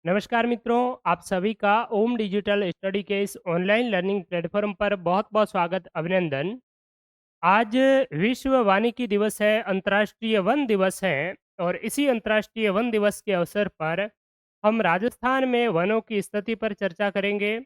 नमस्कार मित्रों, आप सभी का ओम डिजिटल स्टडी के इस ऑनलाइन लर्निंग प्लेटफॉर्म पर बहुत-बहुत स्वागत, अभिनंदन। आज विश्व वानिकी दिवस है, अंतर्राष्ट्रीय वन दिवस है और इसी अंतर्राष्ट्रीय वन दिवस के अवसर पर हम राजस्थान में वनों की स्थिति पर चर्चा करेंगे।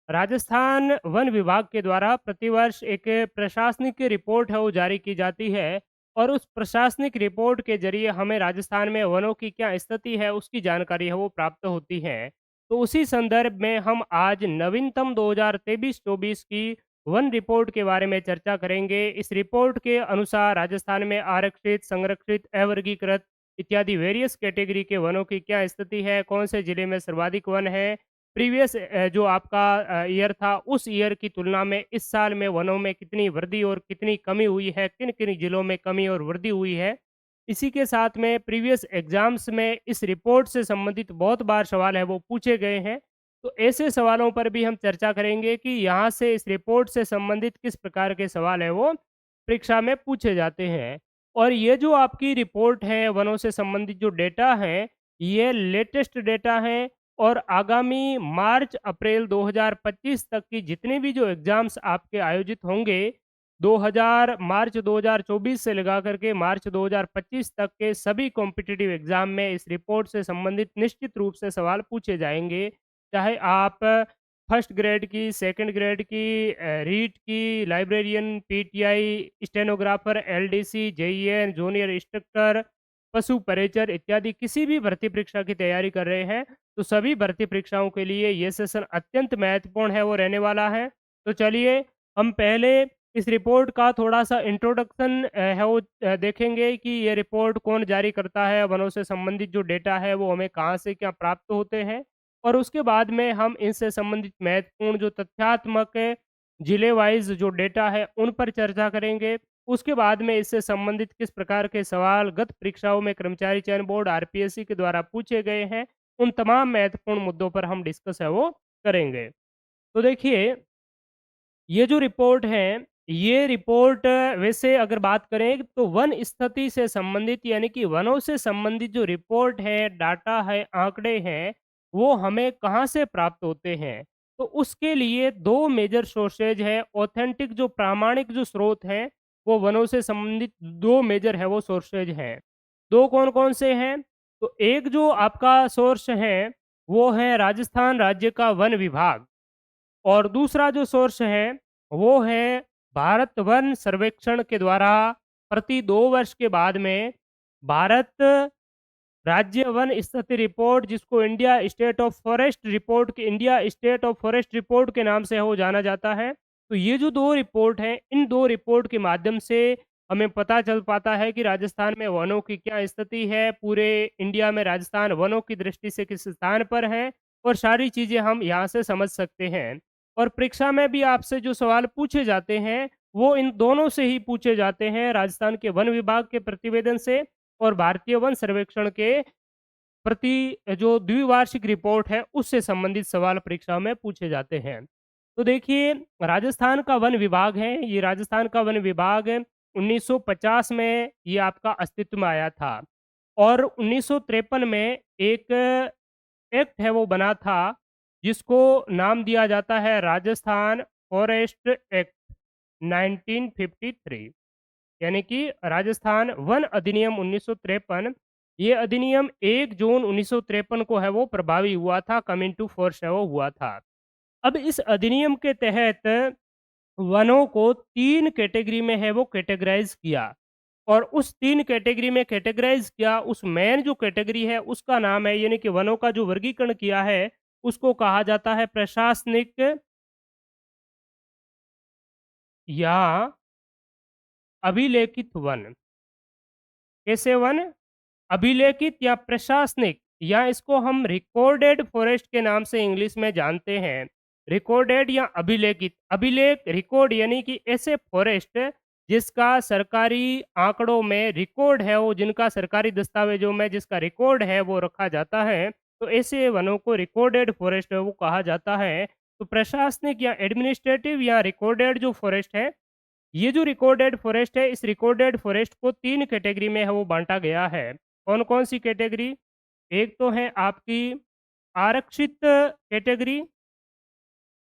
राजस्थान वन विभाग के द्वारा प्रतिवर्ष एक प्रशासनिक रिपोर्ट है वो जारी की जाती है और उस प्रशासनिक रिपोर्ट के ज़रिए हमें राजस्थान में वनों की क्या स्थिति है उसकी जानकारी है वो प्राप्त होती है। तो उसी संदर्भ में हम आज नवीनतम 2023-24 की वन रिपोर्ट के बारे में चर्चा करेंगे। इस रिपोर्ट के अनुसार राजस्थान में आरक्षित, संरक्षित, अवर्गीकृत इत्यादि वेरियस कैटेगरी के वनों की क्या स्थिति है, कौन से ज़िले में सर्वाधिक वन है, प्रीवियस जो आपका ईयर था उस ईयर की तुलना में इस साल में वनों में कितनी वृद्धि और कितनी कमी हुई है, किन-किन ज़िलों में कमी और वृद्धि हुई है। इसी के साथ में प्रीवियस एग्ज़ाम्स में इस रिपोर्ट से संबंधित बहुत बार सवाल है वो पूछे गए हैं। तो ऐसे सवालों पर भी हम चर्चा करेंगे कि यहाँ से इस रिपोर्ट से संबंधित किस प्रकार के सवाल हैं वो परीक्षा में पूछे जाते हैं। और ये जो आपकी रिपोर्ट है वनों से संबंधित जो डेटा है, ये लेटेस्ट डेटा है और आगामी मार्च-अप्रैल 2025 तक की जितने भी जो एग्ज़ाम्स आपके आयोजित होंगे, 2000 मार्च 2024 से लगा कर के मार्च 2025 तक के सभी कॉम्पिटिटिव एग्ज़ाम में इस रिपोर्ट से संबंधित निश्चित रूप से सवाल पूछे जाएँगे। चाहे आप फर्स्ट ग्रेड की, सेकंड ग्रेड की, रीट की, librarian, PTI, stenographer, LDC, JEN, junior instructor, पशु परेचर इत्यादि किसी भी भर्ती परीक्षा की तैयारी कर रहे हैं, तो सभी भर्ती परीक्षाओं के लिए ये सेशन अत्यंत महत्वपूर्ण है वो रहने वाला है। तो चलिए हम पहले इस रिपोर्ट का थोड़ा-सा इंट्रोडक्शन है वो देखेंगे कि ये रिपोर्ट कौन जारी करता है, वनों से संबंधित जो डेटा है वो हमें कहाँ से क्या प्राप्त होते हैं और उसके बाद में हम इनसे संबंधित महत्वपूर्ण जो तथ्यात्मक जिले वाइज़ जो डेटा है उन पर चर्चा करेंगे। उसके बाद में इससे संबंधित किस प्रकार के सवाल गत परीक्षाओं में कर्मचारी चयन बोर्ड आरपीएससी के द्वारा पूछे गए हैं, उन तमाम महत्वपूर्ण मुद्दों पर हम डिस्कस है वो करेंगे। तो देखिए, ये जो रिपोर्ट है, ये रिपोर्ट वैसे अगर बात करें तो वन स्थिति से संबंधित यानी कि वनों से संबंधित जो रिपोर्ट है, डाटा है, आंकड़े हैं, वो हमें कहाँ से प्राप्त होते हैं? तो उसके लिए 2 मेजर सोर्सेज है, ऑथेंटिक जो प्रामाणिक जो स्रोत हैं, वो वनों से संबंधित 2 मेजर है वो सोर्सेज हैं। 2 कौन-कौन से हैं? तो एक जो आपका सोर्स है, वो है राजस्थान राज्य का वन विभाग। और दूसरा जो सोर्स है, वो है भारत वन सर्वेक्षण के द्वारा प्रति 2 वर्ष के बाद में भारत राज्य वन स्थिति रिपोर्ट जिसको India state of forest report के नाम से वो जाना जाता है। तो ये जो 2 रिपोर्ट हैं, इन 2 रिपोर्ट के माध्यम से हमें पता चल पाता है कि राजस्थान में वनों की क्या स्थिति है, पूरे इंडिया में राजस्थान वनों की दृष्टि से किस स्थान पर है और सारी चीज़ें हम यहाँ से समझ सकते हैं। और परीक्षा में भी आपसे जो सवाल पूछे जाते हैं, वो इन दोनों से ही पूछे जाते हैं, राजस्थान के वन विभाग के प्रतिवेदन से और भारतीय वन सर्वेक्षण के प्रति जो द्विवार्षिक रिपोर्ट है, उससे संबंधित सवाल परीक्षा में पूछे जाते हैं। तो देखिए, राजस्थान का वन विभाग है, ये राजस्थान का वन विभाग 1950 में ये आपका अस्तित्व में आया था और 1953 में एक एक्ट है वो बना था, जिसको नाम दिया जाता है राजस्थान फॉरेस्ट एक्ट 1953 यानी कि राजस्थान वन अधिनियम 1953 ये अधिनियम 1 जून 1953 को है वो प्रभावी हुआ था, कम इंटू फोर्स है वो हुआ था। अब इस अधिनियम के तहत वनों को 3 कैटेगरी में है वो कैटेगराइज़ किया और उस 3 कैटेगरी में कैटेगराइज़ किया, उस मेन जो कैटेगरी है उसका नाम है यानी कि वनों का जो वर्गीकरण किया है, उसको कहा जाता है प्रशासनिक या अभिलेखित वन। कैसे वन? अभिलेखित या प्रशासनिक या इसको हम रिकॉर्डेड फॉरेस्ट के नाम से इंग्लिश में जानते हैं। रिकॉर्डेड या अभिलेखित, अभिलेख रिकॉर्ड यानी कि ऐसे फॉरेस्ट जिसका सरकारी आंकड़ों में रिकॉर्ड है, वो जिनका सरकारी दस्तावेजों में जिसका रिकॉर्ड है वो रखा जाता है, तो ऐसे वनों को रिकॉर्डेड फॉरेस्ट है वो कहा जाता है। तो प्रशासनिक या एडमिनिस्ट्रेटिव या रिकॉर्डेड जो फॉरेस्ट है, ये जो रिकॉर्डेड फॉरेस्ट है, इस रिकॉर्डेड फॉरेस्ट को 3 कैटेगरी में है वो बाँटा गया है। कौन-कौन सी कैटेगरी? एक तो है आपकी आरक्षित कैटेगरी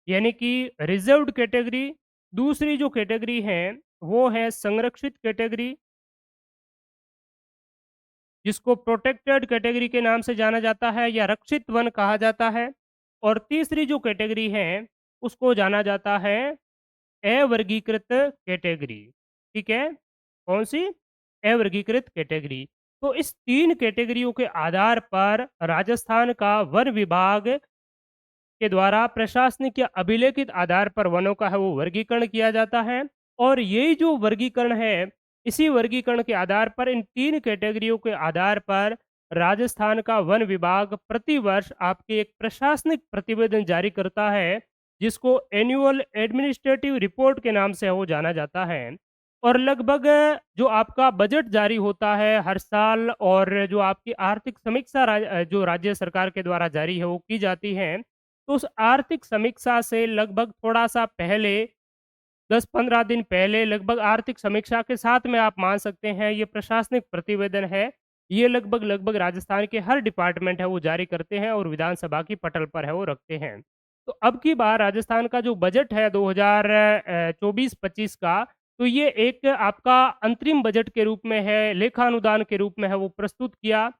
यानी कि रिजर्व्ड कैटेगरी, दूसरी जो कैटेगरी है वो है संरक्षित कैटेगरी जिसको प्रोटेक्टेड कैटेगरी के नाम से जाना जाता है या रक्षित वन कहा जाता है। और तीसरी जो कैटेगरी है उसको जाना जाता है अवर्गीकृत कैटेगरी। ठीक है? कौन-सी? अवर्गीकृत कैटेगरी। तो इस 3 कैटेगरियों के आधार पर राजस्थान का वन विभाग के द्वारा प्रशासनिक या अभिलेखित आधार पर वनों का है वो वर्गीकरण किया जाता है। और यही जो वर्गीकरण है, इसी वर्गीकरण के आधार पर इन 3 कैटेगरियों के आधार पर राजस्थान का वन विभाग प्रतिवर्ष आपके एक प्रशासनिक प्रतिवेदन जारी करता है, जिसको एनुअल एडमिनिस्ट्रेटिव रिपोर्ट के नाम से वो जाना जाता है। और लगभग जो आपका बजट जारी होता है हर साल और जो आपकी आर्थिक समीक्षा जो राज्य सरकार के द्वारा जारी है वो की जाती है, तो उस आर्थिक समीक्षा से लगभग थोड़ा-सा पहले 10-15 दिन पहले लगभग आर्थिक समीक्षा के साथ में आप मान सकते हैं ये प्रशासनिक प्रतिवेदन है। ये लगभग राजस्थान के हर डिपार्टमेंट है वो जारी करते हैं और विधानसभा की पटल पर है वो रखते हैं। तो अब की बार राजस्थान का जो बजट है 2024-25 का, तो ये एक आपका अंतरिम बजट के रूप में है, लेखानुदान के रूप में है वो प्रस्तुत किया।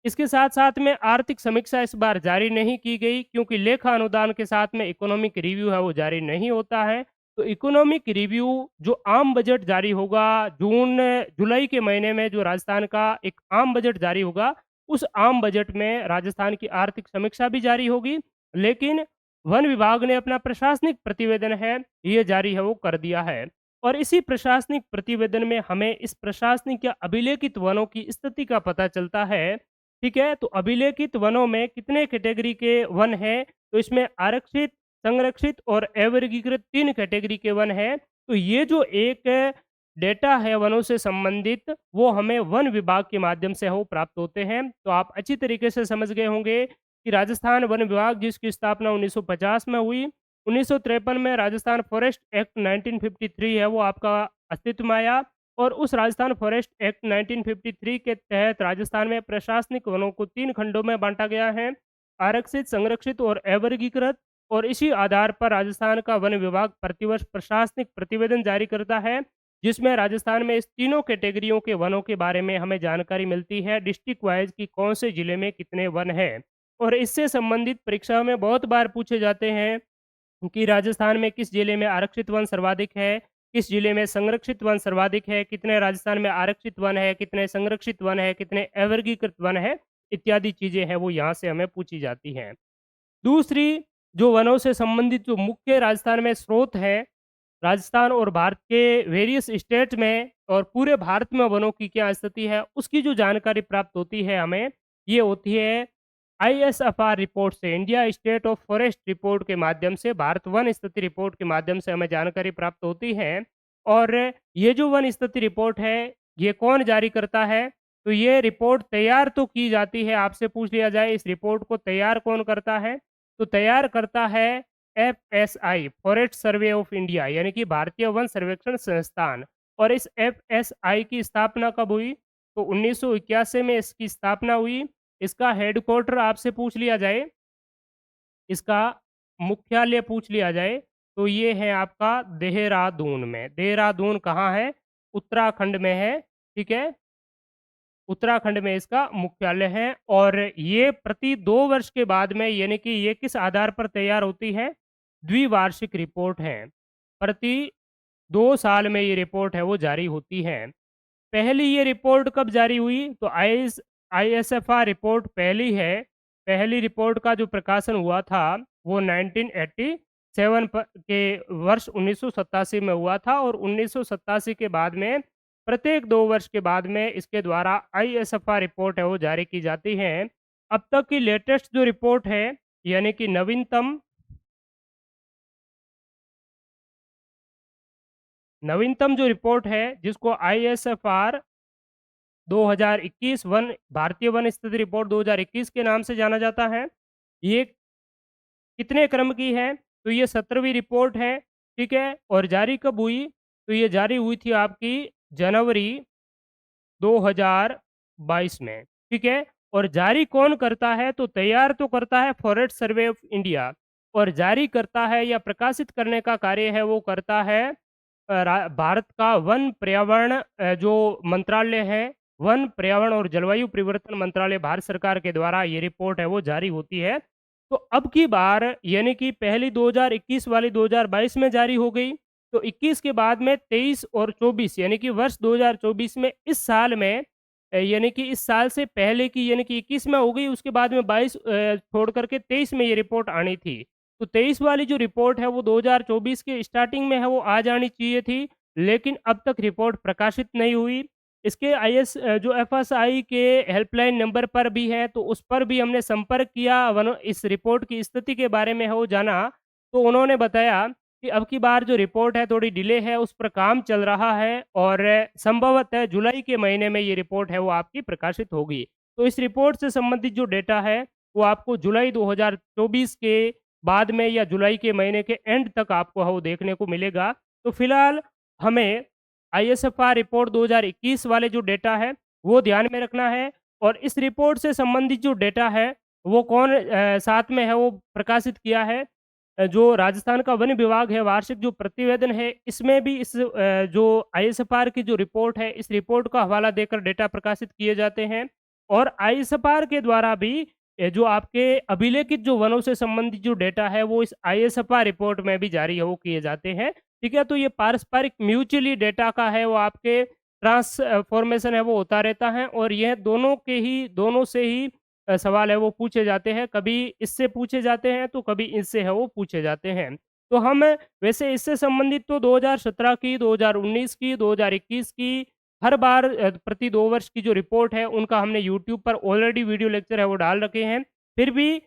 इसके साथ-साथ में आर्थिक समीक्षा इस बार जारी नहीं की गई क्योंकि लेखा अनुदान के साथ में इकोनॉमिक रिव्यू है वो जारी नहीं होता है। तो इकोनॉमिक रिव्यू जो आम बजट जारी होगा जुलाई के महीने में जो राजस्थान का एक आम बजट जारी होगा, उस आम बजट में राजस्थान की आर्थिक समीक्षा भी जारी होगी। लेकिन वन विभाग ने अपना प्रशासनिक प्रतिवेदन है, ये जारी है वो कर दिया है। और इसी प्रशासनिक प्रतिवेदन में हमें इस प्रशासनिक या अभिलेखित वनों की स्थिति का पता चलता है। ठीक है? तो अभिलेखित वनों में कितने कैटेगरी के वन हैं? तो इसमें आरक्षित, संरक्षित और अवर्गीकृत 3 कैटेगरी के वन हैं। तो ये जो एक डेटा है वनों से संबंधित, वो हमें वन विभाग के माध्यम से वो प्राप्त होते हैं। तो आप अच्छी तरीके से समझ गए होंगे कि राजस्थान वन विभाग जिसकी स्थापना 1950 में हुई, 1953 में राजस्थान फॉरेस्ट एक्ट 1953 है वो आपका अस्तित्व में आया। और उस राजस्थान फॉरेस्ट एक्ट 1953 के तहत राजस्थान में प्रशासनिक वनों को 3 खंडों में बांटा गया है, आरक्षित, संरक्षित और अवर्गीकृत। और इसी आधार पर राजस्थान का वन विभाग प्रतिवर्ष प्रशासनिक प्रतिवेदन जारी करता है, जिसमें राजस्थान में इस तीनों कैटेगरियों के वनों के बारे में हमें जानकारी मिलती है डिस्ट्रिक्ट वाइज कि कौन से जिले में कितने वन हैं। और इससे संबंधित परीक्षाओं में बहुत बार पूछे जाते हैं कि राजस्थान में किस जिले में आरक्षित वन सर्वाधिक है, किस जिले में संरक्षित वन सर्वाधिक है, कितने राजस्थान में आरक्षित वन है, कितने संरक्षित वन है, कितने अवर्गीकृत वन है, इत्यादि चीज़ें हैं वो यहाँ से हमें पूछी जाती हैं। दूसरी जो वनों से संबंधित जो मुख्य राजस्थान में स्रोत हैं, राजस्थान और भारत के वेरियस स्टेट में और पूरे भारत में वनों की क्या स्थिति है, उसकी जो जानकारी प्राप्त होती है हमें, ये होती है आईएसएफआर रिपोर्ट से, India state of forest report के माध्यम से, भारत वन स्थिति रिपोर्ट के माध्यम से हमें जानकारी प्राप्त होती है। और ये जो वन स्थिति रिपोर्ट है, ये कौन जारी करता है? तो ये रिपोर्ट तैयार तो की जाती है, आपसे पूछ लिया जाए इस रिपोर्ट को तैयार कौन करता है? तो तैयार करता है FSI, forest survey of India, यानी कि भारतीय वन सर्वेक्षण संस्थान। और इस एफएसआई की स्थापना कब हुई? तो 1981 में इसकी स्थापना हुई। इसका हेडक्वार्टर आपसे पूछ लिया जाए, इसका मुख्यालय पूछ लिया जाए, तो ये है आपका देहरादून में। देहरादून कहाँ है? उत्तराखंड में है, ठीक है? उत्तराखंड में इसका मुख्यालय है। और ये प्रति 2 वर्ष के बाद में, यानी कि ये किस आधार पर तैयार होती है? द्विवार्षिक रिपोर्ट है। प्रति 2 साल में ये रिपोर्ट है वो जारी होती है। पहली ये रिपोर्ट कब जारी हुई? तो आईएसएफआर रिपोर्ट पहली है। पहली रिपोर्ट का जो प्रकाशन हुआ था वो 1987 के वर्ष 1987 में हुआ था। और 1987 के बाद में प्रत्येक 2 वर्ष के बाद में इसके द्वारा आईएसएफआर रिपोर्ट है वो जारी की जाती है। अब तक की लेटेस्ट जो रिपोर्ट है, यानी कि नवीनतम जो रिपोर्ट है जिसको आईएसएफआर 2021 वन भारतीय वन स्थिति रिपोर्ट 2021 के नाम से जाना जाता है। ये कितने क्रम की है? तो ये 17वीं रिपोर्ट है, ठीक है? और जारी कब हुई? तो ये जारी हुई थी आपकी जनवरी 2022 में, ठीक है? और जारी कौन करता है? तो तैयार तो करता है फॉरेस्ट सर्वे ऑफ इंडिया और जारी करता है या प्रकाशित करने का कार्य है वो करता है भारत का वन पर्यावरण जो मंत्रालय है, वन पर्यावरण और जलवायु परिवर्तन मंत्रालय भारत सरकार के द्वारा ये रिपोर्ट है वो जारी होती है। तो अब की बार यानी कि पहली 2021 वाली 2022 में जारी हो गई, तो 21 के बाद में 23 और 24 यानी कि वर्ष 2024 में इस साल में यानी कि इस साल से पहले की यानी कि 21 में हो गई, उसके बाद में 22 छोड़ कर के 23 में ये रिपोर्ट आनी थी। तो 23 वाली जो रिपोर्ट है वो 2024 के स्टार्टिंग में है वो आ जानी चाहिए थी, लेकिन अब तक रिपोर्ट प्रकाशित नहीं हुई। इसके जो एफएसआई के हेल्पलाइन नंबर पर भी है, तो उस पर भी हमने संपर्क किया, वन इस रिपोर्ट की स्थिति के बारे में है वो जाना, तो उन्होंने बताया कि अब की बार जो रिपोर्ट है थोड़ी डिले है, उस पर काम चल रहा है और संभवतः जुलाई के महीने में ये रिपोर्ट है वो आपकी प्रकाशित होगी। तो इस रिपोर्ट से संबंधित जो डेटा है, वो आपको जुलाई 2024 के बाद में या जुलाई के महीने के एंड तक आपको वो देखने को मिलेगा। तो फिलहाल हमें आईएसएफआर रिपोर्ट 2021 वाले जो डेटा है, वो ध्यान में रखना है और इस रिपोर्ट से संबंधित जो डेटा है, वो कौन साथ में है वो प्रकाशित किया है जो राजस्थान का वन विभाग है, वार्षिक जो प्रतिवेदन है, इसमें भी जो आईएसएफआर की जो रिपोर्ट है, इस रिपोर्ट का हवाला देकर डेटा प्रकाशित किए जाते हैं और आईएसएफआर के द्वारा भी जो आपके अभिलेखित जो वनों से संबंधित जो डेटा है, वो इस आईएसएफआर रिपोर्ट में भी जारी है वो किए जाते हैं। ठीक है? तो ये पारस्परिक म्यूचुअली डेटा का है वो आपके ट्रांसफ़ॉर्मेशन है वो होता रहता है और यह दोनों से ही सवाल है वो पूछे जाते हैं, कभी इससे पूछे जाते हैं, तो कभी इससे है वो पूछे जाते हैं। तो हम वैसे इससे संबंधित तो 2017 की, 2019 की, 2021 की हर बार प्रति 2 वर्ष की जो रिपोर्ट है, उनका हमने यूट्यूब पर ऑलरेडी वीडियो लेक्चर है वो डाल रखे हैं। फिर भी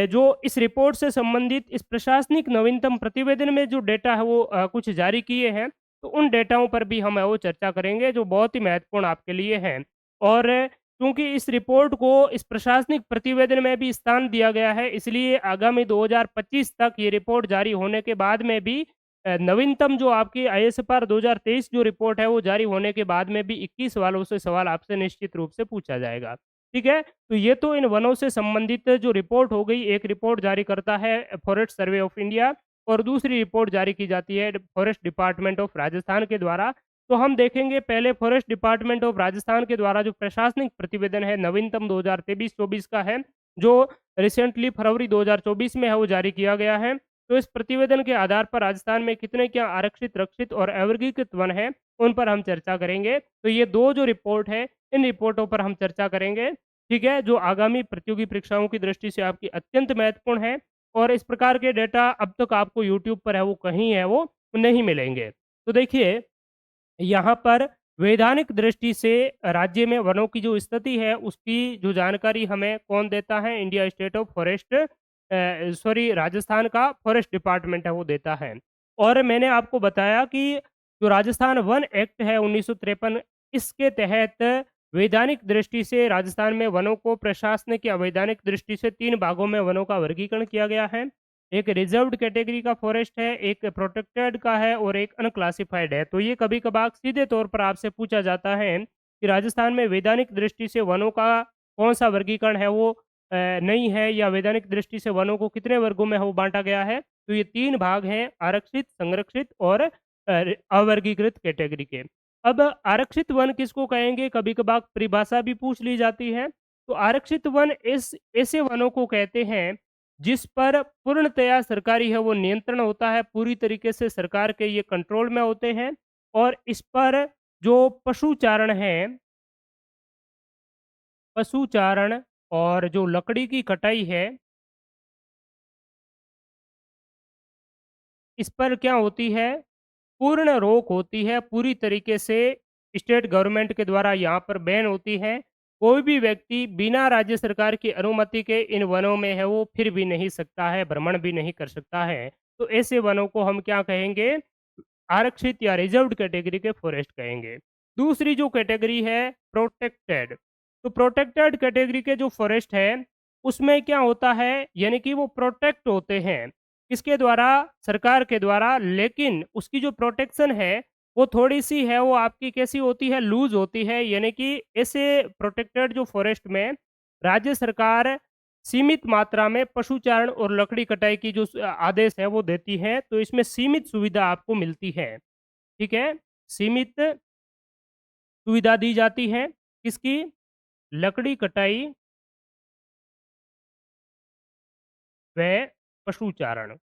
जो इस रिपोर्ट से संबंधित इस प्रशासनिक नवीनतम प्रतिवेदन में जो डेटा है वो कुछ जारी किए हैं, तो उन डेटाओं पर भी हम है वो चर्चा करेंगे, जो बहुत ही महत्वपूर्ण आपके लिए हैं। और चूँकि इस रिपोर्ट को इस प्रशासनिक प्रतिवेदन में भी स्थान दिया गया है, इसलिए आगामी 2025 तक ये रिपोर्ट जारी होने के बाद में भी नवीनतम जो आपकी आईएसएफआर 2023 जो रिपोर्ट है, वो जारी होने के बाद में भी 21 वालों से सवाल आपसे निश्चित रूप से पूछा जाएगा। ठीक है? तो ये तो इन वनों से संबंधित जो रिपोर्ट हो गई, एक रिपोर्ट जारी करता है फॉरेस्ट सर्वे ऑफ इंडिया और दूसरी रिपोर्ट जारी की जाती है फॉरेस्ट डिपार्टमेंट ऑफ राजस्थान के द्वारा। तो हम देखेंगे पहले फॉरेस्ट डिपार्टमेंट ऑफ राजस्थान के द्वारा जो प्रशासनिक प्रतिवेदन है नवीनतम 2023-24 का है, जो रिसेंटली फरवरी 2024 में है वो जारी किया गया है। तो इस प्रतिवेदन के आधार पर राजस्थान में कितने क्या आरक्षित, रक्षित और अवर्गीकृत वन हैं, उन पर हम चर्चा करेंगे। तो ये 2 जो रिपोर्ट है, इन रिपोर्टों पर हम चर्चा करेंगे, ठीक है? जो आगामी प्रतियोगी परीक्षाओं की दृष्टि से आपकी अत्यंत महत्वपूर्ण है और इस प्रकार के डेटा अब तक आपको यूट्यूब पर है वो कहीं है वो नहीं मिलेंगे। तो देखिए यहाँ पर वैधानिक दृष्टि से राज्य में वनों की जो स्थिति है, उसकी जो जानकारी हमें कौन देता है? India state of forest sorry Rajasthan का फॉरेस्ट डिपार्टमेंट है वो देता है। और मैंने आपको बताया कि जो राजस्थान वन एक्ट है 1953 इसके तहत वैधानिक दृष्टि से राजस्थान में वनों को प्रशासनिक या वैधानिक दृष्टि से 3 भागों में वनों का वर्गीकरण किया गया है। एक रिजर्व्ड कैटेगरी का फॉरेस्ट है, एक प्रोटेक्टेड का है और एक अनक्लासिफाइड है। तो ये कभी-कभार सीधे तौर पर आपसे पूछा जाता है कि राजस्थान में वैधानिक दृष्टि से वनों का कौन-सा वर्गीकरण है वो नहीं है या वैधानिक दृष्टि से वनों को कितने वर्गों में है वो बाँटा गया है। तो ये 3 भाग हैं आरक्षित, संरक्षित और अवर्गीकृत कैटेगरी के। अब आरक्षित वन किसको कहेंगे? कभी-कभार परिभाषा भी पूछ ली जाती है। तो आरक्षित वन ऐसे वनों को कहते हैं जिस पर पूर्णतया सरकारी है वो नियंत्रण होता है, पूरी तरीके से सरकार के ये कंट्रोल में होते हैं और इस पर जो पशुचारण और जो लकड़ी की कटाई है, इस पर क्या होती है? पूर्ण रोक होती है, पूरी तरीके से स्टेट गवर्नमेंट के द्वारा यहाँ पर बैन होती है। कोई भी व्यक्ति बिना राज्य सरकार की अनुमति के इन वनों में है वो फिर भी नहीं सकता है, भ्रमण भी नहीं कर सकता है। तो ऐसे वनों को हम क्या कहेंगे? आरक्षित या रिजर्व्ड कैटेगरी के फॉरेस्ट कहेंगे। दूसरी जो कैटेगरी है प्रोटेक्टेड, तो प्रोटेक्टेड कैटेगरी के जो फॉरेस्ट है, उसमें क्या होता है यानी कि वो प्रोटेक्ट होते हैं। किसके द्वारा? सरकार के द्वारा, लेकिन उसकी जो प्रोटेक्शन है, वो थोड़ी-सी है वो आपकी कैसी होती है? लूज़ होती है, यानी कि ऐसे प्रोटेक्टेड जो फॉरेस्ट में राज्य सरकार सीमित मात्रा में पशुचारण और लकड़ी कटाई की जो आदेश है वो देती है, तो इसमें सीमित सुविधा आपको मिलती है, ठीक है? सीमित सुविधा दी जाती है, किसकी? लकड़ी कटाई व पशुचारण।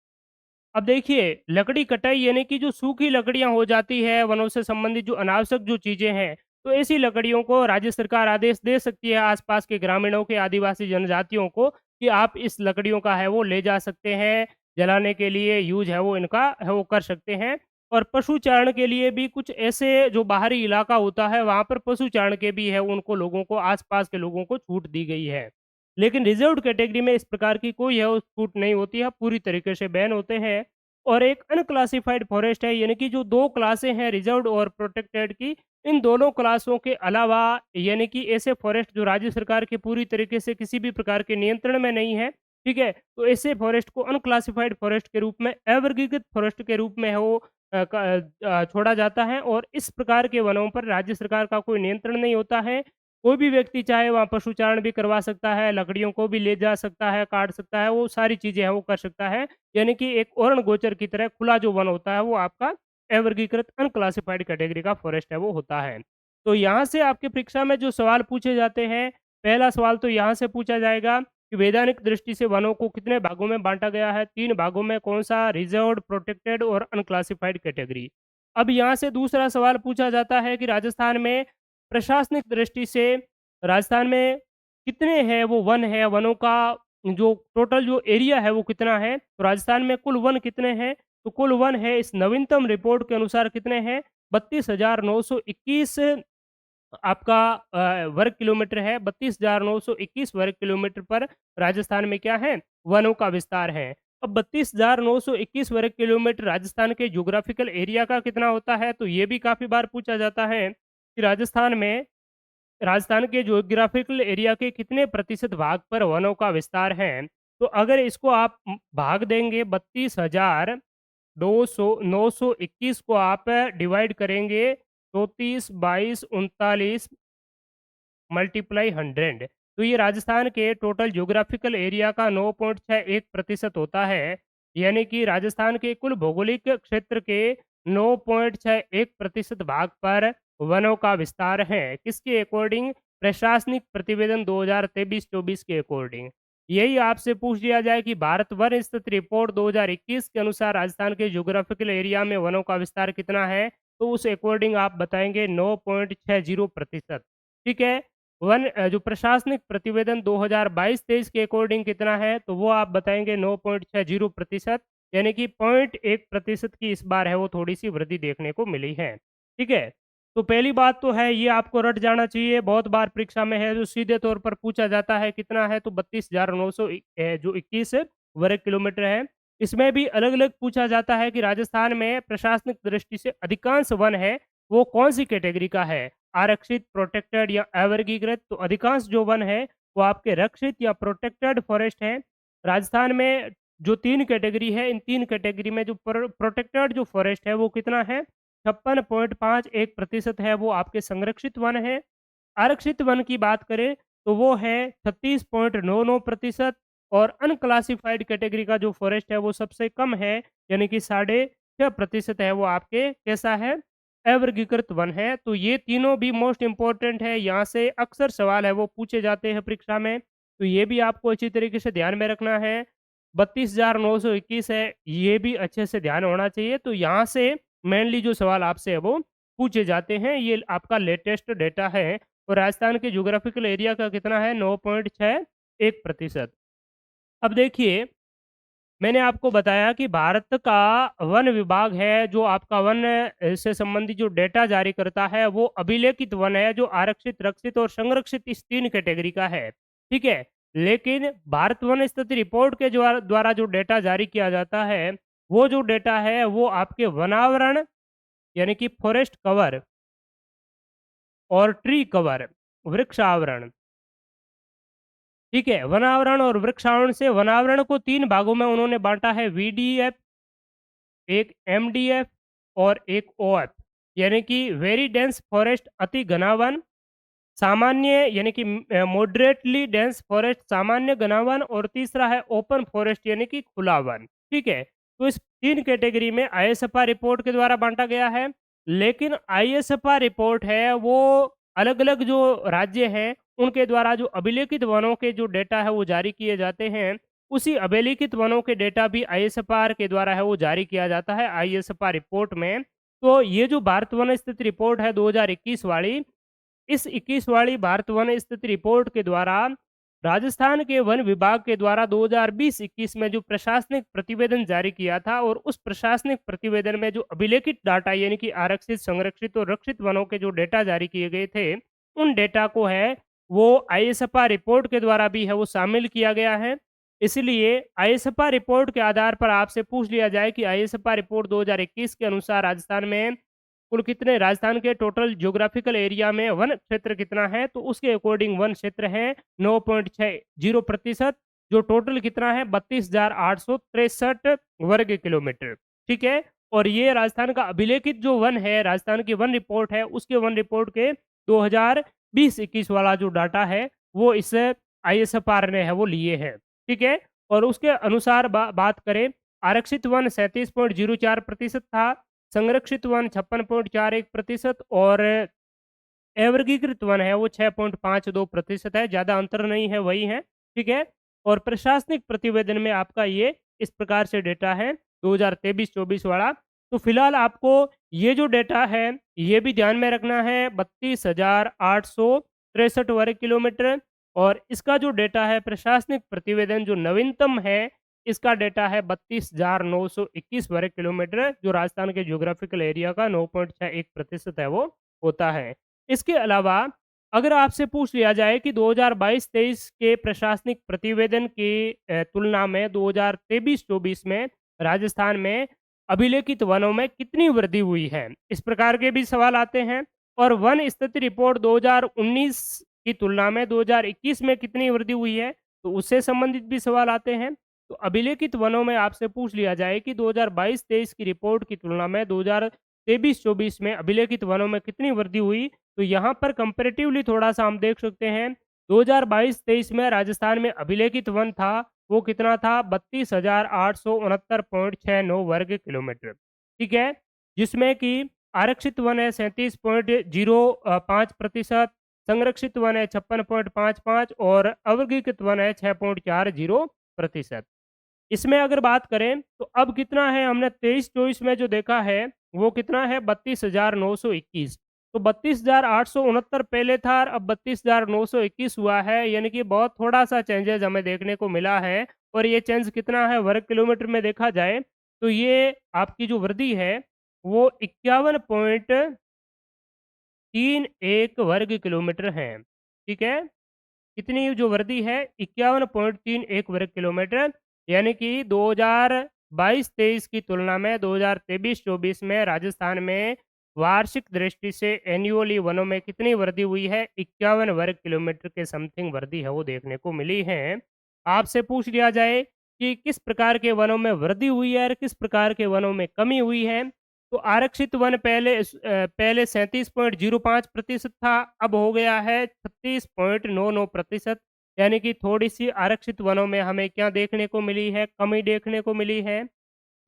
अब देखिए, लकड़ी कटाई यानी कि जो सूखी लकड़ियाँ हो जाती है, वनों से संबंधित जो अनावश्यक जो चीज़ें हैं, तो ऐसी लकड़ियों को राज्य सरकार आदेश दे सकती है आस-पास के ग्रामीणों के, आदिवासी जनजातियों को कि आप इस लकड़ियों का है वो ले जा सकते हैं, जलाने के लिए यूज़ है वो इनका है वो कर सकते हैं। और पशुचारण के लिए भी कुछ ऐसे जो बाहरी इलाका होता है, वहाँ पर पशुचारण के भी है उनको लोगों को आस-पास के लोगों को छूट दी गई है। लेकिन रिज़र्व्ड कैटेगरी में इस प्रकार की कोई है वो छूट नहीं होती है, पूरी तरीके से बैन होते हैं। और एक अनक्लासिफाइड फॉरेस्ट है, यानी कि जो 2 क्लासें हैं रिज़र्व्ड और प्रोटेक्टेड की, इन दोनों क्लासों के अलावा यानी कि ऐसे फॉरेस्ट जो राज्य सरकार के पूरी तरीके से किसी भी प्रकार के नियंत्रण में नहीं है, ठीक है? तो ऐसे फॉरेस्ट को अनक्लासिफाइड फॉरेस्ट के रूप में, अवर्गीकृत फॉरेस्ट के रूप में है वो छोड़ा जाता है और इस प्रकार के वनों पर राज्य सरकार का कोई नियंत्रण नहीं होता है। कोई भी व्यक्ति चाहे वहाँ पशुचारण भी करवा सकता है, लकड़ियों को भी ले जा सकता है, काट सकता है, वो सारी चीज़ें हैं वो कर सकता है। यानी कि एक ओरण गोचर की तरह खुला जो वन होता है वो आपका अवर्गीकृत अनक्लासिफाइड कैटेगरी का फॉरेस्ट है वो होता है। तो यहाँ से आपकी परीक्षा में जो सवाल पूछे जाते हैं, पहला सवाल तो यहाँ से पूछा जाएगा कि वैधानिक दृष्टि से वनों को कितने भागों में बाँटा गया है? 3 भागों में, कौन-सा? रिज़र्व्ड, प्रोटेक्टेड और अनक्लासिफाइड कैटेगरी। अब यहाँ से दूसरा सवाल पूछा जाता है कि राजस्थान में प्रशासनिक दृष्टि से राजस्थान में कितने हैं वो वन है, वनों का जो टोटल जो एरिया है वो कितना है? तो राजस्थान में कुल वन कितने हैं? तो कुल वन है इस नवीनतम रिपोर्ट के अनुसार कितने हैं? 32,921 आपका वर्ग किलोमीटर है। 32,921 वर्ग किलोमीटर पर राजस्थान में क्या है? वनों का विस्तार है। अब 32,921 वर्ग किलोमीटर राजस्थान के ज्योग्राफिकल एरिया का कितना होता है? तो ये भी काफ़ी बार पूछा जाता है कि राजस्थान के ज्योग्राफिकल एरिया के कितने प्रतिशत भाग पर वनों का विस्तार है? तो अगर इसको आप भाग देंगे 32,921 को आप डिवाइड करेंगे 34, 22, 39 मल्टीप्लाई 100, तो ये राजस्थान के टोटल ज्योग्राफिकल एरिया का 9.61% होता है। यानी कि राजस्थान के कुल भौगोलिक क्षेत्र के 9.61% भाग पर वनों का विस्तार है। किसके अकॉर्डिंग? प्रशासनिक प्रतिवेदन 2023-24 के अकॉर्डिंग। यही आपसे पूछ लिया जाए कि भारत वन स्थिति रिपोर्ट 2021 के अनुसार राजस्थान के ज्योग्राफिकल एरिया में वनों का विस्तार कितना है? तो उस अकॉर्डिंग आप बताएंगे 9.60%। ठीक है? जो प्रशासनिक प्रतिवेदन 2022-23 के अकॉर्डिंग कितना है? तो वो आप बताएंगे 9.60%, यानी कि 0.1% की इस बार है वो थोड़ी-सी वृद्धि देखने को मिली है। ठीक है? तो पहली बात तो है ये आपको रट जाना चाहिए, बहुत बार परीक्षा में है जो सीधे तौर पर पूछा जाता है कितना है? तो 32,900 जो 21 वर्ग किलोमीटर है। इसमें भी अलग-अलग पूछा जाता है कि राजस्थान में प्रशासनिक दृष्टि से अधिकांश वन है, वो कौन-सी कैटेगरी का है? आरक्षित, प्रोटेक्टेड या अवर्गीकृत? तो अधिकांश जो वन है, वो आपके रक्षित या प्रोटेक्टेड फॉरेस्ट हैं। राजस्थान में जो 3 कैटेगरी है, इन 3 कैटेगरी में जो प्रोटेक्टेड जो फॉरेस्ट है, वो कितना है? 56.51% है, वो आपके संरक्षित वन है। आरक्षित वन की बात करें, तो वो है 36.99%। और अनक्लासिफाइड कैटेगरी का जो फॉरेस्ट है, वो सबसे कम है, यानी कि 6.5% है, वो आपके कैसा है? अवर्गीकृत वन है। तो ये तीनों भी मोस्ट इम्पोर्टेंट है, यहाँ से अक्सर सवाल है वो पूछे जाते हैं परीक्षा में, तो ये भी आपको अच्छी तरीके से ध्यान में रखना है। 32,921 है, ये भी अच्छे से ध्यान होना चाहिए। तो यहाँ से मेनली जो सवाल आपसे है वो पूछे जाते हैं, ये आपका लेटेस्ट डेटा है। और राजस्थान के ज्योग्राफिकल एरिया का कितना है? 9.61%। अब देखिए, मैंने आपको बताया कि भारत का वन विभाग है जो आपका वन से संबंधित जो डेटा जारी करता है, वो अभिलेखित वन है जो आरक्षित, रक्षित और संरक्षित इस 3 कैटेगरी का है। ठीक है? लेकिन भारत वन स्थिति रिपोर्ट के द्वारा जो डेटा जारी किया जाता है, वो जो डेटा है वो आपके वनावरण यानी कि फॉरेस्ट कवर और ट्री कवर, वृक्षावरण। ठीक है? वनावरण और वृक्षावरण से वनावरण को 3 भागों में उन्होंने बाँटा है, वीडीएफ, एक एमडीएफ और एक ओएफ, यानी कि वेरी डेंस फॉरेस्ट, अति घना वन, सामान्य यानी कि मॉडरेटली डेंस फॉरेस्ट सामान्य घना वन और तीसरा है ओपन फॉरेस्ट यानी कि खुला वन। ठीक है? तो इस 3 कैटेगरी में आईएसएफआर रिपोर्ट के द्वारा बाँटा गया है। लेकिन आईएसएफआर रिपोर्ट है वो अलग-अलग जो राज्य हैं, उनके द्वारा जो अभिलेखित वनों के जो डेटा है वो जारी किए जाते हैं। उसी अभिलेखित वनों के डेटा भी आईएसएफआर के द्वारा है वो जारी किया जाता है आईएसएफआर रिपोर्ट में। तो ये जो भारत वन स्थिति रिपोर्ट है 2021 वाली, इस 21 वाली भारत वन स्थिति रिपोर्ट के द्वारा राजस्थान के वन विभाग के द्वारा 2020-21 में जो प्रशासनिक प्रतिवेदन जारी किया था और उस प्रशासनिक प्रतिवेदन में जो अभिलेखित डाटा यानी कि आरक्षित, संरक्षित और रक्षित वनों के जो डेटा जारी किए गए थे, उन डेटा को है वो आईएसएफआर रिपोर्ट के द्वारा भी है वो शामिल किया गया है। इसलिए आईएसएफआर रिपोर्ट के आधार पर आपसे पूछ लिया जाए कि आईएसएफआर रिपोर्ट 2021 के अनुसार राजस्थान में कुल कितने राजस्थान के टोटल ज्योग्राफिकल एरिया में वन क्षेत्र कितना है, तो उसके अकॉर्डिंग वन क्षेत्र है 9.60%, जो टोटल कितना है 32,863 वर्ग किलोमीटर। ठीक है? और ये राजस्थान का अभिलेखित जो वन है, राजस्थान की वन रिपोर्ट है, उसके वन रिपोर्ट के 2020-21 वाला जो डाटा है, वो इस आईएसएफआर ने है वो लिए हैं। ठीक है? और उसके अनुसार बात करें, आरक्षित वन 37.04% था, संरक्षित वन 56.41% और अवर्गीकृत वन है वो 6.52% है, ज़्यादा अंतर नहीं है, वही है, ठीक है? और प्रशासनिक प्रतिवेदन में आपका ये इस प्रकार से डेटा है 2023-24 वाला। तो फिलहाल आपको ये जो डेटा है, ये भी ध्यान में रखना है 32,863 वर्ग किलोमीटर और इसका जो डेटा है प्रशासनिक प्रतिवेदन जो नवीनतम है, इसका डेटा है 32,921 वर्ग किलोमीटर जो राजस्थान के ज्योग्राफिकल एरिया का 9.61% है वो होता है। इसके अलावा अगर आपसे पूछ लिया जाए कि 2022-23 के प्रशासनिक प्रतिवेदन की तुलना में 2023-24 में राजस्थान में अभिलेखित वनों में कितनी वृद्धि हुई है? इस प्रकार के भी सवाल आते हैं और वन स्थिति रिपोर्ट 2019 की तुलना में 2021 में कितनी वृद्धि हुई है? तो उससे संबंधित भी सवाल आते हैं। तो अभिलेखित वनों में आपसे पूछ लिया जाए कि 2022-23 की रिपोर्ट की तुलना में 2023-24 में अभिलेखित वनों में कितनी वृद्धि हुई, तो यहाँ पर कंपैरेटिवली थोड़ा-सा हम देख सकते हैं, 2022-23 में राजस्थान में अभिलेखित वन था, वो कितना था 32,869.69 वर्ग किलोमीटर, ठीक है? जिसमें कि आरक्षित वन है 37.05%, संरक्षित वन है 56.55 और अवर्गीकृत वन है 6.40%। इसमें अगर बात करें तो अब कितना है हमने 23-24 में जो देखा है वो कितना है 32,921 तो 32,869 पहले था और अब 32,921 हुआ है यानी कि बहुत थोड़ा सा चेंजेस हमें देखने को मिला है और ये चेंज कितना है वर्ग किलोमीटर में देखा जाए तो ये आपकी जो वृद्धि है वो 51.31 वर्ग किलोमीटर है। ठीक है? कितनी जो वृद्धि है 51.31 वर्ग किलोमीटर यानी कि 2022-23 की तुलना में 2023-24 में राजस्थान में वार्षिक दृष्टि से एनुअली वनों में कितनी वृद्धि हुई है 51 वर्ग किलोमीटर के समथिंग वृद्धि है वो देखने को मिली है। आपसे पूछ लिया जाए कि किस प्रकार के वनों में वृद्धि हुई है और किस प्रकार के वनों में कमी हुई है तो आरक्षित वन पहले 37.05% था, अब हो गया है 36.99%, यानी कि थोड़ी-सी आरक्षित वनों में हमें क्या देखने को मिली है, कमी देखने को मिली है।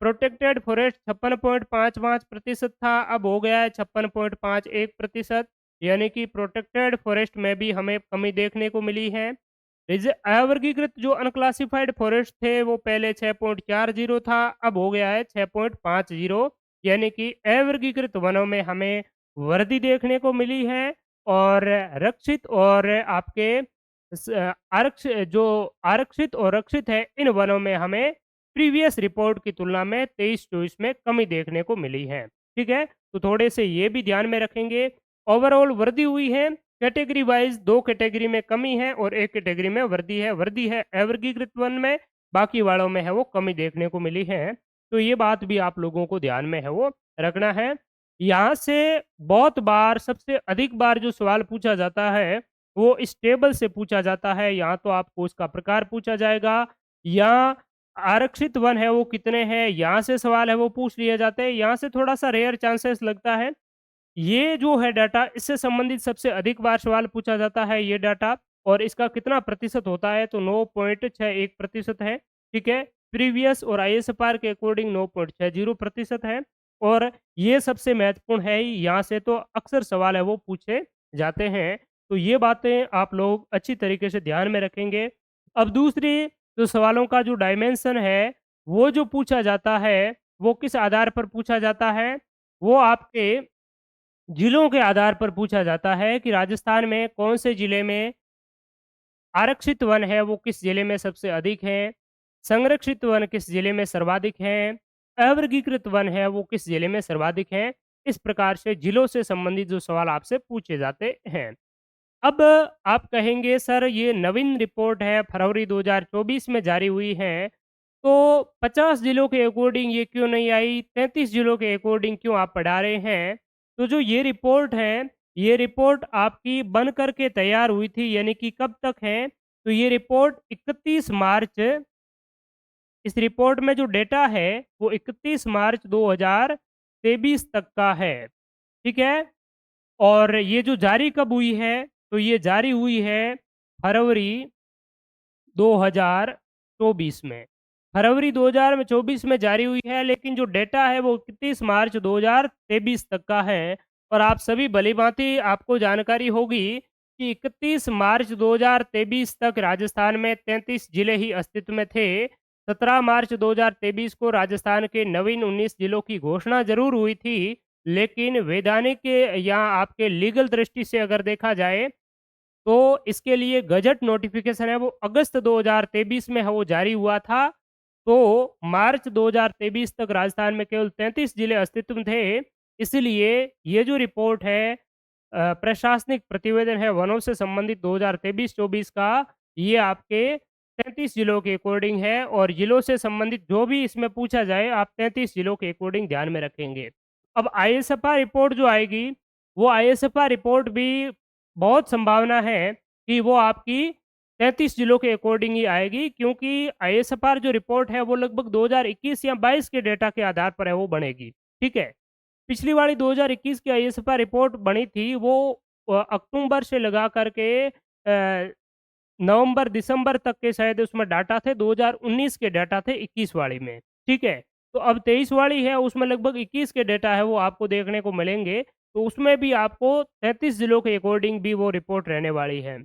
प्रोटेक्टेड फॉरेस्ट 56.55% था, अब हो गया है 56.51%, यानी कि प्रोटेक्टेड फॉरेस्ट में भी हमें कमी देखने को मिली है। अवर्गीकृत जो अनक्लासिफाइड फॉरेस्ट थे, वो पहले 6.40 था, अब हो गया है 6.50 यानी कि अवर्गीकृत वनों में हमें वृद्धि देखने को मिली है और रक्षित और आपके जो आरक्षित और रक्षित है इन वनों में हमें प्रीवियस रिपोर्ट की तुलना में 23-24 में कमी देखने को मिली है। ठीक है? तो थोड़े से ये भी ध्यान में रखेंगे। ओवरऑल वृद्धि हुई है, कैटेगरी वाइज 2 कैटेगरी में कमी है और 1 कैटेगरी में वृद्धि है। वृद्धि है अवर्गीकृत वन में, बाकी वालों में है वो कमी देखने को मिली है। तो ये बात भी आप लोगों को ध्यान में है वो रखना है। यहाँ से बहुत बार सबसे अधिक बार जो सवाल पूछा जाता है, वो इस टेबल से पूछा जाता है। यहाँ तो आपको उसका प्रकार पूछा जाएगा या आरक्षित वन है वो कितने हैं, यहाँ से सवाल है वो पूछ लिए जाते हैं। यहाँ से थोड़ा-सा रेयर चांसेस लगता है ये जो है डाटा, इससे संबंधित सबसे अधिक बार सवाल पूछा जाता है ये डाटा, और इसका कितना प्रतिशत होता है तो 9.61% है, ठीक है। प्रीवियस और आईएसएफआर के अकॉर्डिंग 9.60% है, और ये सबसे महत्वपूर्ण है ही, यहाँ से तो अक्सर सवाल है वो पूछे जाते हैं। तो ये बातें आप लोग अच्छी तरीके से ध्यान में रखेंगे। अब दूसरी, जो सवालों का जो डायमेंशन है, वो जो पूछा जाता है, वो किस आधार पर पूछा जाता है? वो आपके जिलों के आधार पर पूछा जाता है कि राजस्थान में कौन से जिले में आरक्षित वन है, वो किस जिले में सबसे अधिक है, संरक्षित वन किस जिले में सर्वाधिक हैं, अवर्गीकृत वन है वो किस जिले में सर्वाधिक हैं। इस प्रकार से जिलों से संबंधित जो सवाल आपसे पूछे जाते हैं। अब आप कहेंगे सर ये नवीन रिपोर्ट है, फरवरी 2024 में जारी हुई है, तो 50 जिलों के अकॉर्डिंग ये क्यों नहीं आई? 33 जिलों के अकॉर्डिंग क्यों आप पढ़ा रहे हैं? तो जो ये रिपोर्ट है, ये रिपोर्ट आपकी बन कर के तैयार हुई थी, यानी कि कब तक है? तो ये रिपोर्ट 31 मार्च, इस रिपोर्ट में जो डेटा है वो 31 मार्च 2023 तक का है, ठीक है? और ये जो जारी कब हुई है? तो ये जारी हुई है फरवरी 2024 में। फरवरी 2024 में जारी हुई है, लेकिन जो डेटा है वो 31 मार्च 2023 तक का है, और आप सभी भली-भाँति आपको जानकारी होगी कि 31 मार्च 2023 तक राजस्थान में 33 जिले ही अस्तित्व में थे। 17 मार्च 2023 को राजस्थान के नवीन 19 जिलों की घोषणा ज़रूर हुई थी, लेकिन वैधानिक या आपके लीगल दृष्टि से अगर देखा जाए, तो इसके लिए गज़ट नोटिफ़िकेशन है वो अगस्त 2023 में है वो जारी हुआ था। तो मार्च 2023 तक राजस्थान में केवल 33 जिले अस्तित्व में थे। इसलिए ये जो रिपोर्ट है, प्रशासनिक प्रतिवेदन है वनों से संबंधित 2023-24 का, ये आपके 33 जिलों के अकॉर्डिंग है, और जिलों से संबंधित जो भी इसमें पूछा जाए आप 33 जिलों के अकॉर्डिंग ध्यान में रखेंगे। अब आईएसएफआर रिपोर्ट जो आएगी, वो आईएसएफआर रिपोर्ट भी बहुत संभावना है कि वो आपकी 33 जिलों के अकॉर्डिंग ही आएगी, क्योंकि आईएसएफआर जो रिपोर्ट है वो लगभग 2021 या 22 के डेटा के आधार पर है वो बनेगी, ठीक है। पिछली वाली 2021 की आईएसएफआर रिपोर्ट बनी थी वो अक्टूबर से लगा करके नवंबर दिसंबर तक के शायद उसमें डाटा थे, 2019 के डाटा थे 21 वाली में, ठीक है। तो अब 23 वाली है, उसमें लगभग 21 के डेटा है वो आपको देखने को मिलेंगे, तो उसमें भी आपको 33 जिलों के अकॉर्डिंग भी वो रिपोर्ट रहने वाली है।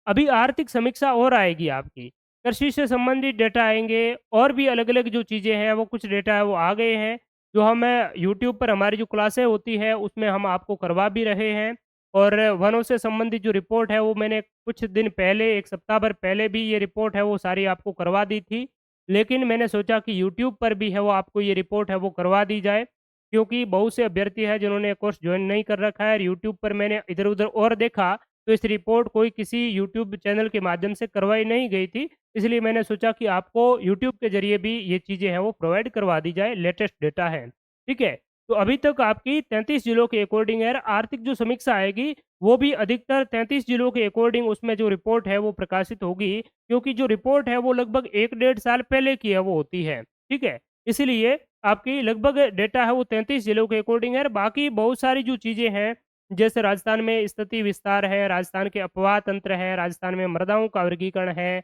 अभी आर्थिक समीक्षा और आएगी आपकी, कृषि से संबंधित डेटा आएँगे, और भी अलग-अलग जो चीज़ें हैं वो कुछ डेटा है वो आ गए हैं, जो हमें यूट्यूब पर हमारी जो क्लासें होती है उसमें हम आपको करवा भी रहे हैं। और वनों से संबंधित जो रिपोर्ट है वो मैंने कुछ दिन पहले, 1 सप्ताह भर पहले भी ये रिपोर्ट है वो सारी आपको करवा दी थी। लेकिन मैंने सोचा कि यूट्यूब पर भी है वो आपको ये रिपोर्ट है वो करवा दी जाए, क्योंकि बहुत से अभ्यर्थी हैं जिन्होंने कोर्स जॉइन नहीं कर रखा है, और यूट्यूब पर मैंने इधर-उधर और देखा, तो इस रिपोर्ट कोई किसी यूट्यूब चैनल के माध्यम से करवाई नहीं गई थी। इसलिए मैंने सोचा कि आपको यूट्यूब के ज़रिए भी ये चीज़ें हैं वो प्रोवाइड करवा दी जाए, लेटेस्ट डेटा है। ठीक है? तो अभी तक आपकी 33 जिलों के अकॉर्डिंग है, आर्थिक जो समीक्षा आएगी वो भी अधिकतर 33 जिलों के अकॉर्डिंग उसमें जो रिपोर्ट है वो प्रकाशित होगी, क्योंकि जो रिपोर्ट है वो लगभग 1 डेढ़ साल पहले की है वो होती है, ठीक है? इसीलिए आपकी लगभग डेटा है वो 33 जिलों के अकॉर्डिंग है, बाकी बहुत सारी जो चीज़ें हैं, जैसे राजस्थान में स्थिति विस्तार है, राजस्थान के अपवाह तंत्र है, राजस्थान में मृदाओं का वर्गीकरण है,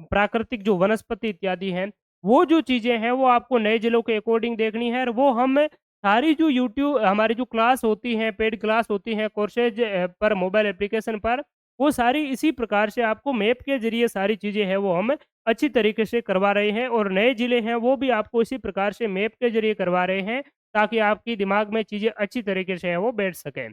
प्राकृतिक जो वनस्पति इत्यादि हैं, वो जो चीज़ें हैं वो आपको नए जिलों के अकॉर्डिंग देखनी है, और वो हम सारी जो यूट्यूब हमारी जो क्लास होती हैं, पेड क्लास होती हैं कोर्सेज पर मोबाइल एप्लीकेशन पर, वो सारी इसी प्रकार से आपको मैप के ज़रिए सारी चीज़ें हैं वो हम अच्छी तरीके से करवा रहे हैं, और नए ज़िले हैं वो भी आपको इसी प्रकार से मैप के ज़रिए करवा रहे हैं, ताकि आपकी दिमाग में चीज़ें अच्छी तरीके से हैं वो बैठ सकें।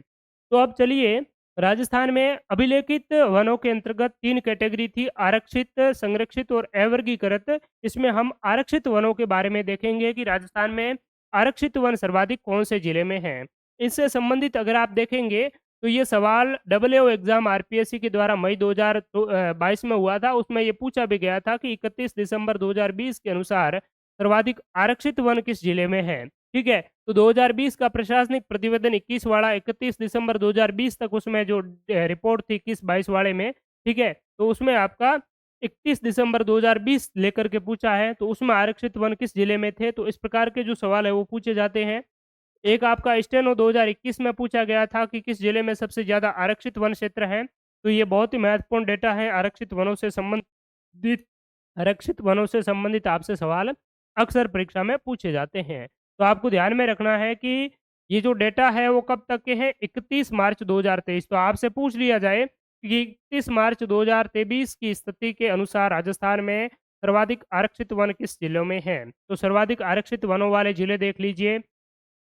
तो अब चलिए, राजस्थान में अभिलेखित वनों के अंतर्गत 3 कैटेगरी थी, आरक्षित, संरक्षित और अवर्गीकृत। इसमें हम आरक्षित वनों के बारे में देखेंगे कि राजस्थान में आरक्षित वन सर्वाधिक कौन से जिले में हैं। इससे संबंधित अगर आप देखेंगे, तो ये सवाल डबलईओ एग्ज़ाम आरपीएससी के द्वारा मई 2022 में हुआ था। उसमें ये पूछा भी गया था कि 31 दिसंबर 2020 के अनुसार सर्वाधिक आरक्षित वन किस जिले में है, ठीक है? तो 2020 का प्रशासनिक प्रतिवेदन 21 वाड़ा 31 दिसंबर 2020 तक उसमें जो रिपोर्ट थी 21-22 वाड़े में, ठीक है? तो उसमें आपका 31 दिसंबर 2020 लेकर के पूछा है, तो उसमें आरक्षित वन किस जिले में थे? तो इस प्रकार के जो सवाल है वो पूछे जाते हैं। एक आपका स्टेनो 2021 में पूछा गया था कि किस जिले में सबसे ज़्यादा आरक्षित वन क्षेत्र हैं, तो ये बहुत ही महत्वपूर्ण डेटा है। आरक्षित वनों से संबंधित आपसे सवाल अक्सर परीक्षा में पूछे जाते हैं। तो आपको ध्यान में रखना है कि ये जो डेटा है वो कब तक के हैं, 31 मार्च 2023। तो आपसे पूछ लिया जाए कि 31 मार्च 2023 की स्थिति के अनुसार राजस्थान में सर्वाधिक आरक्षित वन किस जिलों में हैं? तो सर्वाधिक आरक्षित वनों वाले जिले देख लीजिए।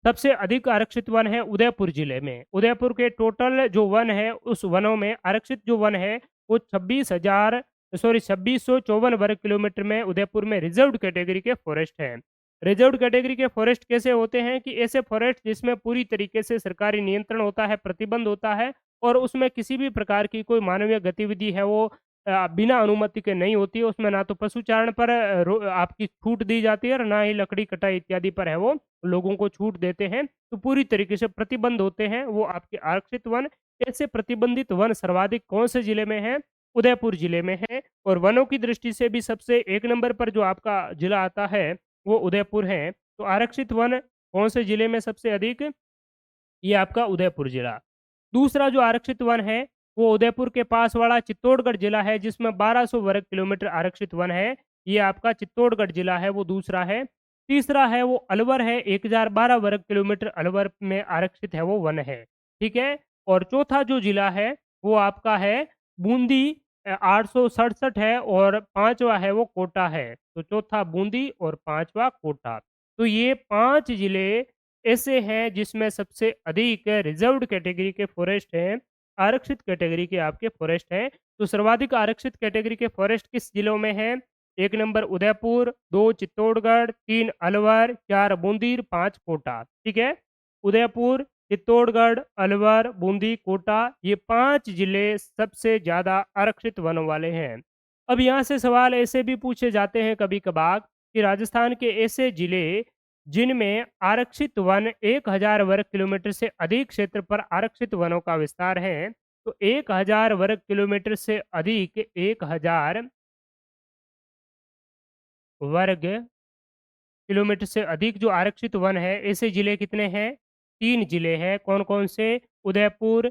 सबसे अधिक आरक्षित वन है उदयपुर जिले में। उदयपुर के टोटल जो वन है, उस वनों में आरक्षित जो वन है, वो 2654 वर्ग किलोमीटर में उदयपुर में रिज़र्व्ड कैटेगरी के फॉरेस्ट हैं। रिज़र्व्ड कैटेगरी के फॉरेस्ट कैसे होते हैं कि ऐसे फॉरेस्ट जिसमें पूरी तरीके से सरकारी नियंत्रण होता है, प्रतिबंध होता है और उसमें किसी भी प्रकार की कोई मानवीय गतिविधि है वो बिना अनुमति के नहीं होती है। उसमें ना तो पशुचारण पर आपकी छूट दी जाती है और ना ही लकड़ी कटाई इत्यादि पर है वो लोगों को छूट देते हैं। तो पूरी तरीके से प्रतिबंध होते हैं वो आपके आरक्षित वन। ऐसे प्रतिबंधित वन सर्वाधिक कौन से जिले में हैं? उदयपुर जिले में है। और वनों की दृष्टि से भी सबसे 1 नंबर पर जो आपका जिला आता है, वो उदयपुर है। तो आरक्षित वन कौन से जिले में सबसे अधिक? ये आपका उदयपुर जिला। दूसरा जो आरक्षित वन है, वो उदयपुर के पास वाला चित्तौड़गढ़ जिला है, जिसमें 1200 वर्ग किलोमीटर आरक्षित वन है। ये आपका चित्तौड़गढ़ जिला है, वो दूसरा है। तीसरा है वो अलवर है, 1012 वर्ग किलोमीटर अलवर में आरक्षित है वो वन है, ठीक है? और चौथा जो जिला है, वो आपका है बूंदी, 867 है और पाँचवा है वो कोटा है। तो चौथा बूंदी और पाँचवा कोटा। तो ये 5 जिले ऐसे हैं जिसमें सबसे अधिक रिजर्व्ड कैटेगरी के फॉरेस्ट हैं, आरक्षित कैटेगरी के आपके फॉरेस्ट हैं। तो सर्वाधिक आरक्षित कैटेगरी के फॉरेस्ट किस जिलों में हैं? 1 नंबर उदयपुर, 2 चित्तौड़गढ़, 3 अलवर, 4 बूंदी, 5 कोटा, ठीक है? उदयपुर, चित्तौड़गढ़, अलवर, बूंदी, कोटा ये 5 जिले सबसे ज़्यादा आरक्षित वनों वाले हैं। अब यहाँ से सवाल ऐसे भी पूछे जाते हैं कभी-कभार कि राजस्थान के ऐसे जिले जिनमें आरक्षित वन 1000 वर्ग किलोमीटर से अधिक क्षेत्र पर आरक्षित वनों का विस्तार है। तो 1000 वर्ग किलोमीटर से अधिक 1000 वर्ग किलोमीटर से अधिक जो आरक्षित वन है, ऐसे जिले कितने हैं? 3 जिले हैं। कौन-कौन से? उदयपुर,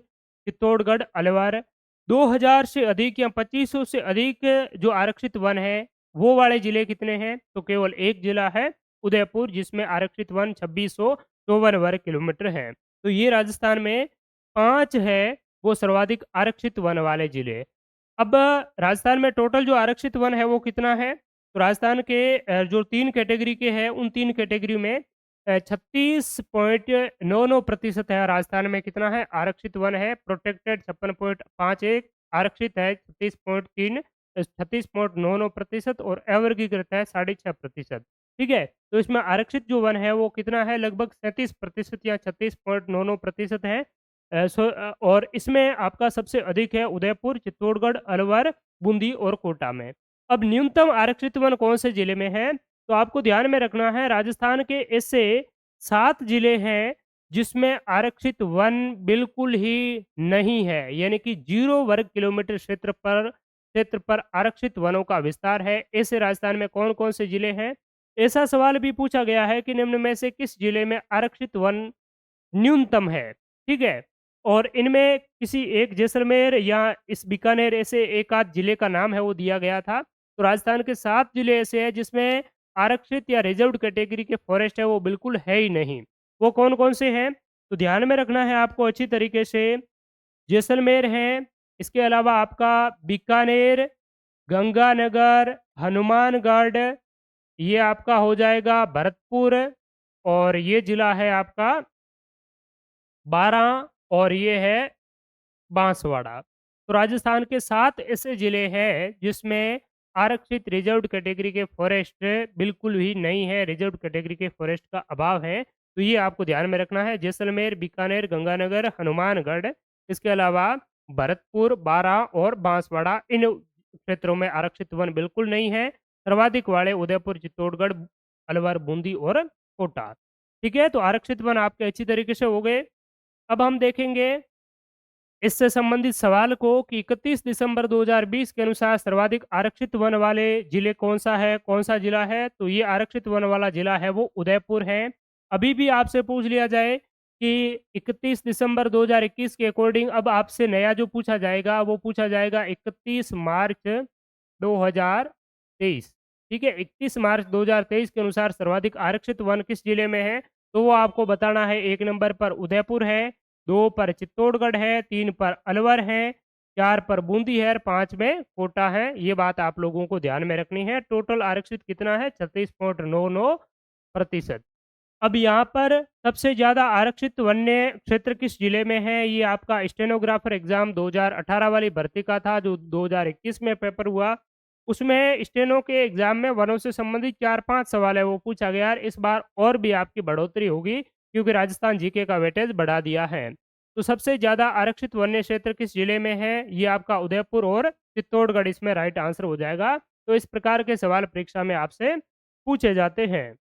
चित्तौड़गढ़, अलवर। 2000 से अधिक या 2500 से अधिक जो आरक्षित वन है, वो वाले जिले कितने हैं? तो केवल 1 जिला है, उदयपुर, जिसमें आरक्षित वन 2654 वर्ग किलोमीटर हैं। तो ये राजस्थान में 5 है, वो सर्वाधिक आरक्षित वन वाले जिले। अब राजस्थान में टोटल जो आरक्षित वन है, वो कितना है? तो राजस्थान के जो 3 कैटेगरी के हैं, उन 3 कैटेगरी में 36.99% है। राजस्थान में कितना है? आरक्षित वन है। प्रोटेक्टेड 56.51, आरक्षित है 36.99% और अवर्गीकृत है 6.5%, ठीक है? तो इसमें आरक्षित जो वन है वो कितना है? लगभग 37% या 36.99% है। और इसमें आपका सबसे अधिक है उदयपुर, चित्तौड़गढ़, अलवर, बूंदी और कोटा में। अब न्यूनतम आरक्षित वन कौन से जिले में है? तो आपको ध्यान में रखना है राजस्थान के ऐसे 7 जिले हैं जिसमें आरक्षित वन बिल्कुल ही नहीं है, यानी कि 0 वर्ग किलोमीटर क्षेत्र पर आरक्षित वनों का विस्तार है। ऐसे राजस्थान में कौन-कौन से जिले हैं? ऐसा सवाल भी पूछा गया है कि निम्न में से किस जिले में आरक्षित वन न्यूनतम है, ठीक है? और इनमें किसी एक जैसलमेर या इस बीकानेर ऐसे एक आध जिले का नाम है वो दिया गया था। तो राजस्थान के 7 जिले ऐसे हैं जिसमें आरक्षित या रिज़र्व्ड कैटेगरी के फॉरेस्ट है वो बिल्कुल है ही नहीं। वो कौन-कौन से हैं? तो ध्यान में रखना है आपको अच्छी तरीके से। जैसलमेर है, इसके अलावा आपका बीकानेर, गंगानगर, हनुमानगढ़, ये आपका हो जाएगा भरतपुर और ये जिला है आपका 12 और ये है बांसवाड़ा। तो राजस्थान के 7 ऐसे ज़िले हैं जिसमें आरक्षित रिज़र्व्ड कैटेगरी के फॉरेस्ट बिल्कुल भी नहीं है, रिज़र्व्ड कैटेगरी के फॉरेस्ट का अभाव है। तो ये आपको ध्यान में रखना है। जैसलमेर, बीकानेर, गंगानगर, हनुमानगढ़, इसके अलावा भरतपुर, बारां और बांसवाड़ा इन क्षेत्रों में आरक्षित वन बिल्कुल नहीं है। सर्वाधिक वाले उदयपुर, चित्तौड़गढ़, अलवर, बूंदी और कोटा। ठीक है? तो आरक्षित वन आपके अच्छी तरीके से हो गए। अब हम देखेंगे इससे संबंधित सवाल को कि 31 दिसंबर 2020 के अनुसार सर्वाधिक आरक्षित वन वाले जिले कौन-सा है, कौन-सा जिला है? तो ये आरक्षित वन वाला जिला है वो उदयपुर है। अभी भी आपसे पूछ लिया जाए कि 31 दिसंबर 2021 के अकॉर्डिंग अब आपसे नया जो पूछा जाएगा, वो पूछा जाएगा 31 मार्च 2023, ठीक है? 31 मार्च 2023 के अनुसार सर्वाधिक आरक्षित वन किस जिले में है? तो वो आपको बताना है। 1 नंबर पर उदयपुर है, 2 पर चित्तौड़गढ़ है, 3 पर अलवर है, 4 पर बूंदी है और 5 में कोटा है। ये बात आप लोगों को ध्यान में रखनी है। टोटल आरक्षित कितना है? 36.99%। अब यहाँ पर सबसे ज़्यादा आरक्षित वन्य क्षेत्र किस जिले में है? ये आपका स्टेनोग्राफर एग्ज़ाम 2018 वाली भर्ती का था, जो 2021 में पेपर हुआ। उसमें स्टेनो के एग्ज़ाम में वनों से संबंधित 4-5 सवाल है वो पूछा गया और इस बार और भी आपकी बढ़ोतरी होगी, क्योंकि राजस्थान जीके का वेटेज बढ़ा दिया है। तो सबसे ज़्यादा आरक्षित वन्य क्षेत्र किस जिले में है? ये आपका उदयपुर और चित्तौड़गढ़ इसमें राइट आंसर हो जाएगा। तो इस प्रकार के सवाल परीक्षा में आपसे पूछे जाते हैं।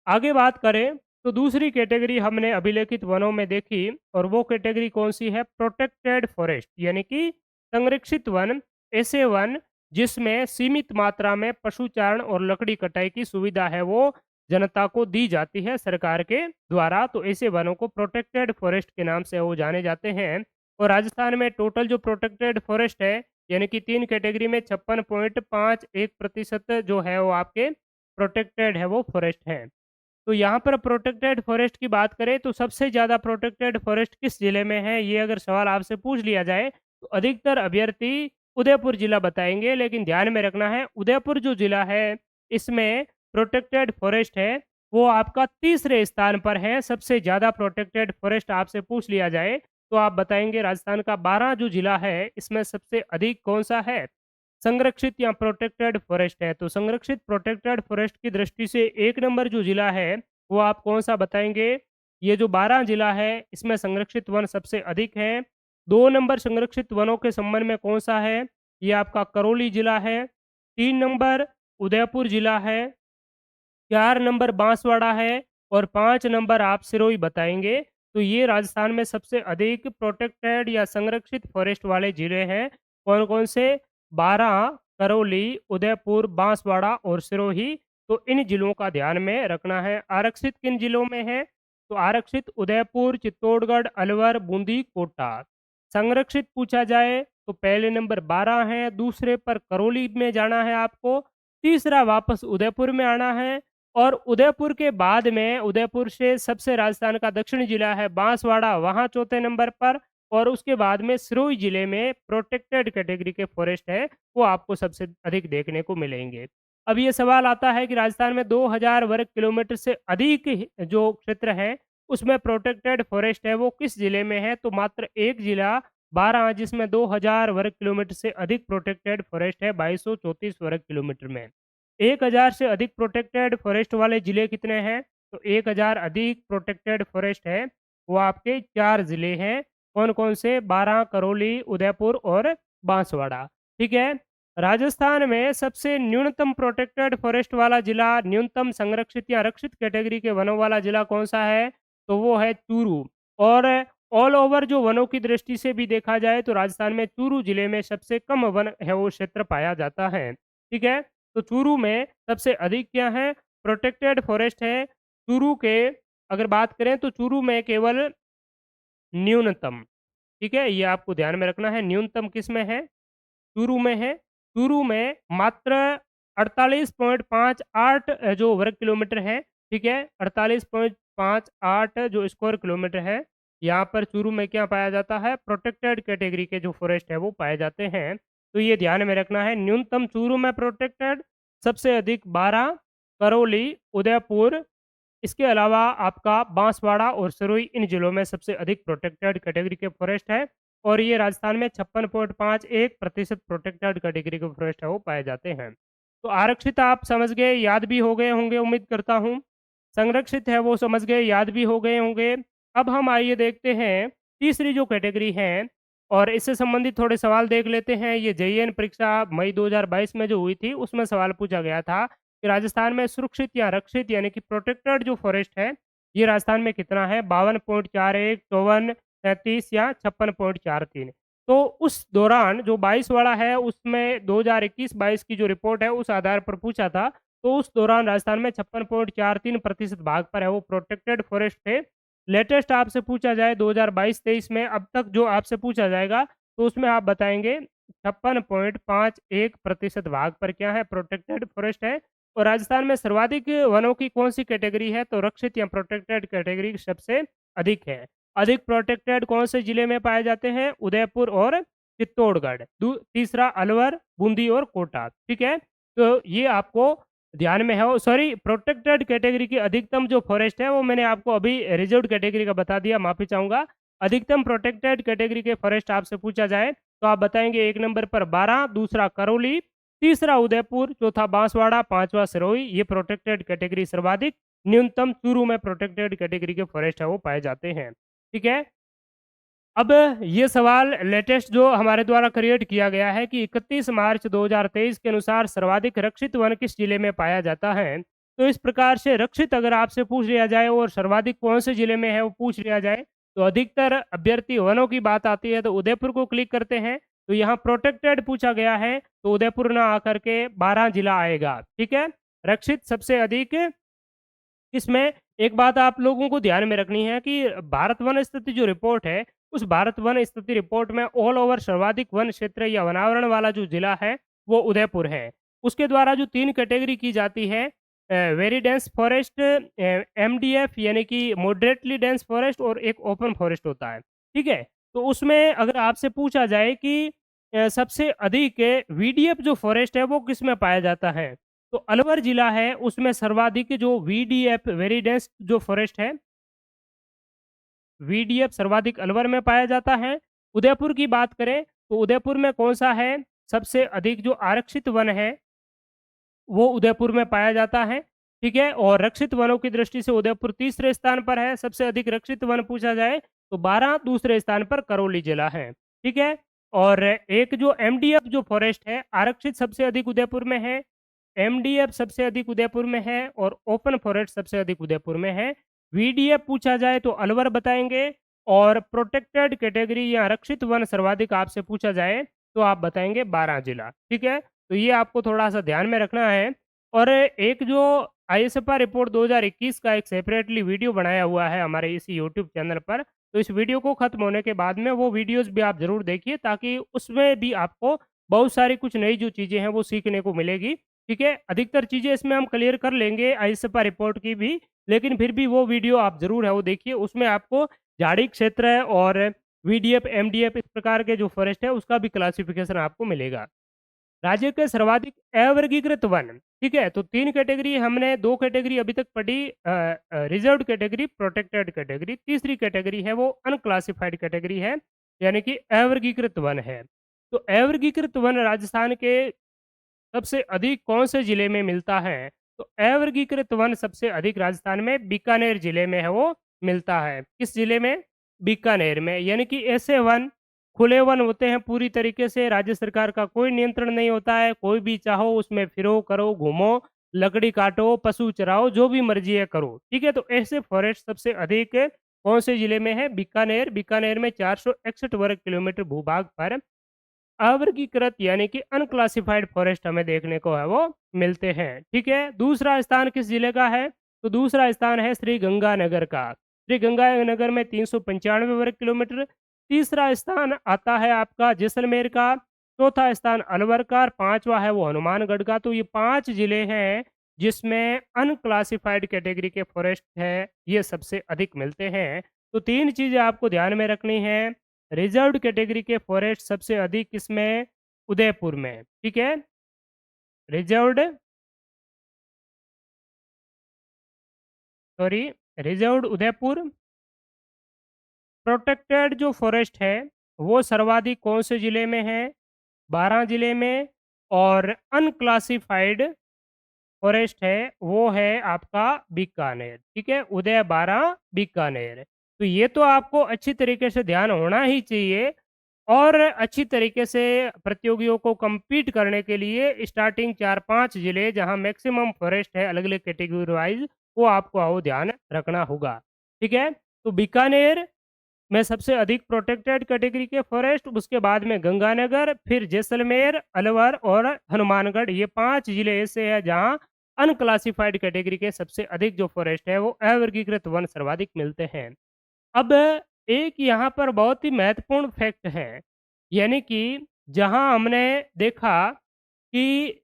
आगे बात करें तो दूसरी कैटेगरी हमने अभिलेखित वनों में देखी, और वो कैटेगरी कौन सी है? प्रोटेक्टेड फॉरेस्ट, यानी कि संरक्षित वन। ऐसे वन जिसमें सीमित मात्रा में पशुचारण और लकड़ी कटाई की सुविधा है, वो जनता को दी जाती है सरकार के द्वारा। तो ऐसे वनों को प्रोटेक्टेड फॉरेस्ट के नाम से वो जाने जाते हैं। और राजस्थान में टोटल जो प्रोटेक्टेड फॉरेस्ट है, यानी कि 3 कैटेगरी में 56.51% जो है वो आपके प्रोटेक्टेड है, वो फॉरेस्ट है। तो यहाँ पर प्रोटेक्टेड फॉरेस्ट की बात करें तो सबसे ज़्यादा प्रोटेक्टेड फॉरेस्ट किस जिले में है? ये अगर सवाल आपसे पूछ लिया जाए तो अधिकतर अभ्यर्थी उदयपुर जिला बताएंगे, लेकिन ध्यान में रखना है उदयपुर जो जिला है, इसमें प्रोटेक्टेड फॉरेस्ट है वो आपका तीसरे स्थान पर है। सबसे ज़्यादा प्रोटेक्टेड फॉरेस्ट आपसे पूछ लिया जाए तो आप बताएंगे राजस्थान का 12 जो जिला है, इसमें सबसे अधिक कौन सा है संरक्षित या प्रोटेक्टेड फॉरेस्ट है? तो संरक्षित प्रोटेक्टेड फॉरेस्ट की दृष्टि से 1 नंबर जो जिला है, वो आप कौन-सा बताएँगे? ये जो 12 जिला है, इसमें संरक्षित वन सबसे अधिक हैं। 2 नंबर संरक्षित वनों के संबंध में कौन-सा है? ये आपका करौली जिला है। 3 नंबर उदयपुर जिला है। 4 नंबर बांसवाड़ा है और 5 नंबर आप सिरोही बताएँगे। तो ये राजस्थान में सबसे अधिक प्रोटेक्टेड या संरक्षित फॉरेस्ट वाले जिले हैं। कौन-कौन से? 12, करौली, उदयपुर, बांसवाड़ा और सिरोही। तो इन जिलों का ध्यान में रखना है। आरक्षित किन जिलों में है? तो आरक्षित उदयपुर, चित्तौड़गढ़, अलवर, बूंदी, कोटा। संरक्षित पूछा जाए तो पहले नंबर 12 है, दूसरे पर करौली में जाना है आपको, तीसरा वापस उदयपुर में आना है और उदयपुर के बाद में उदयपुर से सबसे राजस्थान का दक्षिणी जिला है बांसवाड़ा, वहाँ चौथे नंबर पर, और उसके बाद में सिरोही जिले में प्रोटेक्टेड कैटेगरी के फॉरेस्ट है, वो आपको सबसे अधिक देखने को मिलेंगे। अब ये सवाल आता है कि राजस्थान में 2000 वर्ग किलोमीटर से अधिक जो क्षेत्र है, उसमें प्रोटेक्टेड फॉरेस्ट है, वो किस जिले में है? तो मात्र एक जिला 12 जिसमें 2000 वर्ग किलोमीटर से अधिक प्रोटेक्टेड फॉरेस्ट है, 2234 वर्ग किलोमीटर में। 1000 से अधिक प्रोटेक्टेड फॉरेस्ट वाले जिले कितने हैं? तो 1000 अधिक प्रोटेक्टेड फॉरेस्ट है, वो आपके 4 जिले हैं। कौन-कौन से? 12, करौली, उदयपुर और बांसवाड़ा। ठीक है? राजस्थान में सबसे न्यूनतम प्रोटेक्टेड फॉरेस्ट वाला जिला, न्यूनतम संरक्षित या रक्षित कैटेगरी के वनों वाला जिला कौन-सा है? तो वो है चूरू। और ऑल ओवर जो वनों की दृष्टि से भी देखा जाए तो राजस्थान में चूरू जिले में सबसे कम वन है वो क्षेत्र पाया जाता है। ठीक है? तो चूरू में सबसे अधिक क्या है? प्रोटेक्टेड फॉरेस्ट है। चूरू के अगर बात करें तो चूरू में केवल न्यूनतम, ठीक है? ये आपको ध्यान में रखना है, न्यूनतम किसमें है? चूरू में है। चूरू में मात्र 48.58 जो वर्ग किलोमीटर है, ठीक है? 48.58 जो स्क्वायर किलोमीटर है, यहाँ पर चूरू में क्या पाया जाता है? प्रोटेक्टेड कैटेगरी के जो फॉरेस्ट है वो पाए जाते हैं। तो ये ध्यान में रखना है, न्यूनतम चूरू में प्रोटेक्टेड, सबसे अधिक 12, करौली, उदयपुर, इसके अलावा आपका बांसवाड़ा और सिरोही, इन जिलों में सबसे अधिक प्रोटेक्टेड कैटेगरी के फॉरेस्ट है और ये राजस्थान में 56.51% प्रोटेक्टेड कैटेगरी के फॉरेस्ट है वो पाए जाते हैं। तो आरक्षित आप समझ गए, याद भी हो गए होंगे उम्मीद करता हूँ। संरक्षित है वो समझ गए, याद भी हो गए होंगे। अब हम आइए देखते हैं तीसरी जो कैटेगरी है और इससे संबंधित थोड़े सवाल देख लेते हैं। ये जेईएन परीक्षा मई 2022 में जो हुई थी उसमें सवाल पूछा गया था कि राजस्थान में सुरक्षित या रक्षित यानी कि प्रोटेक्टेड जो फॉरेस्ट है, ये राजस्थान में कितना है? 52.41, 54, 33 या 56.43। तो उस दौरान जो 22 वाला है उसमें 2021-22 की जो रिपोर्ट है उस आधार पर पूछा था। तो उस दौरान राजस्थान में 56.43% भाग पर है वो प्रोटेक्टेड फॉरेस्ट थे। लेटेस्ट आपसे पूछा जाए 2022-23 में अब तक जो आपसे पूछा जाएगा, तो उसमें आप बताएँगे 56.51% भाग पर क्या है प्रोटेक्टेड फॉरेस्ट है। और राजस्थान में सर्वाधिक वनों की कौन-सी कैटेगरी है? तो रक्षित या प्रोटेक्टेड कैटेगरी सबसे अधिक है। अधिक प्रोटेक्टेड कौन से जिले में पाए जाते हैं? उदयपुर और चित्तौड़गढ़। तीसरा अलवर, बूंदी और कोटा, ठीक है? तो ये आपको ध्यान में है। सॉरी, प्रोटेक्टेड कैटेगरी की अधिकतम जो फॉरेस्ट है वो मैंने आपको अभी रिजर्व्ड कैटेगरी का बता दिया, माफ़ी चाहूँगा। अधिकतम प्रोटेक्टेड कैटेगरी के फॉरेस्ट आपसे पूछा जाए तो आप बताएँगे 1 नंबर पर 12, दूसरा करौली, तीसरा उदयपुर, चौथा बांसवाड़ा, पाँचवाँ सिरोही। ये प्रोटेक्टेड कैटेगरी सर्वाधिक, न्यूनतम चूरू में प्रोटेक्टेड कैटेगरी के फॉरेस्ट है वो पाए जाते हैं। ठीक है? अब ये सवाल लेटेस्ट जो हमारे द्वारा क्रिएट किया गया है कि 31 मार्च 2023 के अनुसार सर्वाधिक रक्षित वन किस जिले में पाया जाता है? तो इस प्रकार से रक्षित अगर आपसे पूछ लिया जाए और सर्वाधिक कौन से जिले में है वो पूछ लिया जाए, तो अधिकतर अभ्यर्थी वनों की बात आती है तो उदयपुर को क्लिक करते हैं। तो यहाँ प्रोटेक्टेड पूछा गया है तो उदयपुर ना आकर के 12 जिला आएगा। ठीक है? रक्षित सबसे अधिक इसमें एक बात आप लोगों को ध्यान में रखनी है कि भारत वन स्थिति जो रिपोर्ट है, उस भारत वन स्थिति रिपोर्ट में ऑल ओवर सर्वाधिक वन क्षेत्र या वनावरण वाला जो जिला है, वो उदयपुर है। उसके द्वारा जो 3 कैटेगरी की जाती है, वेरी डेंस फॉरेस्ट, एमडीएफ यानी कि मॉडरेटली डेंस फॉरेस्ट और एक ओपन फॉरेस्ट होता है। ठीक है? तो उसमें अगर आपसे पूछा जाए कि सबसे अधिक वीडीएफ जो फॉरेस्ट है, वो किसमें पाया जाता है? तो अलवर जिला है, उसमें सर्वाधिक जो वीडीएफ वेरी डेंस जो फॉरेस्ट है, वीडीएफ सर्वाधिक अलवर में पाया जाता है। उदयपुर की बात करें, तो उदयपुर में कौन-सा है? सबसे अधिक जो आरक्षित वन है, वो उदयपुर में पाया जाता है, ठीक है? और रक्षित वनों की दृष्टि से उदयपुर तीसरे स्थान पर है, सबसे अधिक रक्षित वन पूछा जाए, तो 12 दूसरे स्थान पर करौली जिला है, ठीक है? और एक जो एमडीएफ जो फॉरेस्ट है, आरक्षित सबसे अधिक उदयपुर में है, एमडीएफ सबसे अधिक उदयपुर में है और ओपन फॉरेस्ट सबसे अधिक उदयपुर में है। वीडीएफ पूछा जाए तो अलवर बताएँगे और प्रोटेक्टेड कैटेगरी या आरक्षित वन सर्वाधिक आपसे पूछा जाए, तो आप बताएँगे 12 जिला, ठीक है? तो ये आपको थोड़ा-सा ध्यान में रखना है। और एक जो आईएसएफआर रिपोर्ट 2021 का एक सेपरेटली वीडियो बनाया हुआ है हमारे इसी यूट्यूब चैनल पर, तो इस वीडियो को खत्म होने के बाद में वो वीडियोज़ भी आप ज़रूर देखिए ताकि उसमें भी आपको बहुत सारी कुछ नई जो चीज़ें हैं वो सीखने को मिलेगी, ठीक है? अधिकतर चीज़ें इसमें हम क्लियर कर लेंगे आईएसएफआर रिपोर्ट की भी, लेकिन फिर भी वो वीडियो आप ज़रूर है वो देखिए, उसमें आपको झाड़ी क्षेत्र है और वीडीएफ, एमडीएफ इस प्रकार के जो फॉरेस्ट है उसका भी क्लासिफिकेशन आपको मिलेगा। राज्य के सर्वाधिक अवर्गीकृत वन, ठीक है? तो 3 कैटेगरी हमने 2 कैटेगरी अभी तक पढ़ी, रिजर्व्ड कैटेगरी, प्रोटेक्टेड कैटेगरी। तीसरी कैटेगरी है वो अनक्लासिफाइड कैटेगरी है, यानी कि अवर्गीकृत वन है। तो अवर्गीकृत वन राजस्थान के सबसे अधिक कौन से जिले में मिलता है? तो अवर्गीकृत वन सबसे अधिक राजस्थान में बीकानेर जिले में है वो मिलता है। किस जिले में? बीकानेर में। यानी कि ऐसे वन खुले वन होते हैं पूरी तरीके से, राज्य सरकार का कोई नियंत्रण नहीं होता है, कोई भी चाहो उसमें फिरो, करो, घूमो, लकड़ी काटो, पशु चराओ, जो भी मर्ज़ी है करो, ठीक है? तो ऐसे फॉरेस्ट सबसे अधिक कौन से जिले में है? बीकानेर। बीकानेर में 461 वर्ग किलोमीटर भूभाग पर अवर्गीकृत यानी कि अनक्लासिफाइड फॉरेस्ट हमें देखने को है वो मिलते हैं, ठीक है? दूसरा स्थान किस जिले का है? तो दूसरा स्थान है श्री गंगानगर का। श्री गंगानगर में 395 वर्ग किलोमीटर। तीसरा स्थान आता है आपका जैसलमेर का, चौथा स्थान अलवर का और पाँचवा है वो हनुमानगढ़ का। तो ये 5 जिले हैं जिसमें अनक्लासिफाइड कैटेगरी के फॉरेस्ट है, ये सबसे अधिक मिलते हैं। तो 3 चीज़ें आपको ध्यान में रखनी है। रिजर्व्ड कैटेगरी के फॉरेस्ट सबसे अधिक किसमें? उदयपुर में, ठीक है? Reserved sorry reserved Udaipur, protected जो फॉरेस्ट है, वो सर्वाधिक कौन से ज़िले में है? 12 ज़िले में। और अनक्लासिफाइड फॉरेस्ट है, वो है आपका बीकानेर, ठीक है? उदय 12 बीकानेर। तो ये तो आपको अच्छी तरीके से ध्यान होना ही चाहिए और अच्छी तरीके से प्रतियोगियों को compete करने के लिए स्टार्टिंग 4-5 ज़िले जहाँ मैक्सिमम फॉरेस्ट है अलग-अलग कैटेगरी वाइज़, वो आपको आओ ध्यान रखना होगा, ठीक है? तो बीकानेर में सबसे अधिक प्रोटेक्टेड कैटेगरी के फॉरेस्ट, उसके बाद में गंगानगर, फिर जैसलमेर, अलवर और हनुमानगढ़, ये 5 ज़िले ऐसे हैं जहाँ अनक्लासिफाइड कैटेगरी के सबसे अधिक जो फॉरेस्ट है वो अवर्गीकृत वन सर्वाधिक मिलते हैं। अब एक यहाँ पर बहुत ही महत्वपूर्ण फैक्ट है, यानी कि जहाँ हमने देखा कि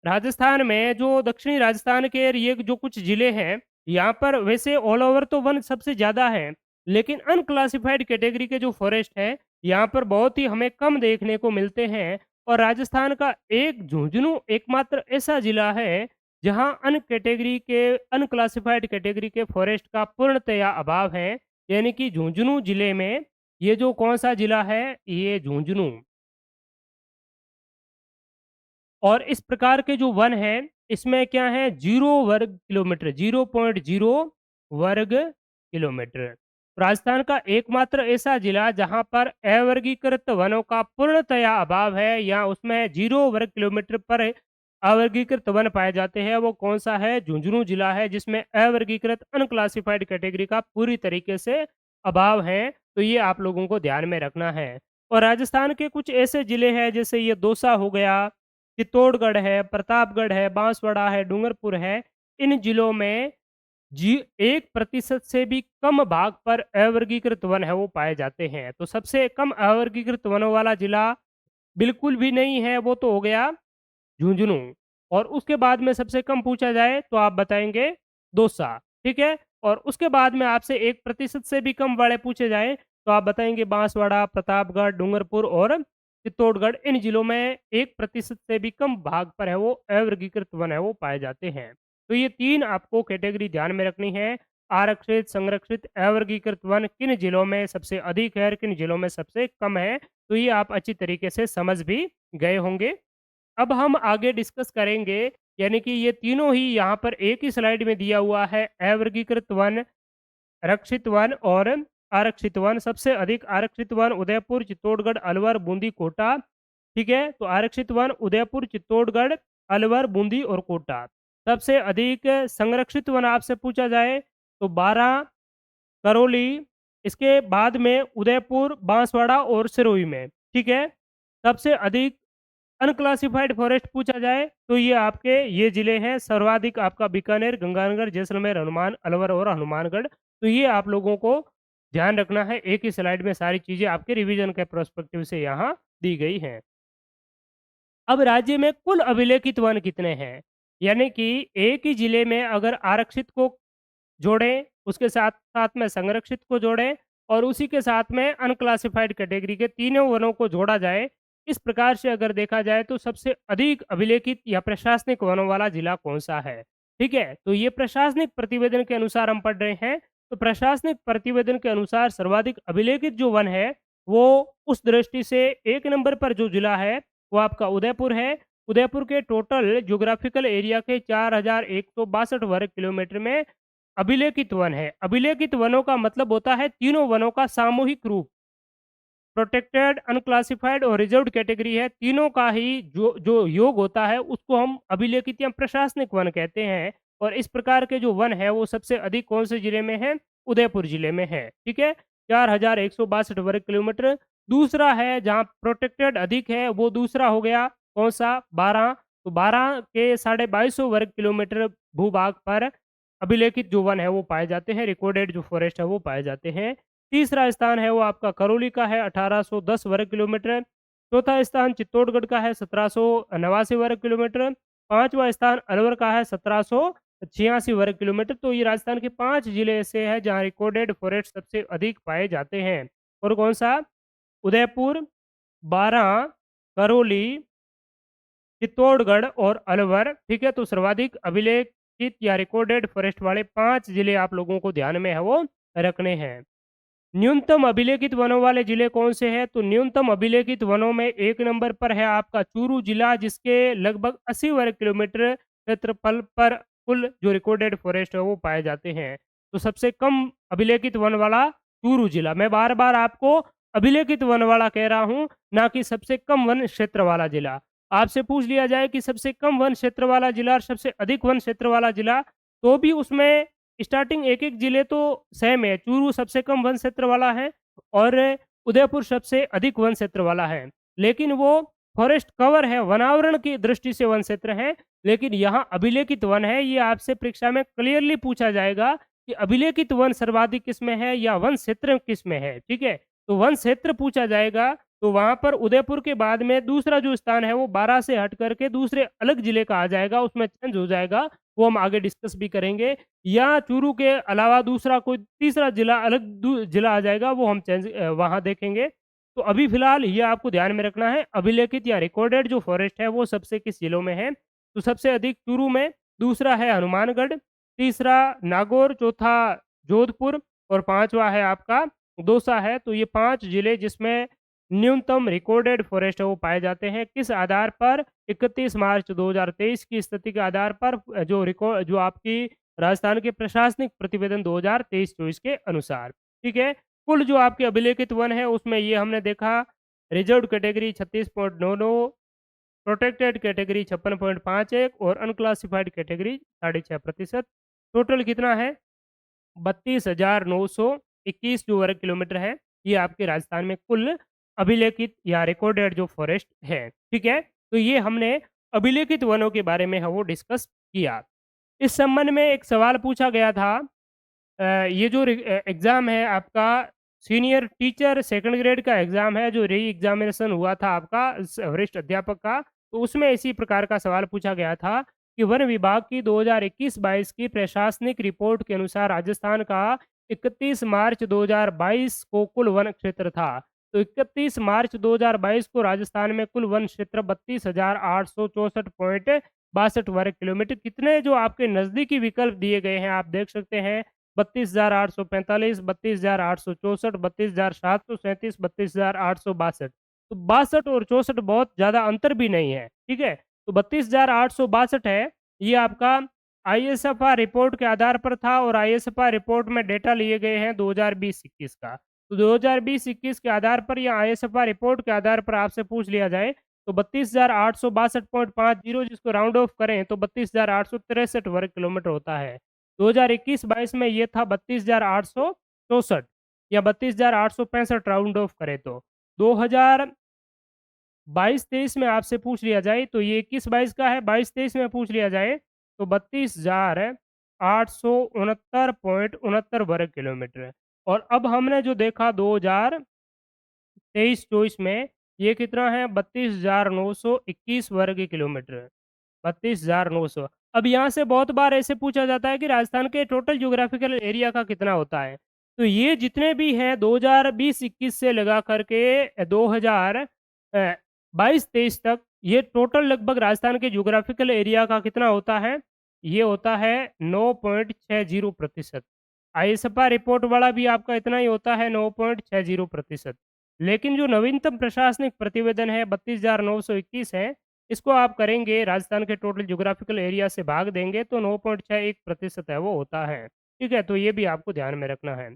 राजस्थान में जो दक्षिणी राजस्थान के ये जो कुछ ज़िले हैं, यहाँ पर वैसे ऑल ओवर तो वन सबसे ज़्यादा है, लेकिन अनक्लासिफाइड कैटेगरी के जो फॉरेस्ट हैं, यहाँ पर बहुत ही हमें कम देखने को मिलते हैं। और राजस्थान का एक झुंझुनू एकमात्र ऐसा ज़िला है, जहाँ अनक्लासिफाइड कैटेगरी के फॉरेस्ट का पूर्णतया अभाव है। यानी कि झुंझुनू ज़िले में ये जो कौन-सा ज़िला है, ये झुंझुनू। और इस प्रकार के जो वन हैं, इसमें क्या है 0 वर्ग किलोमीटर 0.0 वर्ग किलोमीटर। राजस्थान का एकमात्र ऐसा जिला जहाँ पर अवर्गीकृत वनों का पूर्णतया अभाव है या उसमें 0 वर्ग किलोमीटर पर अवर्गीकृत वन पाए जाते हैं, वो कौन-सा है? झुंझुनू जिला है, जिसमें अवर्गीकृत अनक्लासिफाइड कैटेगरी का पूरी तरीके से अभाव है। तो ये आप लोगों को ध्यान में रखना है। और राजस्थान के कुछ ऐसे ज़िले हैं, जैसे ये दौसा हो गया, चित्तौड़गढ़ है, प्रतापगढ़ है, बांसवाड़ा है, डूंगरपुर है। इन जिलों में जी 1% से भी कम भाग पर अवर्गीकृत वन है वो पाए जाते हैं। तो सबसे कम अवर्गीकृत वनों वाला जिला बिल्कुल भी नहीं है, वो तो हो गया झुंझुनू। और उसके बाद में सबसे कम पूछा जाए तो आप बताएँगे दौसा, ठीक है? और उसके बाद में आपसे 1% से भी कम वाले पूछे जाएँ तो आप बताएँगे बांसवाड़ा, प्रतापगढ़, डूंगरपुर और चित्तौड़गढ़। इन जिलों में 1% से भी कम भाग पर है वो अवर्गीकृत वन है वो पाए जाते हैं। तो ये 3 आपको कैटेगरी ध्यान में रखनी है। आरक्षित, संरक्षित, अवर्गीकृत वन किन जिलों में सबसे अधिक है और किन जिलों में सबसे कम है। तो ये आप अच्छी तरीके से समझ भी गए होंगे। अब हम आगे डिस्कस करेंगे, यानी कि ये तीनों ही यहाँ पर एक ही स्लाइड में दिया हुआ है। अवर्गीकृत वन, रक्षित वन और आरक्षित वन। सबसे अधिक आरक्षित वन उदयपुर, चित्तौड़गढ़, अलवर, बूंदी, कोटा। ठीक है, तो आरक्षित वन उदयपुर, चित्तौड़गढ़, अलवर, बूंदी और कोटा। सबसे अधिक संरक्षित वन आपसे पूछा जाए तो 12 करौली, इसके बाद में उदयपुर, बांसवाड़ा और सिरोही में। ठीक है, सबसे अधिक अनक्लासिफाइड फॉरेस्ट पूछा जाए तो ये आपके ये जिले हैं। सर्वाधिक आपका बीकानेर, गंगानगर, जैसलमेर, हनुमान, अलवर और हनुमानगढ़। तो ये आप लोगों को ध्यान रखना है। एक ही स्लाइड में सारी चीज़ें आपके रिवीजन के पर्सपेक्टिव से यहाँ दी गई हैं। अब राज्य में कुल अभिलेखित वन कितने हैं? यानी कि एक ही जिले में अगर आरक्षित को जोड़ें, उसके साथ-साथ में संरक्षित को जोड़ें और उसी के साथ में अनक्लासिफाइड कैटेगरी के तीनों वनों को जोड़ा जाए। इस प्रकार से अगर देखा जाए तो सबसे अधिक अभिलेखित या प्रशासनिक वनों वाला जिला कौन-सा है? ठीक है? तो ये प्रशासनिक प्रतिवेदन के अनुसार हम पढ़ रहे हैं। तो प्रशासनिक प्रतिवेदन के अनुसार सर्वाधिक अभिलेखित जो वन है, वो उस दृष्टि से 1 नंबर पर जो जिला है, वो आपका उदयपुर है। उदयपुर के टोटल ज्योग्राफिकल एरिया के 4162 वर्ग किलोमीटर में अभिलेखित वन है। अभिलेखित वनों का मतलब होता है तीनों वनों का सामूहिक रूप। प्रोटेक्टेड, अनक्लासिफाइड और रिजर्व्ड कैटेगरी है। तीनों का ही जो जो योग होता है उसको हम अभिलेखित या प्रशासनिक वन कहते हैं। और इस प्रकार के जो वन है वो सबसे अधिक कौन से जिले में है? उदयपुर जिले में है। ठीक है, 4162 वर्ग किलोमीटर। दूसरा है जहाँ प्रोटेक्टेड अधिक है, वो दूसरा हो गया कौन सा? 12। तो 12 के 2250 वर्ग किलोमीटर भूभाग पर अभिलेखित जो वन है वो पाए जाते हैं, रिकॉर्डेड जो फॉरेस्ट है वो पाए जाते हैं। तीसरा स्थान है वो आपका करौली का है 1810 वर्ग किलोमीटर। चौथा स्थान चित्तौड़गढ़ का है 1789 वर्ग किलोमीटर। पाँचवा स्थान अलवर का है 1786 वर्ग किलोमीटर। तो ये राजस्थान के 5 जिले ऐसे हैं जहाँ रिकॉर्डेड फॉरेस्ट सबसे अधिक पाए जाते हैं। और कौन सा? उदयपुर, बारां, करौली, चित्तौड़गढ़ और अलवर। ठीक है, तो सर्वाधिक अभिलेखित या रिकॉर्डेड फॉरेस्ट वाले 5 जिले आप लोगों को ध्यान में है वो रखने हैं। न्यूनतम अभिलेखित वनों वाले जिले कौन से हैं? तो न्यूनतम अभिलेखित वनों में 1 नंबर पर है आपका चूरू जिला, जिसके लगभग 80 वर्ग किलोमीटर क्षेत्रफल पर कुल जो रिकॉर्डेड फॉरेस्ट है वो पाए जाते हैं। तो सबसे कम अभिलेखित वन वाला चूरू जिला। मैं बार-बार आपको अभिलेखित वन वाला कह रहा हूँ, ना कि सबसे कम वन क्षेत्र वाला जिला। आपसे पूछ लिया जाए कि सबसे कम वन क्षेत्र वाला जिला और सबसे अधिक वन क्षेत्र वाला जिला, तो भी उसमें स्टार्टिंग एक-एक जिले तो सेम है। चूरू सबसे कम वन क्षेत्र वाला है और उदयपुर सबसे अधिक वन क्षेत्र वाला है। लेकिन वो फॉरेस्ट कवर है, वनावरण की दृष्टि से वन क्षेत्र है, लेकिन यहाँ अभिलेखित वन है। ये आपसे परीक्षा में क्लियरली पूछा जाएगा कि अभिलेखित वन सर्वाधिक किसमें है या वन क्षेत्र किसमें है, ठीक है? तो वन क्षेत्र पूछा जाएगा, तो वहाँ पर उदयपुर के बाद में दूसरा जो स्थान है वो 12 से हट करके दूसरे अलग जिले का आ जाएगा, उसमें चेंज हो जाएगा, वो हम आगे डिस्कस भी करेंगे। या चूरू के अलावा दूसरा कोई तीसरा जिला अलग जिला आ जाएगा, वो हम वहाँ देखेंगे। तो अभी फिलहाल ये आपको ध्यान में रखना है, अभिलेखित या रिकॉर्डेड जो फॉरेस्ट है वो सबसे किस जिलों में है? तो सबसे अधिक चूरू में, दूसरा है हनुमानगढ़, तीसरा नागौर, चौथा जोधपुर और पांचवा है आपका दौसा है। तो ये 5 जिले जिसमें न्यूनतम रिकॉर्डेड फॉरेस्ट है वो पाए जाते हैं। किस आधार पर? 31 मार्च 2023 की स्थिति के आधार पर जो आपकी राजस्थान के प्रशासनिक प्रतिवेदन 2023-24 के अनुसार, ठीक है? कुल जो आपके अभिलेखित वन है उसमें ये हमने देखा, रिजर्व्ड कैटेगरी 36.99, प्रोटेक्टेड कैटेगरी 56.51 और अनक्लासिफाइड कैटेगरी 6.5%। टोटल कितना है? 32,921 जो वर्ग किलोमीटर है, ये आपके राजस्थान में कुल अभिलेखित या रिकॉर्डेड जो फॉरेस्ट है, ठीक है? तो ये हमने अभिलेखित वनों के बारे में है वो डिस्कस किया। इस संबंध में एक सवाल पूछा गया था, ये जो एग्ज़ाम है आपका सीनियर टीचर सेकंड ग्रेड का एग्ज़ाम है, जो री एग्ज़ामिनेशन हुआ था आपका वरिष्ठ अध्यापक का, तो उसमें इसी प्रकार का सवाल पूछा गया था कि वन विभाग की 2021-22 की प्रशासनिक रिपोर्ट के अनुसार राजस्थान का 31 मार्च 2022 को कुल वन क्षेत्र था। तो 31 मार्च 2022 को राजस्थान में कुल वन क्षेत्र 32,864.62 वर्ग किलोमीटर। कितने जो आपके नज़दीकी विकल्प दिए गए हैं आप देख सकते हैं, 32,845, 32,864, 32,737, 32,862। तो 62 और 64 बहुत ज़्यादा अंतर भी नहीं है, ठीक है? तो 32,862 है, ये आपका आईएसएफआर रिपोर्ट के आधार पर था और आईएसएफआर रिपोर्ट में डेटा लिए गए हैं 2020-21 का। तो 2020-21 के आधार पर या आईएसएफआर रिपोर्ट के आधार पर आपसे पूछ लिया जाए, तो 32,862.50 जिसको राउंड ऑफ करें तो 32,863 वर्ग किलोमीटर होता है। 2021-22 में ये था 32,864 या 32,865 राउंड ऑफ करें तो। 2022-23 में आपसे पूछ लिया जाए तो ये 21-22 का है, 22-23 में पूछ लिया जाए तो 32,869.69 वर्ग किलोमीटर है। और अब हमने जो देखा 2023-24 में ये कितना है 32,921 वर्ग किलोमीटर। 32,900। अब यहाँ से बहुत बार ऐसे पूछा जाता है कि राजस्थान के टोटल ज्योग्राफिकल एरिया का कितना होता है? तो ये जितने भी हैं 2020-21 से लगा करके 2022-23 तक ये टोटल लगभग राजस्थान के ज्योग्राफिकल एरिया का कितना होता है? ये होता है 9.60%। आईएसएफआर रिपोर्ट वाला भी आपका इतना ही होता है 9.60%। लेकिन जो नवीनतम प्रशासनिक प्रतिवेदन है 32,921 है, इसको आप करेंगे राजस्थान के टोटल ज्योग्राफिकल एरिया से भाग देंगे तो 9.61% है वो होता है। ठीक है? तो ये भी आपको ध्यान में रखना है।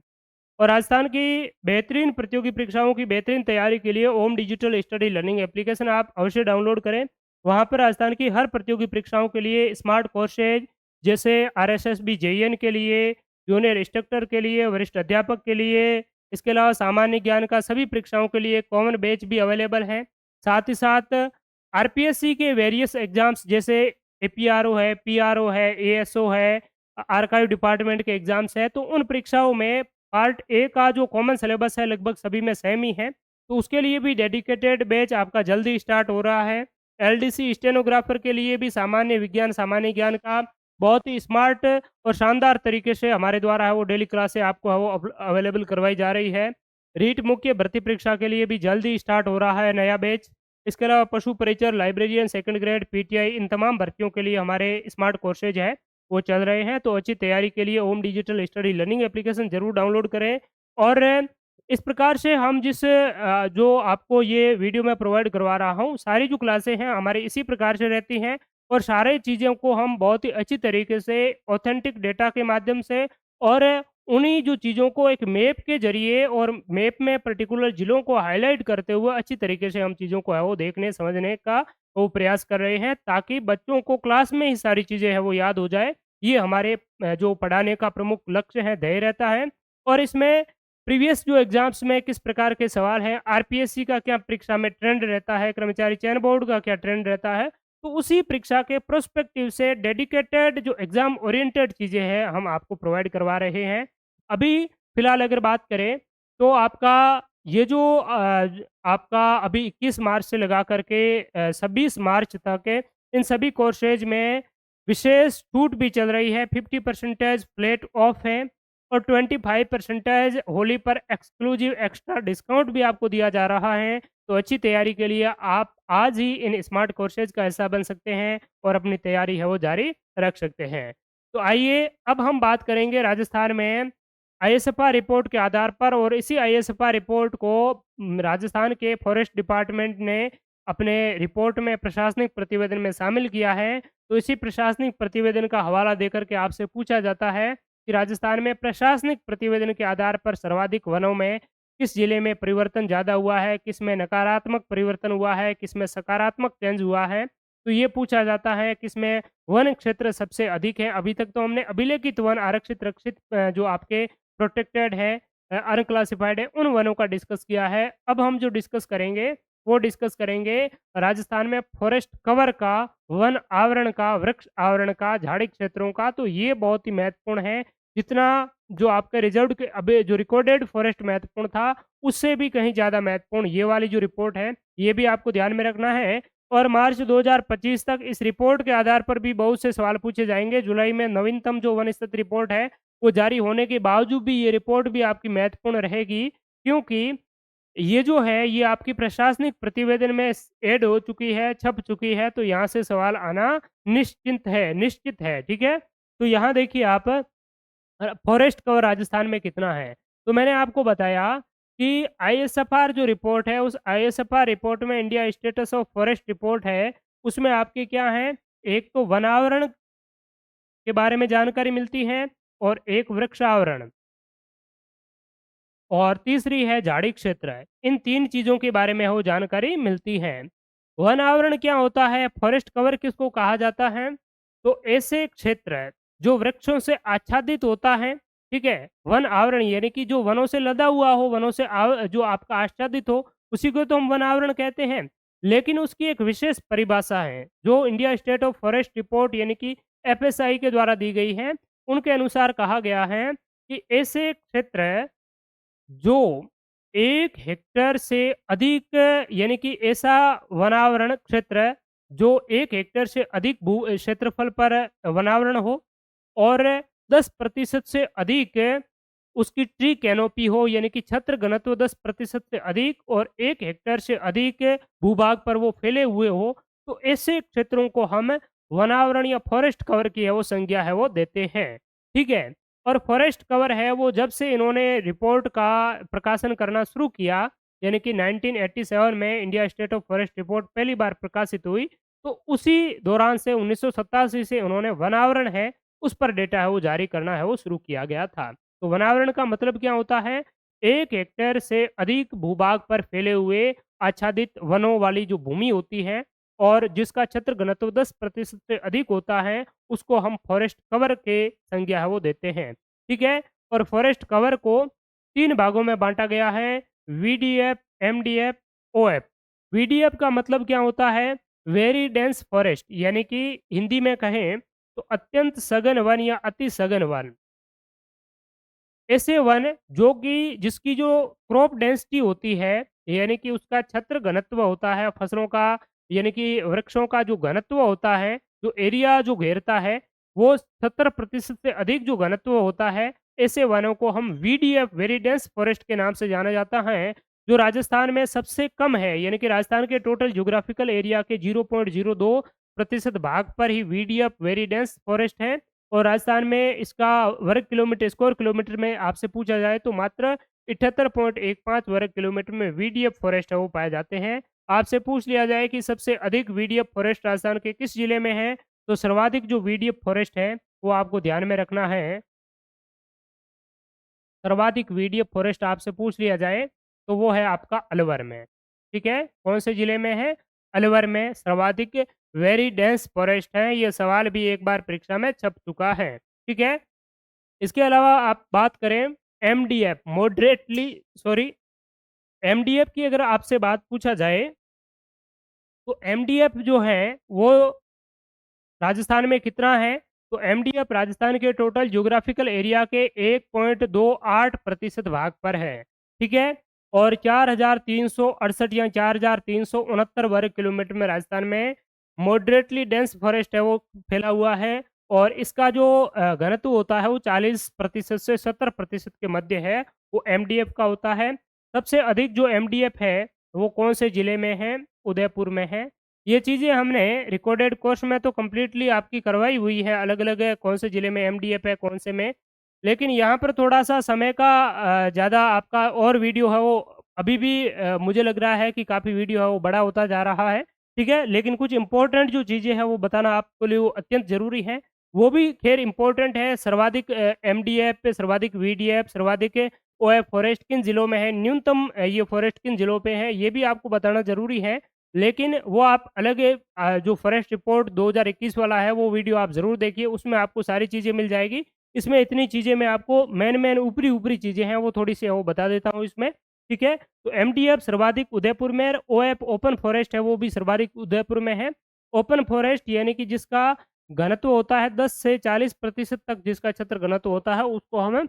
और राजस्थान की बेहतरीन प्रतियोगी परीक्षाओं की बेहतरीन तैयारी के लिए ओम डिजिटल स्टडी लर्निंग एप्लीकेशन आप अवश्य डाउनलोड करें। वहाँ पर राजस्थान की हर प्रतियोगी परीक्षाओं के लिए स्मार्ट कोर्सेज जैसे आरएसएसबी जेईएन के लिए, जूनियर इंस्ट्रक्टर के लिए, वरिष्ठ अध्यापक के लिए, इसके अलावा सामान्य ज्ञान का सभी परीक्षाओं के लिए कॉमन बैच भी अवेलेबल है। साथ ही साथ आरपीएससी के वेरियस एग्ज़ाम्स जैसे एपीआरओ है, पीआरओ है, एएसओ है, आर्काइव डिपार्टमेंट के एग्ज़ाम्स हैं, तो उन परीक्षाओं में पार्ट ए का जो कॉमन सिलेबस है लगभग सभी में सेम ही है, तो उसके लिए भी डेडिकेटेड बैच आपका जल्दी स्टार्ट हो रहा है। एलडीसी स्टेनोग्राफर के लिए भी सामान्य विज्ञान, सामान्य ज्ञान का बहुत ही स्मार्ट और शानदार तरीके से हमारे द्वारा है वो डेली क्लासें आपको है वो अवेलेबल करवाई जा रही है। रीट मुख्य भर्ती परीक्षा के लिए भी जल्दी स्टार्ट हो रहा है नया बैच। इसके अलावा पशु परिचर, लाइब्रेरियन, सेकंड ग्रेड, पीटीआई इन तमाम भर्तियों के लिए हमारे स्मार्ट कोर्सेज है वो चल रहे हैं। तो अच्छी तैयारी के लिए ओम डिजिटल स्टडी लर्निंग एप्लीकेशन ज़रूर डाउनलोड करें। और इस प्रकार से हम जो आपको ये वीडियो मैं प्रोवाइड करवा रहा हूँ, सारी जो क्लासें हैं हमारी इसी प्रकार से रहती हैं और सारे चीज़ों को हम बहुत ही अच्छी तरीके से ऑथेंटिक डेटा के माध्यम से और उन्हीं जो चीज़ों को एक मैप के ज़रिए और मैप में पर्टिकुलर ज़िलों को हाइलाइट करते हुए अच्छी तरीके से हम चीज़ों को है वो देखने समझने का वो प्रयास कर रहे हैं ताकि बच्चों को क्लास में ही सारी चीज़ें हैं वो याद हो जाए। ये हमारे जो पढ़ाने का प्रमुख लक्ष्य है, ध्येय रहता है। और इसमें प्रीवियस जो एग्ज़ाम्स में किस प्रकार के सवाल हैं, आरपीएससी का क्या परीक्षा में ट्रेंड रहता है, कर्मचारी चयन बोर्ड का क्या ट्रेंड रहता है, तो उसी परीक्षा के प्रोस्पेक्टिव से डेडिकेटेड जो एग्ज़ाम ओरिएंटेड चीज़ें हैं, हम आपको प्रोवाइड करवा रहे हैं। अभी फ़िलहाल अगर बात करें, तो आपका ये जो आपका अभी 21 मार्च से लगा कर के 26 मार्च तक इन सभी कोर्सेज़ में विशेष छूट भी चल रही है, 50% फ्लैट ऑफ है और 25% होली पर एक्सक्लूसिव एक्स्ट्रा डिस्काउंट भी आपको दिया जा रहा है। तो अच्छी तैयारी के लिए आप आज ही इन स्मार्ट कोर्सेज़ का हिस्सा बन सकते हैं और अपनी तैयारी है वो जारी रख सकते हैं। तो आइए अब हम बात करेंगे राजस्थान में आईएसएफआर रिपोर्ट के आधार पर, और इसी आईएसएफआर रिपोर्ट को राजस्थान के फॉरेस्ट डिपार्टमेंट ने अपने रिपोर्ट में प्रशासनिक प्रतिवेदन में शामिल किया है। तो इसी प्रशासनिक प्रतिवेदन का हवाला देकर के आपसे पूछा जाता है कि राजस्थान में प्रशासनिक प्रतिवेदन के आधार पर सर्वाधिक वनों में किस जिले में परिवर्तन ज़्यादा हुआ है, किस में नकारात्मक परिवर्तन हुआ है, किस में सकारात्मक चेंज हुआ है। तो ये पूछा जाता है किस में वन क्षेत्र सबसे अधिक है। अभी तक तो हमने अभिलेखित वन, आरक्षित, रक्षित जो आपके प्रोटेक्टेड है, अनक्लासिफाइड है, उन वनों का डिस्कस किया है। अब हम जो डिस्कस करेंगे, वो डिस्कस करेंगे राजस्थान में फॉरेस्ट कवर का, वन आवरण का, वृक्ष आवरण का, झाड़ी क्षेत्रों का। तो ये बहुत ही महत्वपूर्ण है। जितना जो आपके रिजर्व्ड के अभी जो रिकॉर्डेड फॉरेस्ट महत्वपूर्ण था, उससे भी कहीं ज़्यादा महत्वपूर्ण ये वाली जो रिपोर्ट है, ये भी आपको ध्यान में रखना है। और मार्च 2025 तक इस रिपोर्ट के आधार पर भी बहुत से सवाल पूछे जाएँगे। जुलाई में नवीनतम जो वन स्थिति रिपोर्ट है, वो जारी होने के बावजूद भी ये रिपोर्ट भी आपकी महत्वपूर्ण रहेगी, क्योंकि ये जो है, ये आपकी प्रशासनिक प्रतिवेदन में ऐड हो चुकी है, छप चुकी है, तो यहाँ से सवाल आना निश्चित है, ठीक है? तो यहाँ देखिए आप फॉरेस्ट कवर राजस्थान में कितना है? तो मैंने आपको बताया कि आईएसएफआर जो रिपोर्ट है, उस आईएसएफआर रिपोर्ट में India status of forest report है, उसमें आपके क्या हैं, एक तो वनावरण के बारे में जानकारी मिलती है और एक वृक्षावरण, और तीसरी है झाड़ी क्षेत्र है। इन 3 चीज़ों के बारे में वो जानकारी मिलती है। वन आवरण क्या होता है? फॉरेस्ट कवर किसको कहा जाता है? तो ऐसे क्षेत्र जो वृक्षों से आच्छादित होता है, ठीक है? वन आवरण यानी कि जो वनों से लदा हुआ हो, वनों से जो आपका आच्छादित हो, उसी को तो हम वन आवरण कहते हैं। लेकिन उसकी एक विशेष परिभाषा है, जो India state of forest report यानी कि एफएसआई के द्वारा दी गई है। उनके अनुसार कहा गया है कि ऐसे क्षेत्र जो 1 हेक्टेयर से अधिक, यानी कि ऐसा वनावरण क्षेत्र जो 1 हेक्टेयर से अधिक भू क्षेत्रफल पर वनावरण हो और 10% से अधिक उसकी ट्री कैनोपी हो, यानी कि छत्र घनत्व 10% से अधिक और 1 हेक्टेयर से अधिक भूभाग पर वो फैले हुए हो, तो ऐसे क्षेत्रों को हम वनावरण या फॉरेस्ट कवर की है वो संज्ञा है वो देते हैं। ठीक है? और फॉरेस्ट कवर है वो जब से इन्होंने रिपोर्ट का प्रकाशन करना शुरू किया, यानी कि 1987 में India state of forest report पहली बार प्रकाशित हुई, तो उसी दौरान से 1987 से उन्होंने वनावरण है, उस पर डेटा है वो जारी करना है वो शुरू किया गया था। तो वनावरण का मतलब क्या होता है? 1 हेक्टेयर से अधिक भूभाग पर फैले हुए आच्छादित वनों वाली जो भूमि होती है और जिसका क्षेत्र घनत्व 10% से अधिक होता है, उसको हम फॉरेस्ट कवर के संज्ञा है वो देते हैं। ठीक है? और फॉरेस्ट कवर को 3 भागों में बाँटा गया है, वीडीएफ, एमडीएफ, ओएफ। वीडीएफ का मतलब क्या होता है? वेरी डेंस फॉरेस्ट, यानी कि हिंदी में कहें तो अत्यंत सघन वन या अति सघन वन। ऐसे वन जो कि जिसकी जो क्रॉप डेंसिटी होती है, यानी कि उसका छत्र घनत्व होता है फसलों का, यानी कि वृक्षों का जो घनत्व होता है, जो एरिया जो घेरता है, वो 70% से अधिक जो घनत्व होता है, ऐसे वनों को हम वीडीएफ वेरी डेंस फॉरेस्ट के नाम से जाना जाता है, जो राजस्थान में सबसे कम है, यानी कि राजस्थान के टोटल ज्योग्राफिकल एरिया के 0.02% भाग पर ही वीडीएफ वेरी डेंस फॉरेस्ट है। और राजस्थान में इसका वर्ग किलोमीटर, स्क्वायर किलोमीटर में आपसे पूछा जाए तो मात्र 78.15 वर्ग किलोमीटर में वीडीएफ फॉरेस्ट है वो पाए जाते हैं। आपसे पूछ लिया जाए कि सबसे अधिक वीडीएफ फॉरेस्ट राजस्थान के किस जिले में है, तो सर्वाधिक जो वीडीएफ फॉरेस्ट है वो आपको ध्यान में रखना है। सर्वाधिक वीडीएफ फॉरेस्ट आपसे पूछ लिया जाए तो वो है आपका अलवर में। ठीक है? कौन से जिले में है? अलवर में सर्वाधिक वेरी डेंस फॉरेस्ट है। ये सवाल भी एक बार परीक्षा में छप चुका है। ठीक है? इसके अलावा आप बात करें एमडीएफ मॉडरेटली सॉरी एमडीएफ की अगर आपसे बात पूछा जाए, तो एमडीएफ जो है वो राजस्थान में कितना है? तो एमडीएफ राजस्थान के टोटल ज्योग्राफिकल एरिया के 1.28% भाग पर है, ठीक है? और 4,368 या 4,369 वर्ग किलोमीटर में राजस्थान में मॉडरेटली डेंस फॉरेस्ट है वो फैला हुआ है, और इसका जो घनत्व होता है वो 40% से 70% के मध्य है, वो एमडीएफ का होता है। सबसे अधिक जो एमडीएफ है, वो कौन से ज़िले में है? उदयपुर में है। ये चीज़ें हमने रिकॉर्डेड कोर्स में तो कंप्लीटली आपकी करवाई हुई है, अलग-अलग है, कौन से ज़िले में एमडीएफ है, कौन से में। लेकिन यहाँ पर थोड़ा-सा समय का ज़्यादा आपका और वीडियो है वो अभी भी मुझे लग रहा है कि काफ़ी वीडियो है वो बड़ा होता जा रहा है, ठीक है? लेकिन कुछ इम्पोर्टेंट जो चीज़ें हैं वो बताना आपके लिए वो अत्यंत ज़रूरी है। वो भी ख़ैर इम्पोर्टेंट है, सर्वाधिक एमडीएफ, सर्वाधिक वीडीएफ, सर्वाधिक ओएफ फॉरेस्ट किन ज़िलों में है, न्यूनतम ये फॉरेस्ट किन ज़िलों पे है, ये भी आपको बताना ज़रूरी है। लेकिन वो आप अलग जो फॉरेस्ट रिपोर्ट 2021 वाला है वो वीडियो आप ज़रूर देखिए, उसमें आपको सारी चीज़ें मिल जाएगी। इसमें इतनी चीज़ें मैं आपको मेन ऊपरी-ऊपरी चीज़ें हैं वो थोड़ी-सी वो बता देता हूँ इसमें, ठीक है? तो एमडीएफ सर्वाधिक उदयपुर में, और ओएफ ओपन फॉरेस्ट है वो भी सर्वाधिक उदयपुर में है। ओपन फॉरेस्ट यानी कि जिसका घनत्व होता है 10 से 40% तक जिसका क्षेत्र घनत्व होता है उसको हम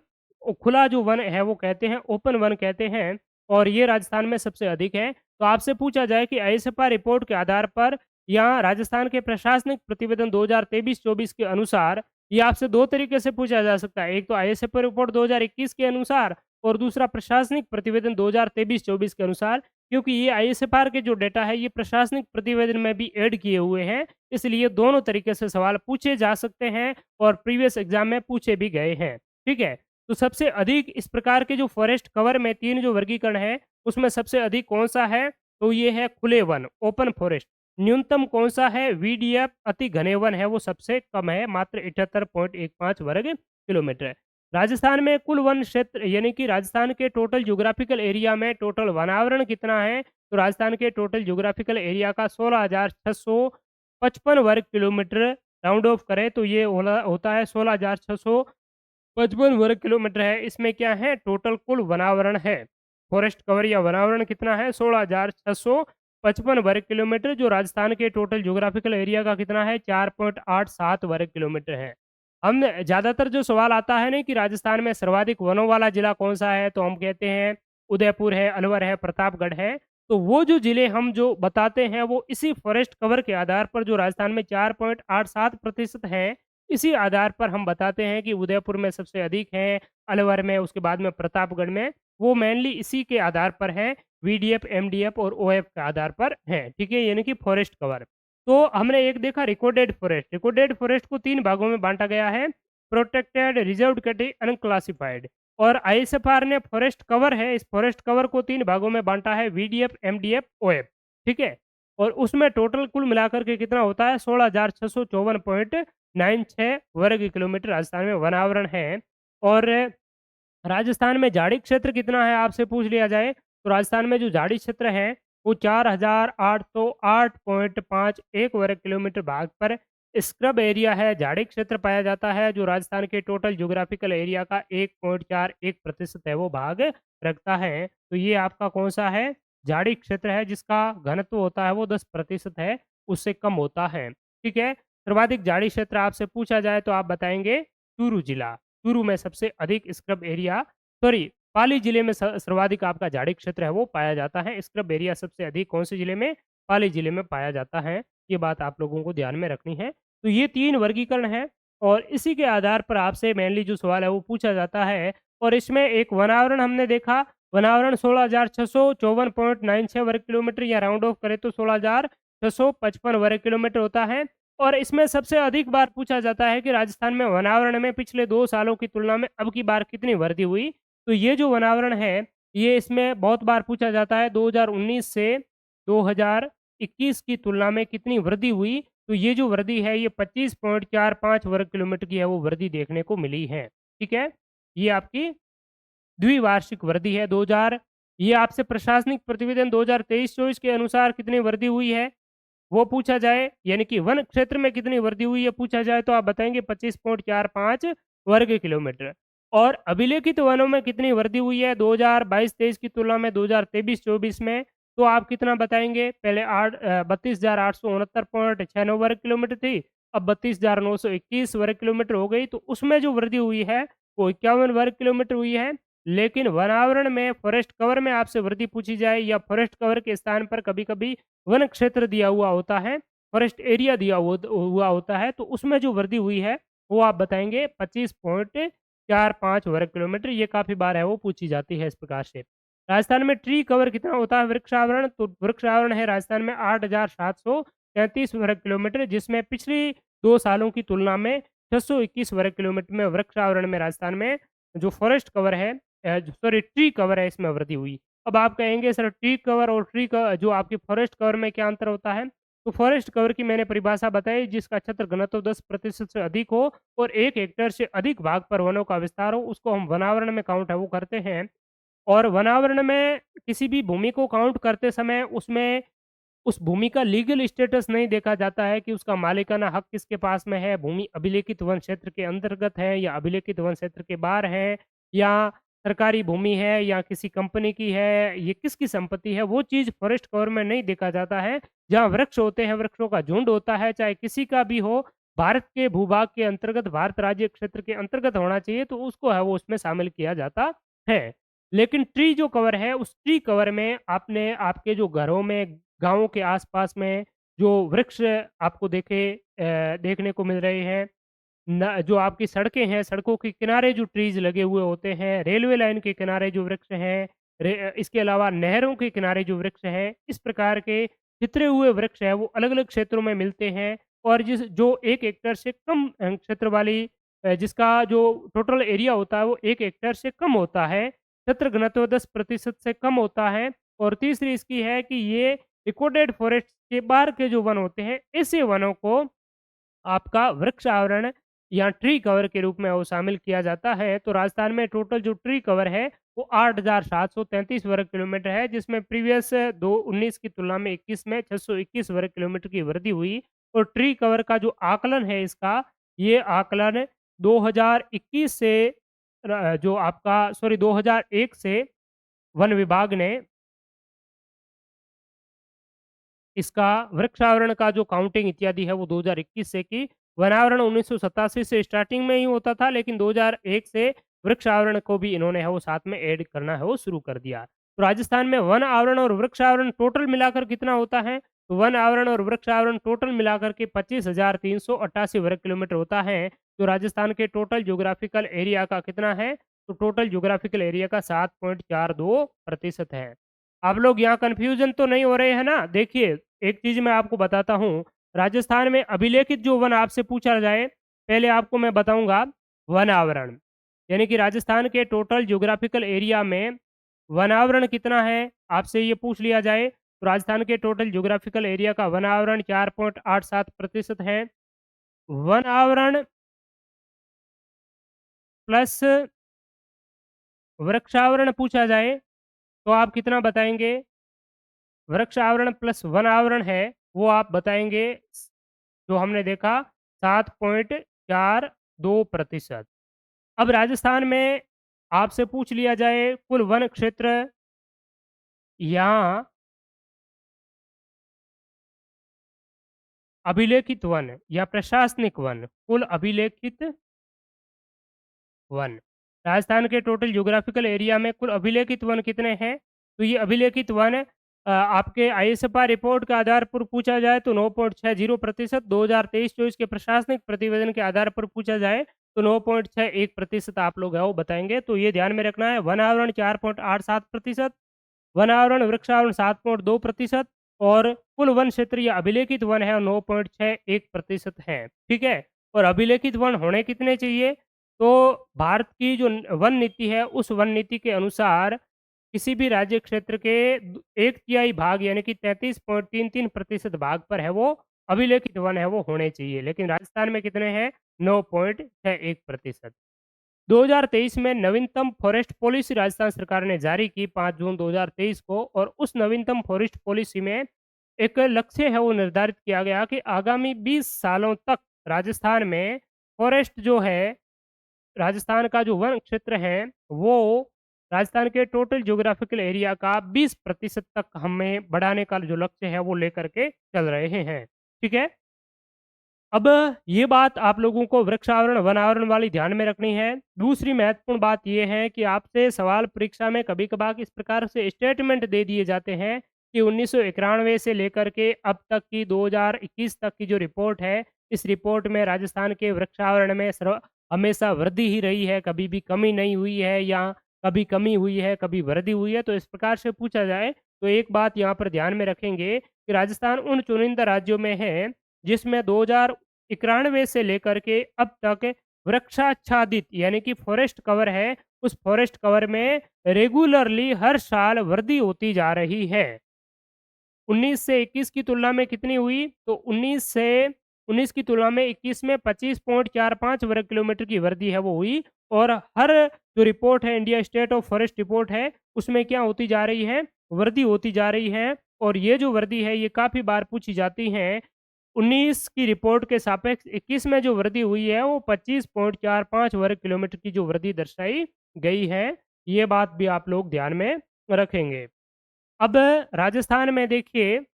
खुला जो वन है वो कहते हैं, ओपन वन कहते हैं, और ये राजस्थान में सबसे अधिक है। तो आपसे पूछा जाए कि आईएसएफआर रिपोर्ट के आधार पर या राजस्थान के प्रशासनिक प्रतिवेदन 2023-24 के अनुसार, ये आपसे 2 तरीके से पूछा जा सकता है। एक तो आईएसएफआर रिपोर्ट 2021 के अनुसार, और दूसरा प्रशासनिक प्रतिवेदन 2023-24 के अनुसार, क्योंकि ये आईएसएफआर के जो डेटा है ये प्रशासनिक प्रतिवेदन में भी ऐड किए हुए हैं, इसलिए दोनों तरीके से सवाल पूछे जा सकते हैं और प्रीवियस एग्जाम में पूछे भी गए हैं, ठीक है? तो सबसे अधिक इस प्रकार के जो फॉरेस्ट कवर में 3 जो वर्गीकरण है, उसमें सबसे अधिक कौन-सा है? तो ये है खुले वन, ओपन फॉरेस्ट। न्यूनतम कौन-सा है? वीडीएफ अति घने वन है, वो सबसे कम है, मात्र 78.15 वर्ग किलोमीटर। राजस्थान में कुल वन क्षेत्र यानी कि राजस्थान के टोटल ज्योग्राफिकल एरिया में टोटल वनावरण कितना है? तो राजस्थान के टोटल ज्योग्राफिकल एरिया का 16,655 वर्ग किलोमीटर राउंड ऑफ करें तो ये होता है 16,655 वर्ग किलोमीटर है। इसमें क्या है? टोटल कुल वनावरण है। फॉरेस्ट कवर या वनावरण कितना है? 16,655 वर्ग किलोमीटर, जो राजस्थान के टोटल ज्योग्राफिकल एरिया का कितना है? 4.87 वर्ग किलोमीटर है। हम ज़्यादातर जो सवाल आता है ना कि राजस्थान में सर्वाधिक वनों वाला ज़िला कौन-सा है? तो हम कहते हैं उदयपुर है, अलवर है, प्रतापगढ़ है। तो वो जो ज़िले हम जो बताते हैं वो इसी फॉरेस्ट कवर के आधार पर जो राजस्थान में 4.87% हैं, इसी आधार पर हम बताते हैं कि उदयपुर में सबसे अधिक हैं, अलवर में, उसके बाद में प्रतापगढ़ में। वो मेनली इसी के आधार पर हैं, वीडीएफ, एमडीएफ और ओएफ के आधार पर हैं, ठीक है? यानी कि फॉरेस्ट कवर। तो हमने एक देखा रिकॉर्डेड फॉरेस्ट। रिकॉर्डेड फॉरेस्ट को 3 भागों में बाँटा गया है, प्रोटेक्टेड, रिजर्व्ड कैटेगरी, अनक्लासिफाइड। और आईएसएफआर ने फॉरेस्ट कवर है, इस फॉरेस्ट कवर को 3 भागों में बाँटा है, वीडीएफ, एमडीएफ, ओएफ, ठीक है? और उसमें टोटल कुल मिलाकर के कितना होता है? 16,654.96 वर्ग किलोमीटर राजस्थान में वनावरण है। और राजस्थान में झाड़ी क्षेत्र कितना है आपसे पूछ लिया जाए, तो राजस्थान में जो झाड़ी क्षेत्र है वो 4,808.51 वर्ग किलोमीटर भाग पर स्क्रब एरिया है, झाड़ी क्षेत्र पाया जाता है, जो राजस्थान के टोटल ज्योग्राफिकल एरिया का 1.41% है वो भाग रखता है। तो ये आपका कौन सा है? झाड़ी क्षेत्र है, जिसका घनत्व होता है वो 10% है, उससे कम होता है, ठीक है? सर्वाधिक झाड़ी क्षेत्र आपसे पूछा जाए तो आप बताएंगे चूरू जिला। चूरू में सबसे अधिक स्क्रब एरिया, सॉरी, पाली जिले में सर्वाधिक आपका झाड़ी क्षेत्र है वो पाया जाता है। स्क्रब एरिया सबसे अधिक कौन से जिले में? पाली जिले में पाया जाता है। ये बात आप लोगों को ध्यान में रखनी है। तो ये 3 वर्गीकरण हैं, और इसी के आधार पर आपसे मेनली जो सवाल है वो पूछा जाता है। और इसमें एक वनावरण हमने देखा, वनावरण 16,654.96 वर्ग किलोमीटर, या राउंड ऑफ करें तो 16,655 वर्ग किलोमीटर होता है। और इसमें सबसे अधिक बार पूछा जाता है कि राजस्थान में वनावरण में पिछले 2 सालों की तुलना में अब की बार कितनी वृद्धि हुई? तो ये जो वनावरण है, ये इसमें बहुत बार पूछा जाता है, 2019 से 2021 की तुलना में कितनी वृद्धि हुई? तो ये जो वृद्धि है ये 25.45 वर्ग किलोमीटर की है वो वृद्धि देखने को मिली है, ठीक है? ये आपकी द्विवार्षिक वृद्धि है। 2000 ये आपसे प्रशासनिक प्रतिवेदन 2023-24 के अनुसार कितनी वृद्धि हुई है? वो पूछा जाए, यानी कि वन क्षेत्र में कितनी वृद्धि हुई है पूछा जाए, तो आप बताएँगे 25.45 वर्ग किलोमीटर। और अभिलेखित वनों में कितनी वृद्धि हुई है 2022-23 की तुलना में 2023-24 में? तो आप कितना बताएँगे? पहले 32,869.69 वर्ग किलोमीटर थी, अब 32,921 वर्ग किलोमीटर हो गई, तो उसमें जो वृद्धि हुई है, वो 51 वर्ग किलोमीटर हुई है। लेकिन वनावरण में फॉरेस्ट कवर में आपसे वृद्धि पूछी जाए या फॉरेस्ट कवर के स्थान पर कभी-कभी वन क्षेत्र दिया हुआ होता है, फॉरेस्ट एरिया दिया हुआ होता है, तो उसमें जो वृद्धि हुई है, वो आप बताएँगे 25.45 वर्ग किलोमीटर। ये काफ़ी बार है वो पूछी जाती है इस प्रकार से। राजस्थान में ट्री कवर कितना होता है वृक्षावरण? तो वृक्षावरण है राजस्थान में 8,733 वर्ग किलोमीटर, जिसमें पिछली 2 सालों की तुलना में 621 वर्ग किलोमीटर में वृक्षावरण में राजस्थान में जो फॉरेस्ट कवर है सॉरी ट्री कवर है इसमें वृद्धि हुई। अब आप कहेंगे सर ट्री कवर और ट्री क जो आपकी फॉरेस्ट कवर में क्या अंतर होता है? तो फॉरेस्ट कवर की मैंने परिभाषा बताई जिसका क्षेत्र घनत्व 10% से अधिक हो और 1 हेक्टेयर से अधिक भाग पर वनों का विस्तार हो, उसको हम वनावरण में काउंट है वो करते हैं। और वनावरण में किसी भी भूमि को काउंट करते समय उसमें उस भूमि का लीगल स्टेटस नहीं देखा जाता है कि उसका मालिकाना हक किसके पास में है, भूमि अभिलेखित वन क्षेत्र के अंतर्गत है या अभिलेखित वन क्षेत्र के बाहर है या सरकारी भूमि है या किसी कंपनी की है, ये किसकी संपत्ति है, वो चीज़ फॉरेस्ट कवर में नहीं देखा जाता है। जहाँ वृक्ष होते हैं, वृक्षों का झुंड होता है, चाहे किसी का भी हो, भारत के भूभाग के अंतर्गत, भारत राज्य क्षेत्र के अंतर्गत होना चाहिए, तो उसको है वो उसमें शामिल किया जाता है। लेकिन ट्री जो कवर है, उस ट्री कवर में आपने आपके जो घरों में गाँवों के आस-पास में जो वृक्ष आपको देखने को मिल रहे हैं, न जो आपकी सड़कें हैं, सड़कों के किनारे जो ट्रीज़ लगे हुए होते हैं, रेलवे लाइन के किनारे जो वृक्ष हैं, इसके अलावा नहरों के किनारे जो वृक्ष हैं, इस प्रकार के छितरे हुए वृक्ष हैं, वो अलग-अलग क्षेत्रों में मिलते हैं और जो 1 हेक्टेयर से कम क्षेत्र वाली जिसका जो टोटल एरिया होता है, वो 1 हेक्टेयर से कम होता है, क्षेत्र घनत्व 10% से कम होता है और तीसरी इसकी है कि ये रिकॉर्डेड फॉरेस्ट के बाहर के जो वन होते हैं, ऐसे वनों को आपका वृक्ष आवरण या ट्री कवर के रूप में वो शामिल किया जाता है। तो राजस्थान में टोटल जो ट्री कवर है, वो 8,733 वर्ग किलोमीटर है, जिसमें प्रीवियस 2019 की तुलना में 21 में 621 वर्ग किलोमीटर की वृद्धि हुई और ट्री कवर का जो आकलन है इसका, ये आकलन 2021 से जो आपका सॉरी 2001 से वन विभाग ने इसका वृक्षावरण का जो काउंटिंग इत्यादि है वो 2021 से की। वनावरण 1987 से स्टार्टिंग में ही होता था लेकिन 2001 से वृक्षावरण को भी इन्होंने है वो साथ में ऐड करना है वो शुरू कर दिया। तो राजस्थान में वन आवरण और वृक्षावरण टोटल मिलाकर कितना होता है? तो वन आवरण और वृक्षावरण टोटल मिलाकर के 25,388 वर्ग किलोमीटर होता है। तो राजस्थान के टोटल ज्योग्राफिकल एरिया का कितना है? तो टोटल ज्योग्राफिकल एरिया का 7.42% है। आप लोग यहाँ कन्फ्यूज़न तो नहीं हो रहे हैं ना? देखिए, एक चीज़ मैं आपको बताता हूँ, राजस्थान में अभिलेखित जो वन आपसे पूछा जाए, पहले आपको मैं बताऊँगा वन आवरण। यानी कि राजस्थान के टोटल ज्योग्राफिकल एरिया में वन आवरण कितना है? आपसे ये पूछ लिया जाए, तो राजस्थान के टोटल ज्योग्राफिकल एरिया का वन आवरण 4.87% है। वन आवरण प्लस वृक्षावरण पूछा जाए, तो आप कितना बताएँगे? वृक्ष आवरण प्लस वन आवरण है, वो आप बताएँगे जो हमने देखा 7.42%। अब राजस्थान में आपसे पूछ लिया जाए कुल वन क्षेत्र यहाँ अभिलेखित वन या प्रशासनिक वन, कुल अभिलेखित वन। राजस्थान के टोटल ज्योग्राफिकल एरिया में कुल अभिलेखित वन कितने हैं? तो ये अभिलेखित वन आपके आईएसएफआर रिपोर्ट के आधार पर पूछा जाए तो 9.60%, 2023-24 के प्रशासनिक प्रतिवेदन के आधार पर पूछा जाए तो 9.61% आप लोग है वो बताएँगे। तो ये ध्यान में रखना है वन आवरण 4.87%, वन आवरण वृक्षावरण 7.2% और कुल वन क्षेत्र या अभिलेखित वन है 9.61% है। ठीक है? और अभिलेखित वन होने कितने चाहिए? तो भारत की जो वन नीति है, उस वन नीति के अनुसार किसी भी राज्य क्षेत्र के 1/3 भाग यानी कि 33.33% भाग पर है वो अभिलेखित वन है वो होने चाहिए। लेकिन राजस्थान में कितने हैं? 9.61%। 2023 में नवीनतम फॉरेस्ट पॉलिसी राजस्थान सरकार ने जारी की 5 जून 2023 को और उस नवीनतम फॉरेस्ट पॉलिसी में एक लक्ष्य है वो निर्धारित किया गया कि आगामी 20 सालों तक राजस्थान में फॉरेस्ट जो है राजस्थान का जो वन क्षेत्र है, वो राजस्थान के टोटल ज्योग्राफिकल एरिया का 20% तक हमें बढ़ाने का जो लक्ष्य है, वो लेकर के चल रहे हैं। ठीक है? अब ये बात आप लोगों को वृक्षावरण, वनावरण वाली ध्यान में रखनी है। दूसरी महत्वपूर्ण बात ये है कि आपसे सवाल परीक्षा में कभी-कभार इस प्रकार से स्टेटमेंट दे दिए जाते हैं कि 1991 से लेकर के अब तक की 2021 तक की जो रिपोर्ट है, इस रिपोर्ट में राजस्थान के वृक्षावरण में हमेशा वृद्धि ही रही है, कभी भी कमी नहीं हुई है या कभी कमी हुई है, कभी वृद्धि हुई है। तो इस प्रकार से पूछा जाए, तो एक बात यहाँ पर ध्यान में रखेंगे कि राजस्थान उन चुनिंदा राज्यों में है, जिसमें 2091 से लेकर के अब तक वृक्षाच्छादित यानी कि फॉरेस्ट कवर है, उस फॉरेस्ट कवर में रेगुलरली हर साल वृद्धि होती जा रही है। 19 से 21 की तुलना में कितनी हुई? तो 19 की तुलना में 21 में 25.45 वर्ग किलोमीटर की वृद्धि है वो हुई, और हर जो रिपोर्ट है, India state of forest report है, उसमें क्या होती जा रही है? वृद्धि होती जा रही है। और ये जो वृद्धि है, ये काफ़ी बार पूछी जाती है। 19 की रिपोर्ट के सापेक्ष 21 में जो वृद्धि हुई है, वो 25.45 वर्ग किलोमीटर की जो वृद्धि दर्शाई गई है। ये बात भी आप लोग ध्यान में रखेंगे। अब राजस्थान में देखिए,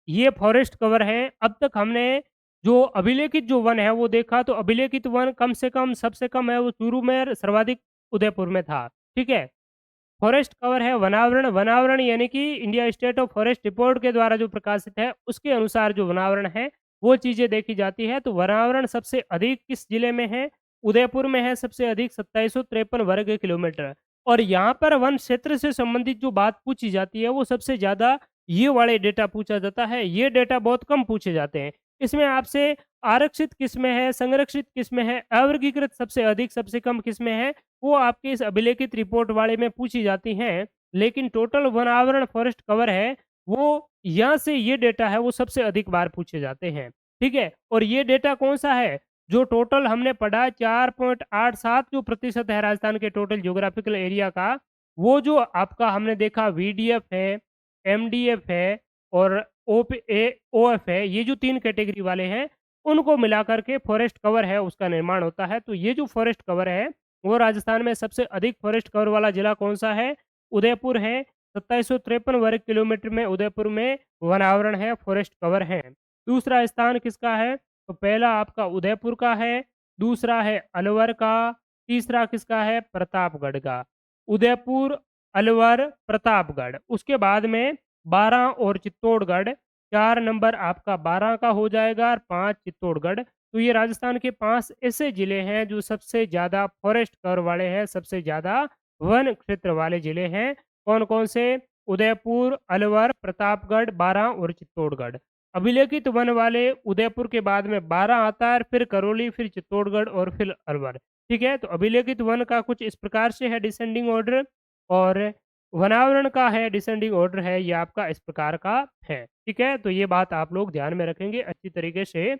ये फॉरेस्ट कवर है। अब तक हमने जो अभिलेखित जो वन है वो देखा, तो अभिलेखित वन कम से कम सबसे कम है वो चूरू में, सर्वाधिक उदयपुर में था। ठीक है? फॉरेस्ट कवर है वनावरण, वनावरण यानी कि India state of forest report के द्वारा जो प्रकाशित है, उसके अनुसार जो वनावरण है, वो चीज़ें देखी जाती है। तो वनावरण सबसे अधिक किस जिले में है? उदयपुर में है सबसे अधिक, 2753 वर्ग किलोमीटर। और यहाँ पर वन क्षेत्र से संबंधित जो बात पूछी जाती है, वो सबसे ज़्यादा ये वाले डेटा पूछा जाता है। ये डेटा बहुत कम पूछे जाते हैं। इसमें आपसे आरक्षित किसमें है, संरक्षित किसमें है, अवर्गीकृत सबसे अधिक, सबसे कम किसमें है, वो आपके इस अभिलेखित रिपोर्ट वाले में पूछी जाती हैं। लेकिन टोटल वन आवरण फॉरेस्ट कवर है, वो यहाँ से ये डेटा है, वो सबसे अधिक बार पूछे जाते हैं। ठीक है? और ये डेटा कौन-सा है? जो टोटल हमने पढ़ा 4.87 जो प्रतिशत है राजस्थान के टोटल ज्योग्राफिकल एरिया का, वो जो आपका हमने देखा वीडीएफ है, एमडीएफ है और ओएफ है, ये जो 3 कैटेगरी वाले हैं, उनको मिलाकर के फॉरेस्ट कवर है, उसका निर्माण होता है। तो ये जो फॉरेस्ट कवर है, वो राजस्थान में सबसे अधिक फॉरेस्ट कवर वाला जिला कौन-सा है? उदयपुर है। 2753 वर्ग किलोमीटर में उदयपुर में वनावरण है, फॉरेस्ट कवर है। दूसरा स्थान किसका है? तो पहला आपका उदयपुर का है, दूसरा है अलवर का, तीसरा किसका है? प्रतापगढ़ का। उदयपुर, अलवर, प्रतापगढ़। उसके बाद में 12 और चित्तौड़गढ़, 4 नंबर आपका 12 का हो जाएगा और 5 चित्तौड़गढ़। तो ये राजस्थान के 5 ऐसे ज़िले हैं जो सबसे ज़्यादा फॉरेस्ट कवर वाले हैं, सबसे ज़्यादा वन क्षेत्र वाले ज़िले हैं। कौन-कौन से? उदयपुर, अलवर, प्रतापगढ़, बारां और चित्तौड़गढ़। अभिलेखित वन वाले उदयपुर के बाद में बारां आता है, फिर करौली, फिर चित्तौड़गढ़ और फिर अलवर। ठीक है? तो अभिलेखित वन का कुछ इस प्रकार से है डिसेंडिंग ऑर्डर, और वनावरण का है डिसेंडिंग ऑर्डर है, ये आपका इस प्रकार का है। ठीक है? तो ये बात आप लोग ध्यान में रखेंगे अच्छी तरीके से।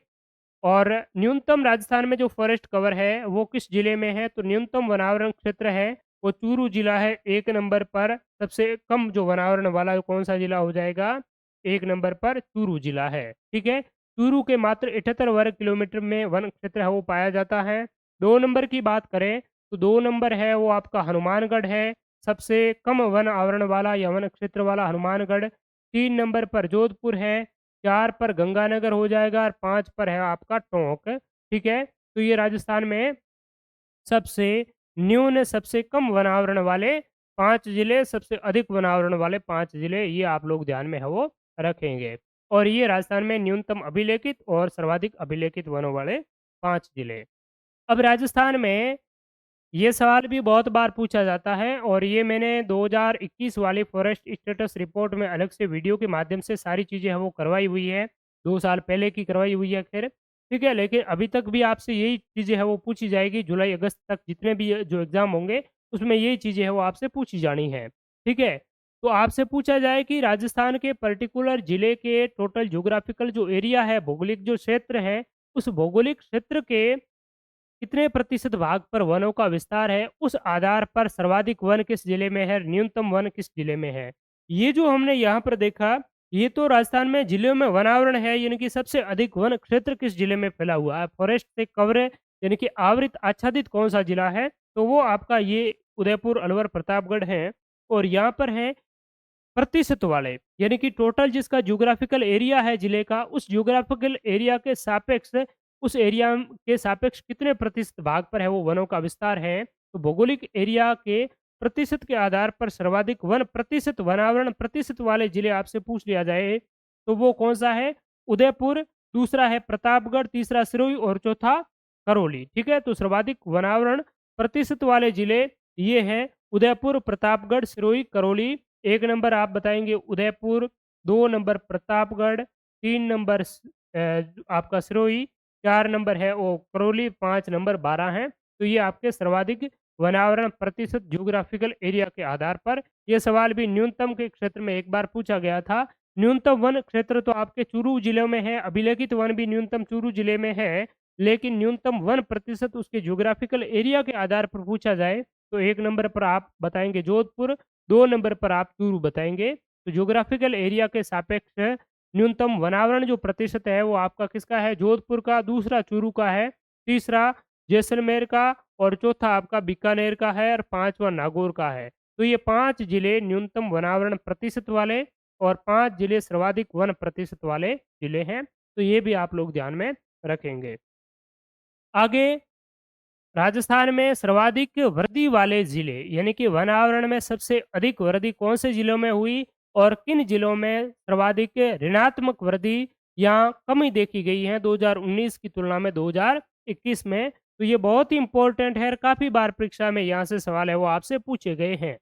और न्यूनतम राजस्थान में जो फॉरेस्ट कवर है, वो किस जिले में है? तो न्यूनतम वनावरण क्षेत्र है, वो चूरू जिला है 1 नंबर पर। सबसे कम जो वनावरण वाला कौन-सा जिला हो जाएगा? 1 नंबर पर चूरू जिला है। ठीक है? चूरू के मात्र 78 वर्ग किलोमीटर में वन क्षेत्र है, वो पाया जाता है। 2 नंबर की बात करें, तो 2 नंबर है वो आपका हनुमानगढ़ है, सबसे कम वन आवरण वाला या वन क्षेत्र वाला हनुमानगढ़। 3 नंबर पर जोधपुर है, 4 पर गंगानगर हो जाएगा और 5 पर है आपका टोंक। ठीक है? तो ये राजस्थान में सबसे न्यून, सबसे कम वनावरण वाले 5 ज़िले, सबसे अधिक वनावरण वाले 5 ज़िले, ये आप लोग ध्यान में है वो रखेंगे। और ये राजस्थान में न्यूनतम अभिलेखित और सर्वाधिक अभिलेखित वनों वाले 5 ज़िले। अब राजस्थान में ये सवाल भी बहुत बार पूछा जाता है, और ये मैंने 2021 वाली फॉरेस्ट स्टेटस रिपोर्ट में अलग से वीडियो के माध्यम से सारी चीज़ें हैं वो करवाई हुई है। 2 साल पहले की करवाई हुई है खैर, ठीक है? लेकिन अभी तक भी आपसे यही चीज़ें हैं वो पूछी जाएगी, जुलाई अगस्त तक जितने भी जो एग्ज़ाम होंगे, उसमें यही चीज़ें हैं वो आपसे पूछी जानी हैं। ठीक है? तो आपसे पूछा जाए कि राजस्थान के पर्टिकुलर ज़िले के टोटल ज्योग्राफिकल जो एरिया है, भौगोलिक जो क्षेत्र है, उस भौगोलिक क्षेत्र के कितने प्रतिशत भाग पर वनों का विस्तार है, उस आधार पर सर्वाधिक वन किस जिले में है, न्यूनतम वन किस जिले में है। ये जो हमने यहाँ पर देखा, ये तो राजस्थान में जिलों में वनावरण है, यानी कि सबसे अधिक वन क्षेत्र किस जिले में फैला हुआ है, फॉरेस्ट से कवर यानी कि आवृत आच्छादित कौन-सा जिला है, तो वो आपका ये उदयपुर, अलवर, प्रतापगढ़ हैं। और यहाँ पर हैं प्रतिशत वाले, यानी कि टोटल जिसका ज्योग्राफिकल एरिया है जिले का, उस ज्योग्राफिकल एरिया के सापेक्ष, उस एरिया के सापेक्ष कितने प्रतिशत भाग पर है वो वनों का विस्तार है। तो भौगोलिक एरिया के प्रतिशत के आधार पर सर्वाधिक वन प्रतिशत, वनावरण प्रतिशत वाले जिले आपसे पूछ लिया जाए, तो वो कौन-सा है? उदयपुर, दूसरा है प्रतापगढ़, तीसरा सिरोही और चौथा करौली, ठीक है? तो सर्वाधिक वनावरण प्रतिशत वाले जिले ये हैं उदयपुर, प्रतापगढ़, सिरोही, करौली। 1 नंबर आप बताएँगे उदयपुर, 2 नंबर प्रतापगढ़, 3 नंबर आपका सिरोही, 4 नंबर है वो करौली, 5 नंबर 12 हैं। तो ये आपके सर्वाधिक वनावरण प्रतिशत ज्योग्राफिकल एरिया के आधार पर। ये सवाल भी न्यूनतम के क्षेत्र में एक बार पूछा गया था। न्यूनतम वन क्षेत्र तो आपके चूरू जिले में है, अभिलेखित वन भी न्यूनतम चूरू जिले में है, लेकिन न्यूनतम वन प्रतिशत उसके ज्योग्राफिकल एरिया के आधार पर पूछा जाए, तो 1 नंबर पर आप बताएँगे जोधपुर, 2 नंबर पर आप चूरू बताएँगे। तो ज्योग्राफिकल एरिया के सापेक्ष न्यूनतम वनावरण जो प्रतिशत है वो आपका किसका है? जोधपुर का, दूसरा चूरू का है, तीसरा जैसलमेर का और चौथा आपका बीकानेर का है और 5वां नागौर का है। तो ये 5 जिले न्यूनतम वनावरण प्रतिशत वाले और 5 जिले सर्वाधिक वन प्रतिशत वाले जिले हैं। तो ये भी आप लोग ध्यान में रखेंगे। आगे राजस्थान में सर्वाधिक वृद्धि वाले जिले, यानी कि वन आवरण में सबसे अधिक वृद्धि कौन से जिलों में हुई और किन जिलों में सर्वाधिक ऋणात्मक वृद्धि या कमी देखी गई है 2019 की तुलना में 2021 में। तो ये बहुत ही इंपॉर्टेंट है और काफ़ी बार परीक्षा में यहाँ से सवाल है वो आपसे पूछे गए हैं।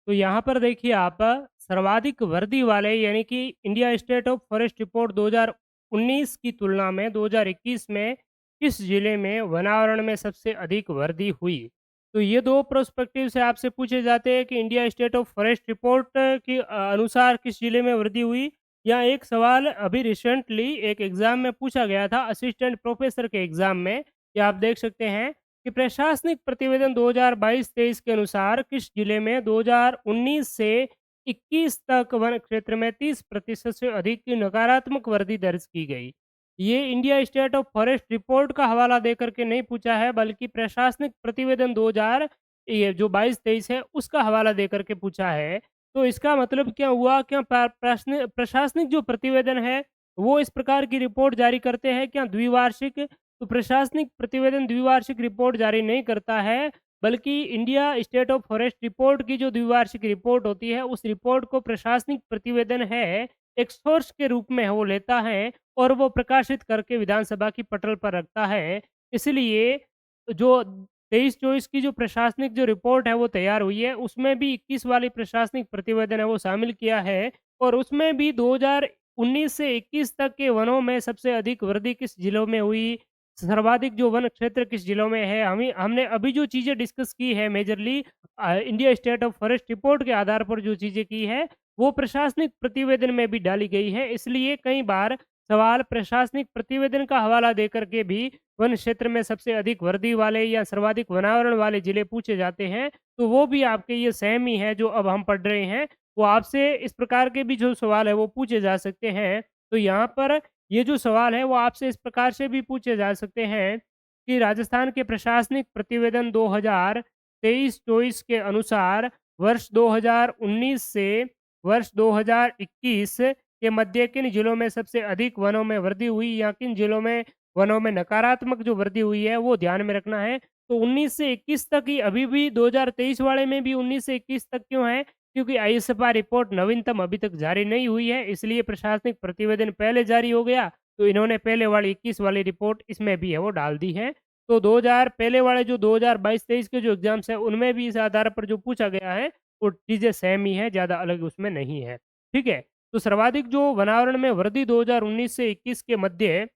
तो यहाँ पर देखिए आप सर्वाधिक वृद्धि वाले, यानी कि India state of forest report 2019 की तुलना में 2021 में किस जिले में वनावरण में सबसे अधिक वृद्धि हुई? तो ये 2 प्रोस्पेक्टिव से आपसे पूछे जाते हैं कि India state of forest report के अनुसार किस जिले में वृद्धि हुई, या एक सवाल अभी रिसेंटली एक एग्ज़ाम में पूछा गया था असिस्टेंट प्रोफेसर के एग्ज़ाम में, कि आप देख सकते हैं कि प्रशासनिक प्रतिवेदन 2022-23 के अनुसार किस जिले में 2019 से 21 तक वन क्षेत्र में 30% से अधिक की नकारात्मक वृद्धि दर्ज की गई। ये India state of forest report का हवाला देकर के नहीं पूछा है, बल्कि प्रशासनिक प्रतिवेदन 2000 ये जो 22-23 है उसका हवाला देकर के पूछा है। तो इसका मतलब क्या हुआ? क्या प्रशासनिक जो प्रतिवेदन है वो इस प्रकार की रिपोर्ट जारी करते हैं क्या द्विवार्षिक? तो प्रशासनिक प्रतिवेदन द्विवार्षिक रिपोर्ट जारी नहीं करता है, बल्कि India state of forest report की जो द्विवार्षिक रिपोर्ट होती है, उस रिपोर्ट को प्रशासनिक प्रतिवेदन है, एक सोर्स के रूप में वो लेता है और वो प्रकाशित करके विधानसभा की पटल पर रखता है। इसलिए जो 23-24 की जो प्रशासनिक जो रिपोर्ट है वो तैयार हुई है, उसमें भी 21 वाली प्रशासनिक प्रतिवेदन है वो शामिल किया है और उसमें भी 2019 से 21 तक के वनों में सबसे अधिक वृद्धि किस जिलों में हुई, सर्वाधिक जो वन क्षेत्र किस जिलों में है, हमने अभी जो चीज़ें डिस्कस की है majorly India state of forest report के आधार पर जो चीज़ें की है, वो प्रशासनिक प्रतिवेदन में भी डाली गई है। इसलिए कई बार सवाल प्रशासनिक प्रतिवेदन का हवाला देकर के भी वन क्षेत्र में सबसे अधिक वृद्धि वाले या सर्वाधिक वनावरण वाले जिले पूछे जाते हैं, तो वो भी आपके ये सेम ही है जो अब हम पढ़ रहे हैं। वो आपसे इस प्रकार के भी जो सवाल है वो पूछे जा सकते हैं। तो यहाँ पर ये जो सवाल है वो आपसे इस प्रकार से भी पूछे जा सकते हैं कि राजस्थान के प्रशासनिक प्रतिवेदन 2023-24 के अनुसार वर्ष 2019 से वर्ष 2021 के मध्य किन जिलों में सबसे अधिक वनों में वृद्धि हुई या किन जिलों में वनों में नकारात्मक जो वृद्धि हुई है वो ध्यान में रखना है। तो 19 से 21 तक ही अभी भी 2023 वाले में भी 19 से 21 तक क्यों है? क्योंकि आईएसएफआर रिपोर्ट नवीनतम अभी तक जारी नहीं हुई है, इसलिए प्रशासनिक प्रतिवेदन पहले जारी हो गया, तो इन्होंने पहले वाली 21 वाली रिपोर्ट इसमें भी है वो डाल दी है। तो 2000 पहले वाले जो 2022-23 के जो एग्ज़ाम्स हैं, उनमें भी इस आधार पर जो पूछा गया है, वो चीज़ें सेम ही हैं, ज़्यादा अलग उसमें नहीं है। ठीक है? तो सर्वाधिक जो वनावरण में वृद्धि 2019 से 21 के मध्य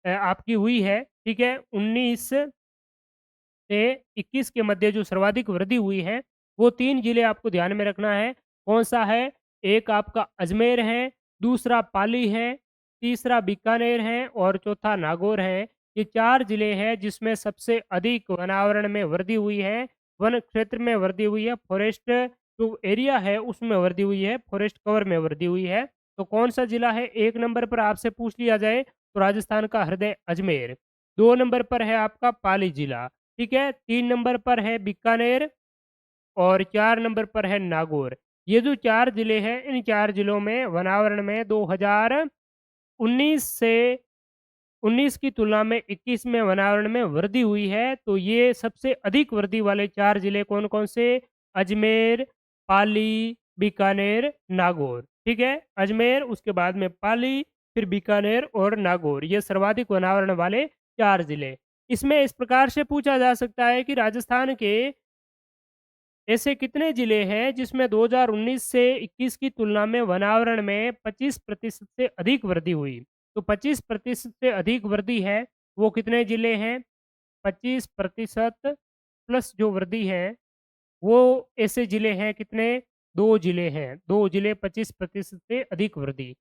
आपकी हुई है, ठीक है? 19 से 21 के मध्य जो सर्वाधिक वृद्धि हुई है, वो 3 जिले आपको ध्यान में रखना है। कौन-सा है? एक आपका अजमेर है, दूसरा पाली है, तीसरा बीकानेर है और चौथा नागौर है। ये 4 जिले हैं जिसमें सबसे अधिक वनावरण में वृद्धि हुई है, वन क्षेत्र में वृद्धि हुई है, फॉरेस्ट जो एरिया है उसमें वृद्धि हुई है, फॉरेस्ट कवर में वृद्धि हुई है। तो कौन-सा जिला है? 1 नंबर पर आपसे पूछ लिया जाए तो राजस्थान का हृदय अजमेर। 2 नंबर पर है आपका पाली जिला, ठीक है? 3 नंबर पर है बीकानेर और 4 नंबर पर है नागौर। ये जो 4 ज़िले हैं, इन 4 ज़िलों में वनावरण में 2019 से 19 की तुलना में 21 में वनावरण में वृद्धि हुई है, तो ये सबसे अधिक वृद्धि वाले 4 ज़िले कौन-कौन से? अजमेर, पाली, बीकानेर, नागौर, ठीक है? अजमेर, उसके बाद में पाली, फिर बीकानेर और नागौर, ये सर्वाधिक वनावरण वाले 4 ज़िले। इसमें इस प्रकार से पूछा जा सकता है कि राजस्थान के ऐसे कितने जिले हैं जिसमें 2019 से 21 की तुलना में वनावरण में 25% से अधिक वृद्धि हुई? तो 25% से अधिक वृद्धि है, वो कितने जिले हैं? 25% प्लस जो वृद्धि है, वो ऐसे जिले हैं कितने? 2 जिले हैं। 2 जिले 25% से अधिक वृद्धि।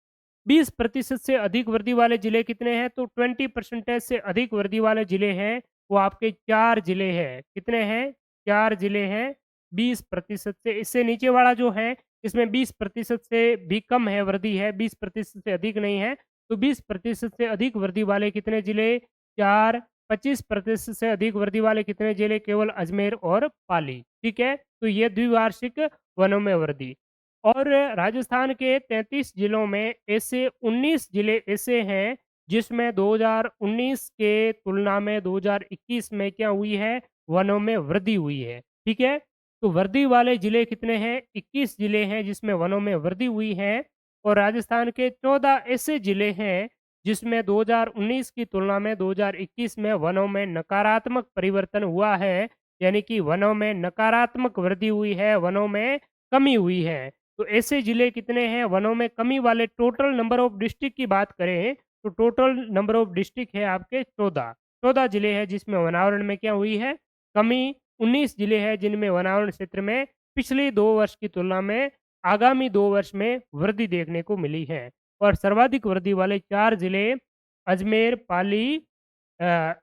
20% से अधिक वृद्धि वाले जिले कितने हैं? तो 20% से अधिक वृद्धि वाले जिले हैं, वो आपके 4 जिले हैं। कितने हैं? 4 जिले हैं 20% से। इससे नीचे वाला जो है, इसमें 20% से भी कम है वृद्धि है, 20% से अधिक नहीं है। तो 20% से अधिक वृद्धि वाले कितने जिले? 4, 25% से अधिक वृद्धि वाले कितने जिले? केवल अजमेर और पाली, ठीक है? तो ये द्विवार्षिक वनों में वृद्धि। और राजस्थान के 33 जिलों में ऐसे 19 जिले ऐसे हैं, जिसमें 2019 के तुलना में 2021 में क्या हुई है? वनों में वृद्धि हुई है, ठीक है? तो वृद्धि वाले जिले कितने हैं? 21 जिले हैं जिसमें वनों में वृद्धि हुई है और राजस्थान के 14 ऐसे जिले हैं, जिसमें 2019 की तुलना में 2021 में वनों में नकारात्मक परिवर्तन हुआ है, यानी कि वनों में नकारात्मक वृद्धि हुई है, वनों में कमी हुई है। तो ऐसे जिले कितने हैं वनों में कमी वाले? टोटल नंबर ऑफ डिस्ट्रिक्ट की बात करें, तो टोटल नंबर ऑफ डिस्ट्रिक्ट है आपके 14। 14 जिले हैं जिसमें वनावरण में क्या हुई है? कमी। 19 जिले हैं जिनमें वनावरण क्षेत्र में पिछले 2 वर्ष की तुलना में आगामी 2 वर्ष में वृद्धि देखने को मिली है। और सर्वाधिक वृद्धि वाले 4 जिले अजमेर, पाली,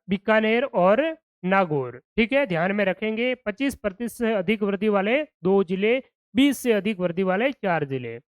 बीकानेर और नागौर, ठीक है? ध्यान में रखेंगे 25% से अधिक वृद्धि वाले 2 जिले, 20 से अधिक वृद्धि वाले 4 जिले।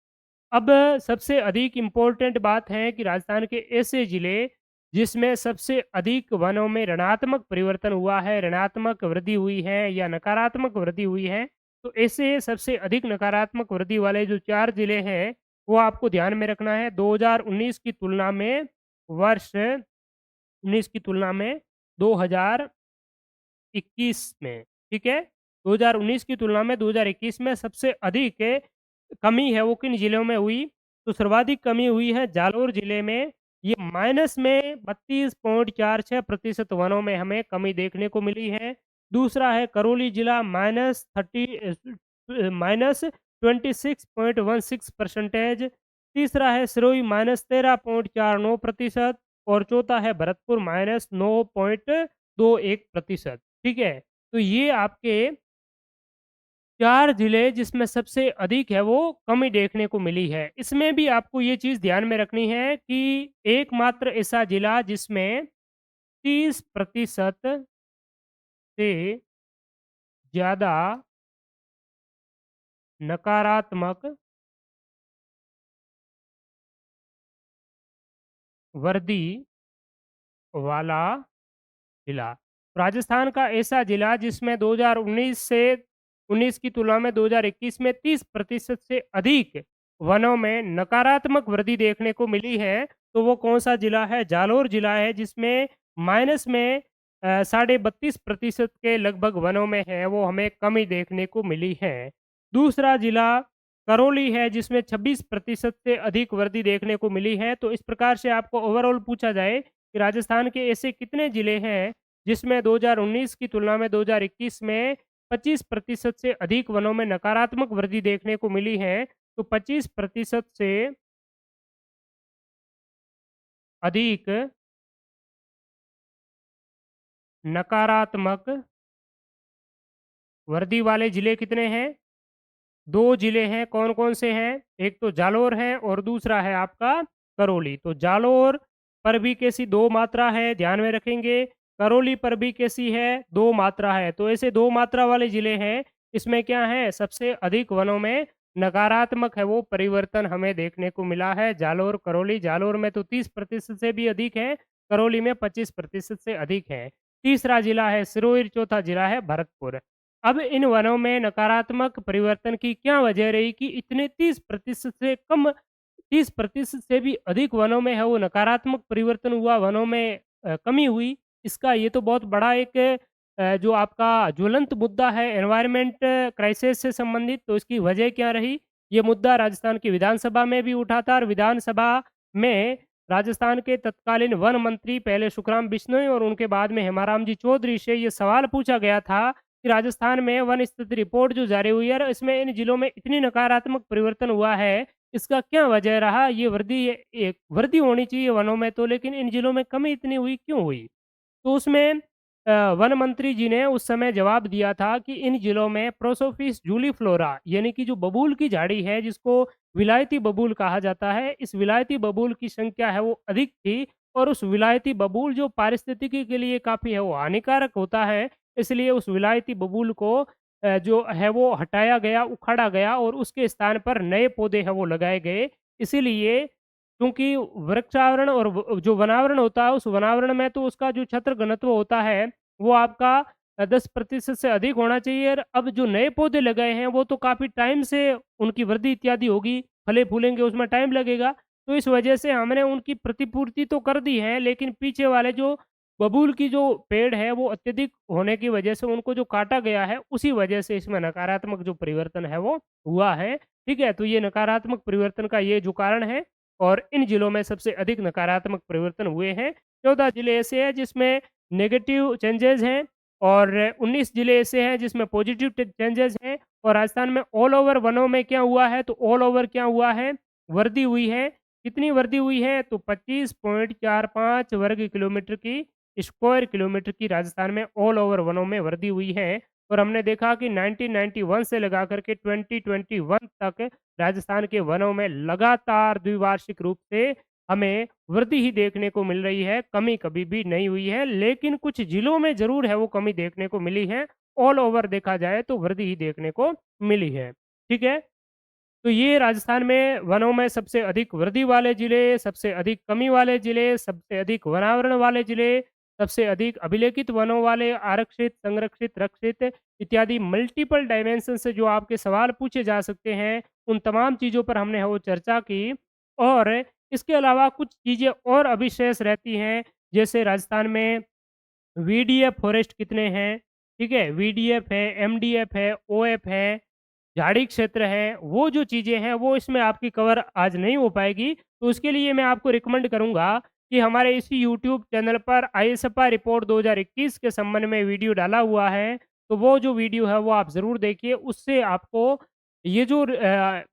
अब सबसे अधिक इम्पोर्टेंट बात है कि राजस्थान के ऐसे जिले जिसमें सबसे अधिक वनों में ऋणात्मक परिवर्तन हुआ है, ऋणात्मक वृद्धि हुई है या नकारात्मक वृद्धि हुई है, तो ऐसे सबसे अधिक नकारात्मक वृद्धि वाले जो 4 जिले हैं, वो आपको ध्यान में रखना है। 2019 की तुलना में वर्ष 19 की तुलना में 2021 में, ठीक है? 2019 की तुलना में 2021 में सबसे अधिक कमी है वो किन जिलों में हुई? तो सर्वाधिक कमी हुई है जालोर जिले में। ये माइनस में 32.46% वनों में हमें कमी देखने को मिली है। दूसरा है करौली जिला माइनस 26.16%। तीसरा है सिरोही -13.49% और चौथा है भरतपुर -9.21%, ठीक है? तो ये आपके 4 जिले जिसमें सबसे अधिक है वो कमी देखने को मिली है। इसमें भी आपको ये चीज़ ध्यान में रखनी है कि एकमात्र ऐसा जिला जिसमें 30% से ज़्यादा नकारात्मक वृद्धि वाला जिला। राजस्थान का ऐसा जिला जिसमें 2019 से 19 की तुलना में 2021 में 30% से अधिक वनों में नकारात्मक वृद्धि देखने को मिली है, तो वो कौन-सा जिला है? जालोर जिला है जिसमें माइनस में 32.5% के लगभग वनों में है वो हमें कमी देखने को मिली है। दूसरा जिला करौली है जिसमें 26% से अधिक वृद्धि देखने को मिली है। तो इस प्रकार से आपको ओवरऑल पूछा जाए कि राजस्थान के ऐसे कितने जिले हैं जिसमें 2019 की तुलना में 2021 में 25% से अधिक वनों में नकारात्मक वृद्धि देखने को मिली है, तो 25% से अधिक नकारात्मक वृद्धि वाले जिले कितने हैं? 2 जिले हैं, कौन-कौन से हैं? एक तो जालोर है और दूसरा है आपका करौली। तो जालोर पर भी कैसी 2 मात्रा है, ध्यान में रखेंगे। करौली पर भी कैसी है? 2 मात्रा है। तो ऐसे 2 मात्रा वाले जिले हैं, इसमें क्या है? सबसे अधिक वनों में नकारात्मक है वो परिवर्तन हमें देखने को मिला है, जालोर, करौली। जालोर में तो 30% से भी अधिक है करौली में 25% से अधिक है। तीसरा जिला है सिरोही, चौथा जिला है भरतपुर। अब इन वनों में नकारात्मक परिवर्तन की क्या वजह रही कि इतने 30% से कम, 30% से भी अधिक वनों में है वो नकारात्मक परिवर्तन हुआ, वनों में कमी हुई। इसका ये तो बहुत बड़ा एक जो आपका ज्वलंत मुद्दा है एनवायरनमेंट क्राइसिस से संबंधित, तो इसकी वजह क्या रही? ये मुद्दा राजस्थान की विधानसभा में भी उठा था और विधानसभा में राजस्थान के तत्कालीन वन मंत्री पहले सुखराम बिश्नोई और उनके बाद में हेमाराम जी चौधरी से ये सवाल पूछा गया था कि राजस्थान में वन स्थिति रिपोर्ट जो जारी हुई है और इसमें इन जिलों में इतनी नकारात्मक परिवर्तन हुआ है, इसका क्या वजह रहा? ये वृद्धि होनी चाहिए वनों में तो, लेकिन इन जिलों में कमी इतनी हुई, क्यों हुई? तो उसमें वन मंत्री जी ने उस समय जवाब दिया था कि इन जिलों में प्रोसोफिस जूलीफ्लोरा यानी कि जो बबूल की झाड़ी है जिसको विलायती बबूल कहा जाता है, इस विलायती बबूल की संख्या है वो अधिक थी और उस विलायती बबूल जो पारिस्थितिकी के लिए काफ़ी है वो हानिकारक होता है, इसलिए उस विलायती बबूल को जो है वो हटाया गया, उखाड़ा गया और उसके स्थान पर नए पौधे हैं वो लगाए गए। इसीलिए क्योंकि वृक्षावरण और जो वनावरण होता है, उस वनावरण में तो उसका जो छत्र घनत्व होता है, वो आपका 10% से अधिक होना चाहिए और अब जो नए पौधे लगाए हैं, वो तो काफ़ी टाइम से उनकी वृद्धि इत्यादि होगी, फले-फूलेंगे, उसमें टाइम लगेगा। तो इस वजह से हमने उनकी प्रतिपूर्ति तो कर दी है, लेकिन पीछे वाले जो बबूल की जो पेड़ है, वो अत्यधिक होने की वजह से उनको जो काटा गया है, उसी वजह से इसमें नकारात्मक जो परिवर्तन है, वो हुआ है। ठीक है? तो ये नकारात्मक परिवर्तन का ये जो कारण है और इन जिलों में सबसे अधिक नकारात्मक परिवर्तन हुए हैं। 14 जिले ऐसे हैं जिसमें नेगेटिव चेंजेज़ हैं और 19 जिले ऐसे हैं जिसमें पॉजिटिव चेंजेज़ हैं और राजस्थान में ऑल ओवर वनों में क्या हुआ है, तो ऑल ओवर क्या हुआ है, वृद्धि हुई है। कितनी वृद्धि हुई है? तो 25.45 वर्ग किलोमीटर की, स्क्वायर किलोमीटर की राजस्थान में ऑल ओवर वनों में वृद्धि हुई है और हमने देखा कि 1991 से लगा कर के 2021 तक राजस्थान के वनों में लगातार द्विवार्षिक रूप से हमें वृद्धि ही देखने को मिल रही है, कमी कभी भी नहीं हुई है। लेकिन कुछ जिलों में ज़रूर है वो कमी देखने को मिली है, ऑल ओवर देखा जाए तो वृद्धि ही देखने को मिली है। ठीक है? तो ये राजस्थान में वनों में सबसे अधिक वृद्धि वाले जिले, सबसे अधिक कमी वाले जिले, सबसे अधिक वनावरण वाले जिले, सबसे अधिक अभिलेखित वनों वाले, आरक्षित, संरक्षित, रक्षित इत्यादि मल्टीपल डायमेंशन से जो आपके सवाल पूछे जा सकते हैं, उन तमाम चीज़ों पर हमने वो चर्चा की और इसके अलावा कुछ चीज़ें और अभी शेष रहती हैं, जैसे राजस्थान में वीडीएफ फॉरेस्ट कितने हैं, ठीक है? वीडीएफ है, एमडीएफ है, ओएफ है, झाड़ी क्षेत्र है, वो जो चीज़ें हैं वो इसमें आपकी कवर आज नहीं हो पाएगी। तो उसके लिए मैं आपको रिकमेंड करूँगा कि हमारे इसी यूट्यूब चैनल पर आईएसएफआर रिपोर्ट 2021 के संबंध में वीडियो डाला हुआ है। तो वो जो वीडियो है वो आप ज़रूर देखिए, उससे आपको ये जो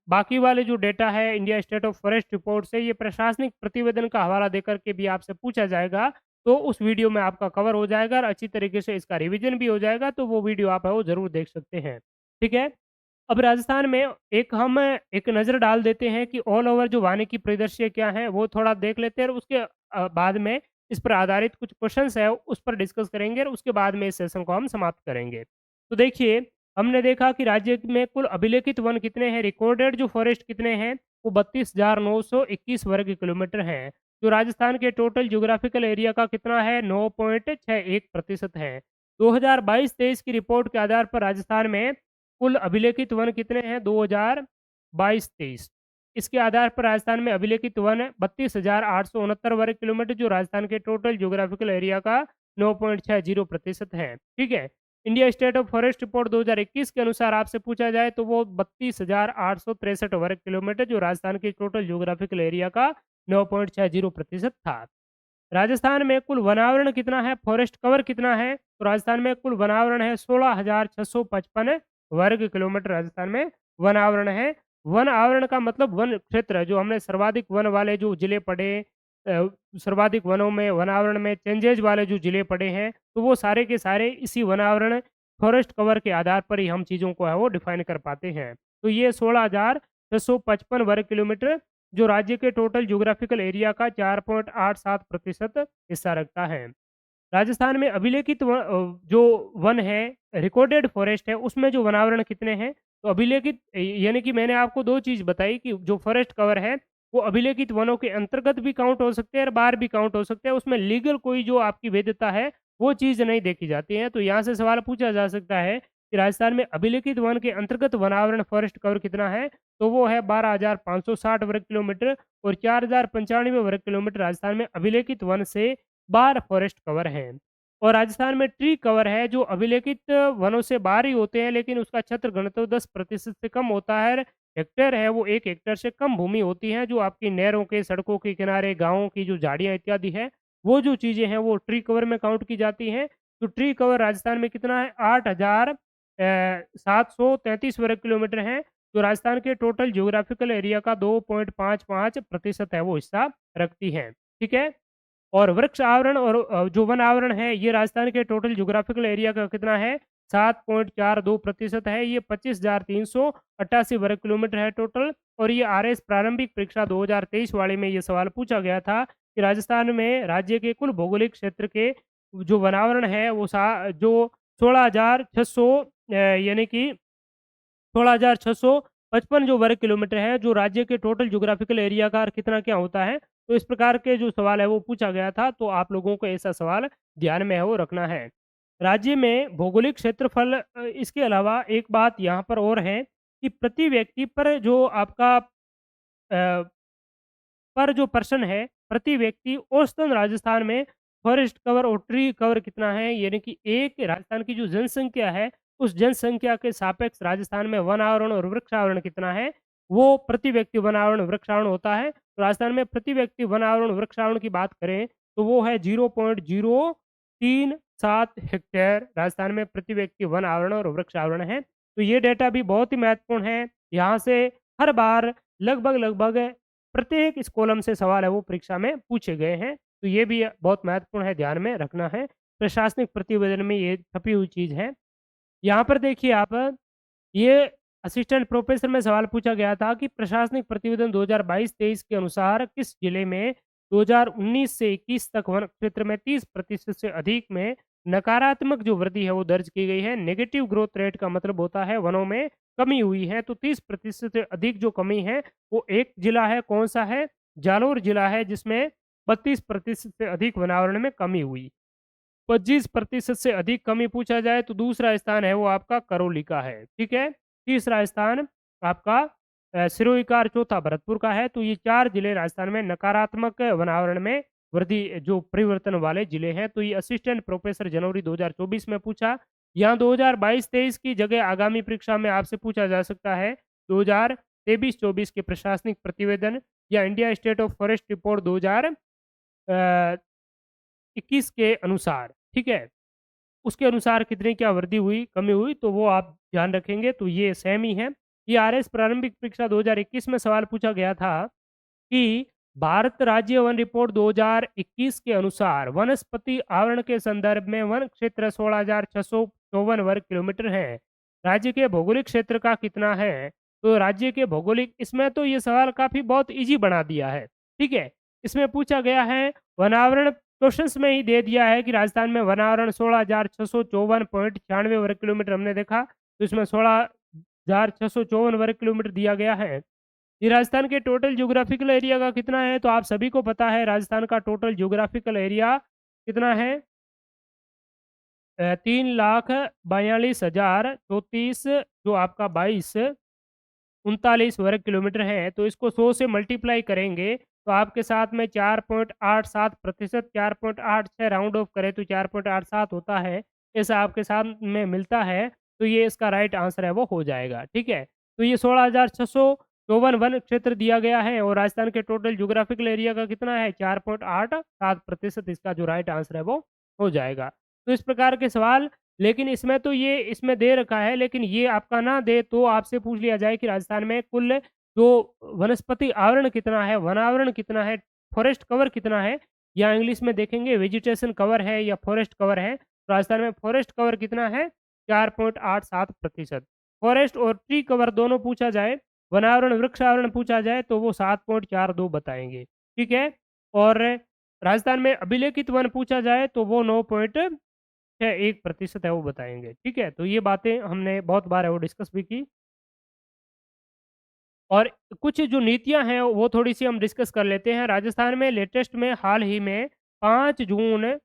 बाकी वाले जो डेटा है India state of forest report से, ये प्रशासनिक प्रतिवेदन का हवाला देकर के भी आपसे पूछा जाएगा। तो उस वीडियो में आपका कवर हो जाएगा और अच्छी तरीके से इसका रिवीजन भी हो जाएगा, तो वो वीडियो आप है वो ज़रूर देख सकते हैं। ठीक है? अब राजस्थान में हम एक नज़र डाल देते हैं कि ऑल ओवर जो वानिकी परिदृश्य क्या हैं, वो थोड़ा देख लेते हैं और उसके बाद में इस पर आधारित कुछ क्वेश्चन्स हैं, उस पर डिस्कस करेंगे और उसके बाद में इस सेशन को हम समाप्त करेंगे। तो देखिए, हमने देखा कि राज्य में कुल अभिलेखित वन कितने हैं, रिकॉर्डेड जो फॉरेस्ट कितने हैं, वो 32,921 वर्ग किलोमीटर हैं, जो राजस्थान के टोटल ज्योग्राफिकल एरिया का कितना है, 9.61% है। 2022-23 की रिपोर्ट के आधार पर राजस्थान में कुल अभिलेखित वन कितने हैं 2022-23 इसके आधार पर राजस्थान में अभिलेखित वन 32,869 वर्ग किलोमीटर जो राजस्थान के टोटल ज्योग्राफिकल एरिया का 9.60% है। ठीक है? India state of forest report 2021 के अनुसार आपसे पूछा जाए तो वो 32,863 वर्ग किलोमीटर जो राजस्थान के टोटल ज्योग्राफिकल एरिया का 9.60% था। राजस्थान में कुल वनावरण कितना है, फॉरेस्ट कवर कितना है? तो राजस्थान में कुल वनावरण है 16,655 वर्ग किलोमीटर राजस्थान में वनावरण है। वन आवरण का मतलब वन क्षेत्र जो हमने सर्वाधिक वन वाले जो जिले पढ़े सर्वाधिक वनों में वनावरण में चेंजेज वाले जो जिले पड़े हैं, तो वो सारे के सारे इसी वनावरण फॉरेस्ट कवर के आधार पर ही हम चीज़ों को है वो डिफाइन कर पाते हैं। तो ये 16,655 वर्ग किलोमीटर जो राज्य के टोटल ज्योग्राफिकल एरिया का 4.87% हिस्सा रखता है। राजस्थान में अभिलेखित जो वन है, रिकॉर्डेड फॉरेस्ट है, उसमें जो वनावरण कितने हैं? तो अभिलेखित यानी कि मैंने आपको 2 चीज़ बताई कि जो फॉरेस्ट कवर है, वो अभिलेखित वनों के अंतर्गत भी काउंट हो सकते हैं और बाहर भी काउंट हो सकते हैं। उसमें लीगल कोई जो आपकी वैधता है, वो चीज़ नहीं देखी जाती है। तो यहाँ से सवाल पूछा जा सकता है कि राजस्थान में अभिलेखित वन के अंतर्गत वनावरण फॉरेस्ट कवर कितना है? तो वो है 12,560 वर्ग किलोमीटर और 4,095 वर्ग किलोमीटर राजस्थान में अभिलेखित वन से बाहर फॉरेस्ट कवर है। और राजस्थान में ट्री कवर है जो अभिलेखित वनों से बाहर ही होते हैं, लेकिन उसका क्षेत्र घनत्व 10% से कम होता है। हेक्टेयर है वो 1 हेक्टेयर से कम भूमि होती है, जो आपकी नहरों के, सड़कों के किनारे, गाँवों की जो झाड़ियाँ इत्यादि है, वो जो चीज़ें हैं वो ट्री कवर में काउंट की जाती हैं। तो ट्री कवर राजस्थान में कितना है? 8,733 वर्ग किलोमीटर है, जो राजस्थान के टोटल ज्योग्राफिकल एरिया का 2.55% है वो हिस्सा रखती हैं। ठीक है? और वृक्ष आवरण और जो वन आवरण है, ये राजस्थान के टोटल ज्योग्राफिकल एरिया का कितना है? 7.42% है। ये 25,388 वर्ग किलोमीटर है टोटल। और ये आरएस प्रारंभिक परीक्षा 2023 वाले में ये सवाल पूछा गया था कि राजस्थान में राज्य के कुल भौगोलिक क्षेत्र के जो वनावरण है वो जो 16,600 यानी कि 16,655 जो वर्ग किलोमीटर है, जो राज्य के टोटल ज्योग्राफिकल एरिया का कितना क्या होता है? तो इस प्रकार के जो सवाल है वो पूछा गया था, तो आप लोगों को ऐसा सवाल ध्यान में है वो रखना है। राज्य में भौगोलिक क्षेत्रफल इसके अलावा एक बात यहाँ पर और है कि प्रति व्यक्ति पर जो आपका पर जो पर्सन है, प्रति व्यक्ति औसतन राजस्थान में फॉरेस्ट कवर और ट्री कवर कितना है? यानी कि एक राजस्थान की जो जनसंख्या है, उस जनसंख्या के सापेक्ष राजस्थान में वन आवरण और वृक्ष आवरण कितना है? वो प्रति व्यक्ति वन आवरण, वृक्ष आवरण होता है। तो राजस्थान में प्रति व्यक्ति वन आवरण, वृक्ष आवरण की बात करें, तो वो है 0.037 हेक्टेयर राजस्थान में प्रति व्यक्ति वन आवरण और वृक्ष आवरण है। तो ये डेटा भी बहुत ही महत्वपूर्ण है। यहाँ से हर बार लगभग प्रत्येक इस कॉलम से सवाल है वो परीक्षा में पूछे गए हैं, तो ये भी बहुत महत्वपूर्ण है, ध्यान में रखना है। प्रशासनिक प्रतिवेदन में ये छपी हुई चीज़ है। यहाँ पर देखिए आप, ये असिस्टेंट प्रोफेसर में सवाल पूछा गया था कि प्रशासनिक प्रतिवेदन 2022-23 के अनुसार किस जिले में 2019 से 21 तक वन क्षेत्र में 30% से अधिक में नकारात्मक जो वृद्धि है वो दर्ज की गई है। नेगेटिव ग्रोथ रेट का मतलब होता है वनों में कमी हुई है, तो 30% से अधिक जो कमी है वो एक जिला है, कौन-सा है? जालोर जिला है, जिसमें 32% से अधिक वनावरण में कमी हुई। 25% से अधिक कमी पूछा जाए तो दूसरा स्थान है वो आपका करौली का है, ठीक है? तीसरा स्थान आपका सिरोही का और चौथा भरतपुर का है। तो ये 4 जिले राजस्थान में नकारात्मक वनावरण में वृद्धि जो परिवर्तन वाले जिले हैं। तो ये असिस्टेंट प्रोफेसर जनवरी 2024 में पूछा। यहाँ 2022-23 की जगह आगामी परीक्षा में आपसे पूछा जा सकता है 2023-24 के प्रशासनिक प्रतिवेदन या India state of forest report 2021 के अनुसार, ठीक है? उसके अनुसार कितनी क्या वृद्धि हुई, कमी हुई, तो वो आप ध्यान रखेंगे, तो ये सेम ही है। ये आरएस प्रारंभिक परीक्षा 2021 में सवाल पूछा गया था कि भारत राज्य वन रिपोर्ट 2021 के अनुसार वनस्पति आवरण के संदर्भ में वन क्षेत्र 16,654 वर्ग किलोमीटर है। राज्य के भौगोलिक क्षेत्र का कितना है? तो राज्य के भौगोलिक, इसमें तो ये सवाल काफ़ी बहुत ईज़ी बना दिया है, ठीक है? इसमें पूछा गया है वनावरण, क्वेश्चंस में ही दे दिया है कि राजस्थान में वनावरण 16,654.96 वर्ग किलोमीटर हमने देखा, तो इसमें 16,654 वर्ग किलोमीटर दिया गया है। ये राजस्थान के टोटल ज्योग्राफिकल एरिया का कितना है? तो आप सभी को पता है राजस्थान का टोटल ज्योग्राफिकल एरिया कितना है? 3,42,034 जो आपका 39 वर्ग किलोमीटर है, तो इसको 100 से मल्टीप्लाई करेंगे, तो आपके साथ में 4.87%, 4.86 राउंड ऑफ करें तो 4.87 होता है, ऐसा आपके साथ में मिलता है, तो ये इसका राइट आंसर है वो हो जाएगा, ठीक है? तो ये 16,654 वन क्षेत्र दिया गया है और राजस्थान के टोटल ज्योग्राफिकल एरिया का कितना है? 4.87%, इसका जो राइट आंसर है वो हो जाएगा। तो इस प्रकार के सवाल, लेकिन इसमें तो ये इसमें दे रखा है, लेकिन ये आपका ना दे तो आपसे पूछ लिया जाए कि राजस्थान में कुल जो वनस्पति आवरण कितना है, वनावरण कितना है, फॉरेस्ट कवर कितना है, या इंग्लिश में देखेंगे वेजिटेशन कवर है या फॉरेस्ट कवर है। तो राजस्थान में फॉरेस्ट कवर कितना है? 4.87%। फॉरेस्ट और ट्री कवर दोनों पूछा जाए, वनावरण, वृक्षावरण पूछा जाए तो वो 7.42 बताएँगे, ठीक है? और राजस्थान में अभिलेखित वन पूछा जाए तो वो 9.61% है वो बताएँगे, ठीक है? तो ये बातें हमने बहुत बार है वो डिस्कस भी की। और कुछ जो नीतियाँ हैं वो थोड़ी-सी हम डिस्कस कर लेते हैं। राजस्थान में लेटेस्ट में हाल ही में 5 जून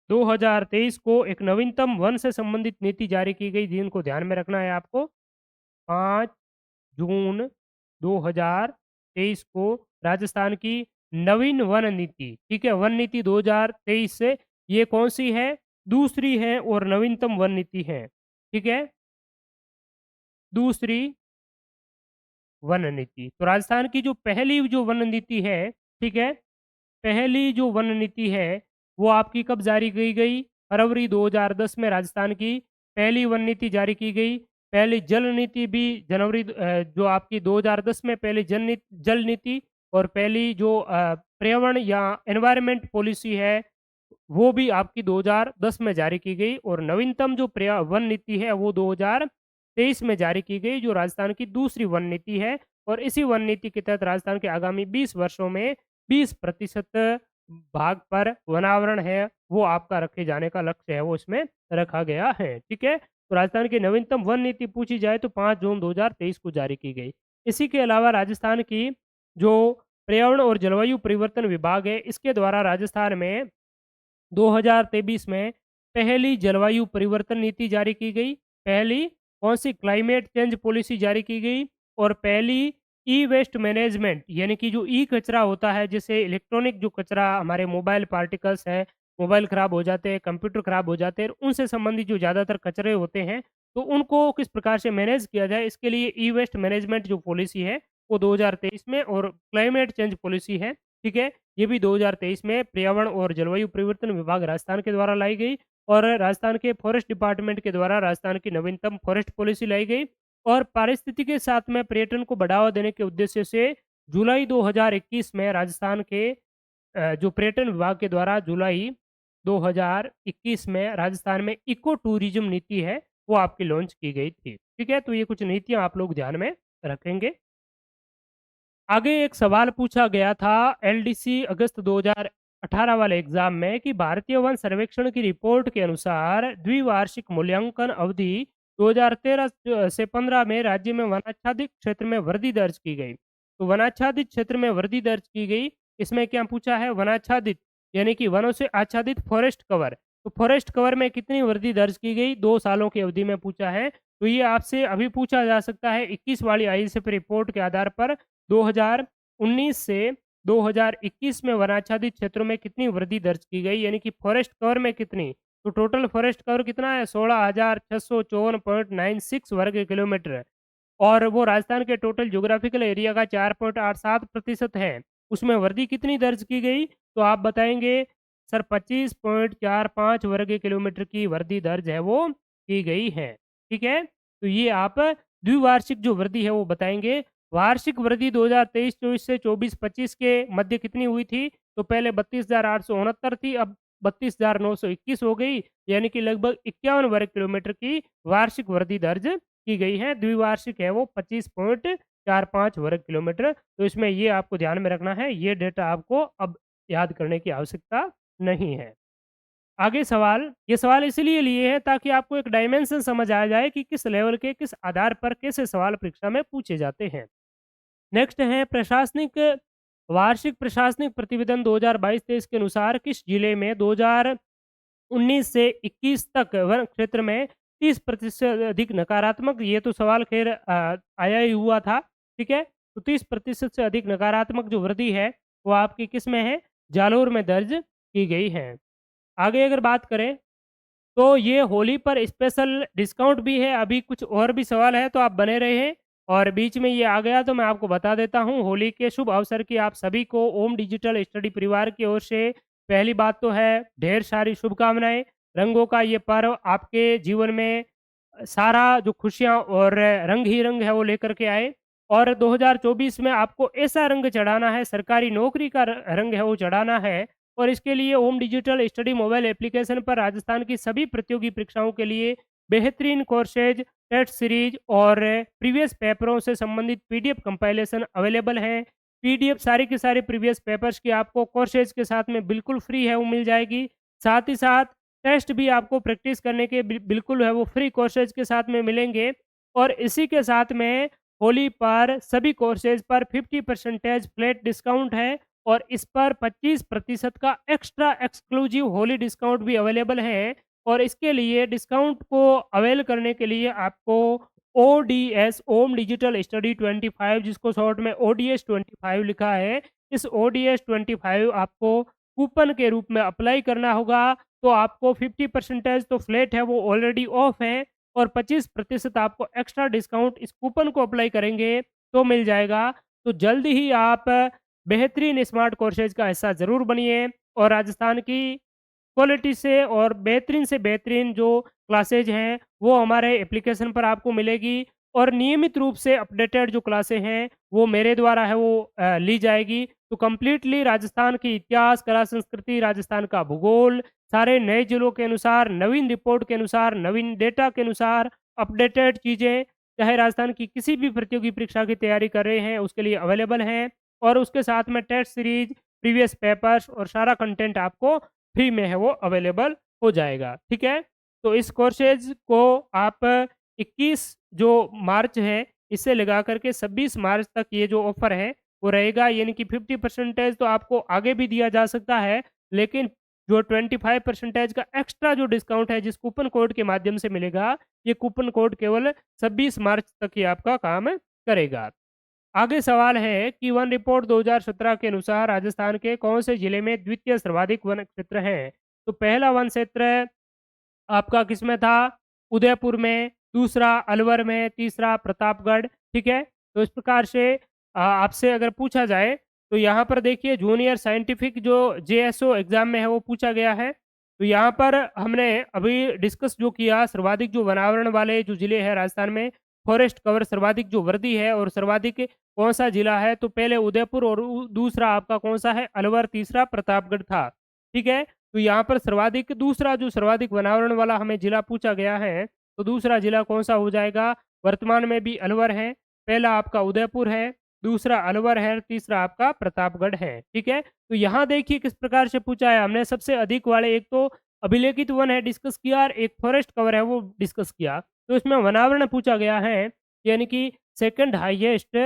2023 को एक नवीनतम वन से संबंधित नीति जारी की गई, जिनको ध्यान में रखना है आपको। 5 जून 2023 को राजस्थान की नवीन वन नीति, ठीक है? वन नीति 2023 से ये कौन-सी है? दूसरी है और नवीनतम वन नीति है, ठीक है? दूसरी वन नीति। तो राजस्थान की जो पहली जो वन नीति है, ठीक है? पहली जो वन नीति है, वो आपकी कब जारी की गई? फरवरी 2010 में राजस्थान की पहली वन नीति जारी की गई। पहली जल नीति भी जो आपकी 2010 में पहली जल नीति और पहली जो पर्यावरण या एनवायरनमेंट पॉलिसी है, वो भी आपकी 2010 में जारी की गई और नवीनतम जो वन नीति है, वो 2023 में जारी की गई, जो राजस्थान की दूसरी वन नीति है। और इसी वन नीति के तहत राजस्थान के आगामी 20 वर्षों में 20% भाग पर वनावरण है, वो आपका रखे जाने का लक्ष्य है, वो इसमें रखा गया है, ठीक है? तो राजस्थान की नवीनतम वन नीति पूछी जाए तो 5 जून 2023 को जारी की गई। इसी के अलावा राजस्थान की जो पर्यावरण और जलवायु परिवर्तन विभाग है, इसके द्वारा राजस्थान में 2023 में पहली जलवायु परिवर्तन नीति जारी की गई। पहली कौन-सी क्लाइमेट चेंज पॉलिसी जारी की गई और पहली ई-वेस्ट मैनेजमेंट, यानी कि जो ई-कचरा होता है, जैसे इलेक्ट्रॉनिक जो कचरा हमारे मोबाइल पार्टिकल्स हैं, मोबाइल खराब हो जाते हैं, कंप्यूटर खराब हो जाते हैं, उनसे संबंधित जो ज़्यादातर कचरे होते हैं, तो उनको किस प्रकार से मैनेज किया जाए, इसके लिए ई-वेस्ट मैनेजमेंट जो पॉलिसी है, वो 2023 में और क्लाइमेट चेंज पॉलिसी है, ठीक है? ये भी 2023 में पर्यावरण और जलवायु परिवर्तन विभाग राजस्थान के द्वारा लाई गई और राजस्थान के फॉरेस्ट डिपार्टमेंट के द्वारा राजस्थान की नवीनतम फॉरेस्ट पॉलिसी लाई गई और पारिस्थितिकी के साथ में पर्यटन को बढ़ावा देने के उद्देश्य से जुलाई 2021 में राजस्थान के जो पर्यटन विभाग के द्वारा जुलाई 2021 में राजस्थान में इको टूरिज्म नीति है, वो आपकी लॉन्च की गई थी। ठीक है? तो ये कुछ नीतियाँ आप लोग ध्यान में रखेंगे। आगे एक सवाल पूछा गया था एलडीसी अगस्त 2018 वाले एग्जाम में कि भारतीय वन सर्वेक्षण की रिपोर्ट के अनुसार द्विवार्षिक मूल्यांकन अवधि 2013 से 15 में राज्य में वनाच्छादित क्षेत्र में वृद्धि दर्ज की गई। तो वनाच्छादित क्षेत्र में वृद्धि दर्ज की गई, इसमें क्या पूछा है? वनाच्छादित यानी कि वनों से आच्छादित फॉरेस्ट कवर। तो फॉरेस्ट कवर में कितनी वृद्धि दर्ज की गई? 2 सालों की अवधि में पूछा है। तो ये आपसे अभी पूछा जा सकता है 21 वाली आईएसएफ रिपोर्ट के आधार पर 2019 से 2021 में वनाच्छादित क्षेत्रों में कितनी वृद्धि दर्ज की गई, यानी कि फॉरेस्ट कवर में कितनी? तो टोटल फॉरेस्ट कवर कितना है? 16,654.96 वर्ग किलोमीटर और वो राजस्थान के टोटल ज्योग्राफिकल एरिया का 4.87% है। उसमें वृद्धि कितनी दर्ज की गई? तो आप बताएंगे सर 25.45 वर्ग किलोमीटर की वृद्धि दर्ज है वो की गई है। ठीक है? तो ये आप द्विवार्षिक जो वृद्धि है वो बताएंगे। वार्षिक वृद्धि 2023-24 से 24-25 के मध्य कितनी हुई थी? तो पहले 32,869 थी, अब 32,921 हो गई, यानी कि लगभग 51 वर्ग किलोमीटर की वार्षिक वृद्धि दर्ज की गई है। द्विवार्षिक है वो 25.45 वर्ग किलोमीटर। तो इसमें ये आपको ध्यान में रखना है, ये डेटा आपको अब याद करने की आवश्यकता नहीं है। आगे सवाल, ये सवाल इसलिए लिए हैं ताकि आपको एक डायमेंशन समझ आ जाए कि किस लेवल के, किस आधार पर कैसे सवाल परीक्षा में पूछे जाते हैं। नेक्स्ट है प्रशासनिक वार्षिक प्रशासनिक प्रतिवेदन 2022-23 के अनुसार किस जिले में 2019 से 21 तक वन क्षेत्र में 30% अधिक नकारात्मक, ये तो सवाल खैर आया ही हुआ था, ठीक है? तो 30% से अधिक नकारात्मक जो वृद्धि है वो आपकी किस में है? जालोर में दर्ज की गई है। आगे अगर बात करें तो ये होली पर स्पेशल डिस्काउंट भी है। अभी कुछ और भी सवाल है तो आप बने रहिए और बीच में ये आ गया तो मैं आपको बता देता हूँ। होली के शुभ अवसर की आप सभी को ओम डिजिटल स्टडी परिवार की ओर से पहली बात तो है ढेर सारी शुभकामनाएं। रंगों का ये पर्व आपके जीवन में सारा जो खुशियाँ और रंग ही रंग है वो लेकर के आए और 2024 में आपको ऐसा रंग चढ़ाना है, सरकारी नौकरी का रंग है वो चढ़ाना है और इसके लिए ओम डिजिटल स्टडी मोबाइल एप्लीकेशन पर राजस्थान की सभी प्रतियोगी परीक्षाओं के लिए बेहतरीन कोर्सेज, टेस्ट सीरीज और प्रीवियस पेपरों से संबंधित पीडीएफ कंपाइलेशन अवेलेबल हैं। पीडीएफ सारी के सारे प्रीवियस पेपर्स की आपको कोर्सेज के साथ में बिल्कुल फ्री है वो मिल जाएगी। साथ ही साथ टेस्ट भी आपको प्रैक्टिस करने के बिल्कुल है वो फ्री कोर्सेज के साथ में मिलेंगे और इसी के साथ में होली पर सभी कोर्सेज पर 50% फ्लैट डिस्काउंट है और इस पर 25% का एक्स्ट्रा एक्सक्लूसिव होली डिस्काउंट भी अवेलेबल है। और इसके लिए डिस्काउंट को अवेल करने के लिए आपको ओडीएस ओम डिजिटल स्टडी 25 जिसको शॉर्ट में ओडीएस 25 लिखा है, इस ओडीएस 25 आपको कूपन के रूप में अप्लाई करना होगा। तो आपको 50% तो फ्लैट है वो ऑलरेडी ऑफ है और 25% आपको एक्स्ट्रा डिस्काउंट इस कूपन को अप्लाई करेंगे तो मिल जाएगा। तो जल्द ही आप बेहतरीन स्मार्ट कोर्सेज का हिस्सा ज़रूर बनिए और राजस्थान की क्वालिटी से बेहतरीन जो क्लासेज हैं वो हमारे एप्लीकेशन पर आपको मिलेगी और नियमित रूप से अपडेटेड जो क्लासें हैं वो मेरे द्वारा है वो ली जाएगी। तो कंप्लीटली राजस्थान की इतिहास, कला, संस्कृति, राजस्थान का भूगोल, सारे नए जिलों के अनुसार, नवीन रिपोर्ट के अनुसार, नवीन डेटा के अनुसार अपडेटेड चीज़ें, चाहे राजस्थान की किसी भी प्रतियोगी परीक्षा की तैयारी कर रहे हैं उसके लिए अवेलेबल हैं। और उसके साथ में टेस्ट सीरीज, प्रीवियस पेपर्स और सारा कंटेंट आपको फ्री में है वो अवेलेबल हो जाएगा, ठीक है? तो इस कोर्सेज़ को आप 21 जो मार्च है, इससे लगा कर के 26 मार्च तक ये जो ऑफ़र है, वो रहेगा। यानी कि 50% तो आपको आगे भी दिया जा सकता है, लेकिन जो 25% का एक्स्ट्रा जो डिस्काउंट है, जिस कूपन कोड के माध्यम से मिलेगा, ये कूपन कोड केवल 26 मार्च तक ही आपका काम करेगा। आगे सवाल है कि वन रिपोर्ट 2017 के अनुसार राजस्थान के कौन से जिले में द्वितीय सर्वाधिक वन क्षेत्र हैं? तो पहला वन क्षेत्र आपका किसमें था? उदयपुर में, दूसरा अलवर में, तीसरा प्रतापगढ़, ठीक है? तो इस प्रकार से आपसे अगर पूछा जाए तो यहाँ पर देखिए जूनियर साइंटिफिक जो जेएसओ एग्ज़ाम में है वो पूछा गया है। तो यहाँ पर हमने अभी डिस्कस जो किया सर्वाधिक जो वनावरण वाले जो ज़िले हैं राजस्थान में, फॉरेस्ट कवर सर्वाधिक जो वर्दी है और सर्वाधिक कौन-सा ज़िला है? तो पहले उदयपुर और दूसरा आपका कौन-सा है? अलवर, तीसरा प्रतापगढ़ था, ठीक है? तो यहाँ पर सर्वाधिक दूसरा जो सर्वाधिक वनावरण वाला हमें जिला पूछा गया है, तो दूसरा जिला कौन-सा हो जाएगा? वर्तमान में भी अलवर है, पहला आपका उदयपुर है, दूसरा अलवर है, तीसरा आपका प्रतापगढ़ है, ठीक है? तो यहाँ देखिए किस प्रकार से पूछा है, हमने सबसे अधिक वाले एक तो अभिलेखित वन है डिस्कस किया और एक फॉरेस्ट कवर है वो डिस्कस किया। तो इसमें वनावरण पूछा गया है, यानी कि सेकंड हाईएस्ट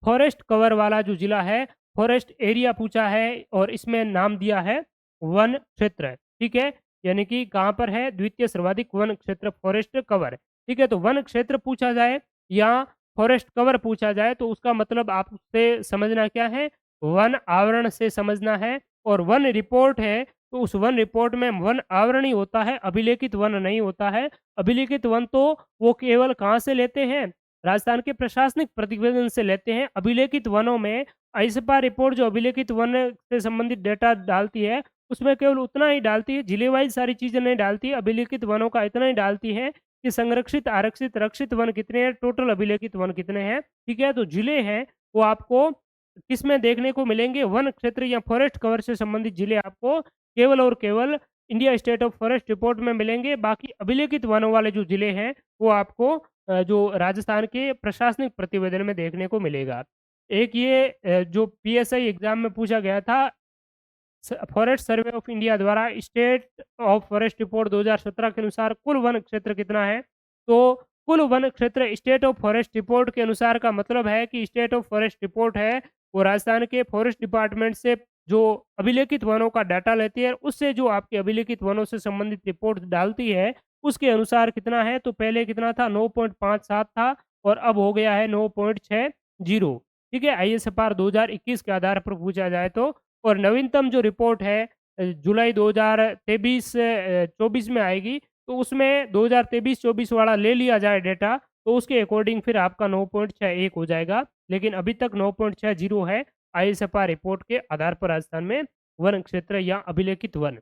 फॉरेस्ट कवर वाला जो जिला है, फॉरेस्ट एरिया पूछा है और इसमें नाम दिया है वन क्षेत्र, ठीक है? यानी कि कहाँ पर है? द्वितीय सर्वाधिक वन क्षेत्र फॉरेस्ट कवर, ठीक है? तो वन क्षेत्र पूछा जाए या फॉरेस्ट कवर पूछा जाए तो उसका मतलब आपसे समझना क्या है? वन आवरण से समझना है और वन रिपोर्ट है, तो उस वन रिपोर्ट में वन आवरण ही होता है, अभिलेखित वन नहीं होता है। अभिलेखित वन तो वो केवल कहाँ से लेते हैं? राजस्थान के प्रशासनिक प्रतिवेदन से लेते हैं। अभिलेखित वनों में आईसपा रिपोर्ट जो अभिलेखित वन से संबंधित डेटा डालती है, उसमें केवल उतना ही डालती है, जिले वाइज़ सारी चीज़ें नहीं डालती है, अभिलेखित वनों का इतना ही डालती है कि संरक्षित, आरक्षित, रक्षित वन कितने हैं, टोटल अभिलेखित वन कितने हैं, ठीक है? तो जिले हैं, वो आपको किसमें देखने को मिलेंगे? वन क्षेत्र या फॉरेस्ट कवर से संबंधित जिले आपको केवल और केवल India state of forest report में मिलेंगे। बाकी अभिलेखित वनों वाले जो जिले हैं, वो आपको जो राजस्थान के प्रशासनिक प्रतिवेदन में देखने को मिलेगा। एक ये जो पीएसआई एग्ज़ाम में पूछा गया था फॉरेस्ट सर्वे ऑफ इंडिया द्वारा स्टेट ऑफ फॉरेस्ट रिपोर्ट 2017 के अनुसार कुल वन क्षेत्र कितना है? तो कुल वन क्षेत्र स्टेट ऑफ फॉरेस्ट रिपोर्ट के अनुसार का मतलब है कि स्टेट ऑफ फॉरेस्ट रिपोर्ट है, वो राजस्थान के फॉरेस्ट डिपार्टमेंट से जो अभिलेखित वनों का डाटा लेती है, उससे जो आपके अभिलेखित वनों से संबंधित रिपोर्ट डालती है, उसके अनुसार कितना है? तो पहले कितना था? 9.57 था और अब हो गया है 9.60, ठीक है? आईएसएफआर 2021 के आधार पर पूछा जाए तो। और नवीनतम जो रिपोर्ट है जुलाई 2023 24 में आएगी, तो उसमें 2023-24 वाला ले लिया जाए डेटा, तो उसके अकॉर्डिंग फिर आपका 9.61 हो जाएगा। लेकिन अभी तक 9.60 है आईएसएफआर रिपोर्ट के आधार पर राजस्थान में वन क्षेत्र या अभिलेखित वन।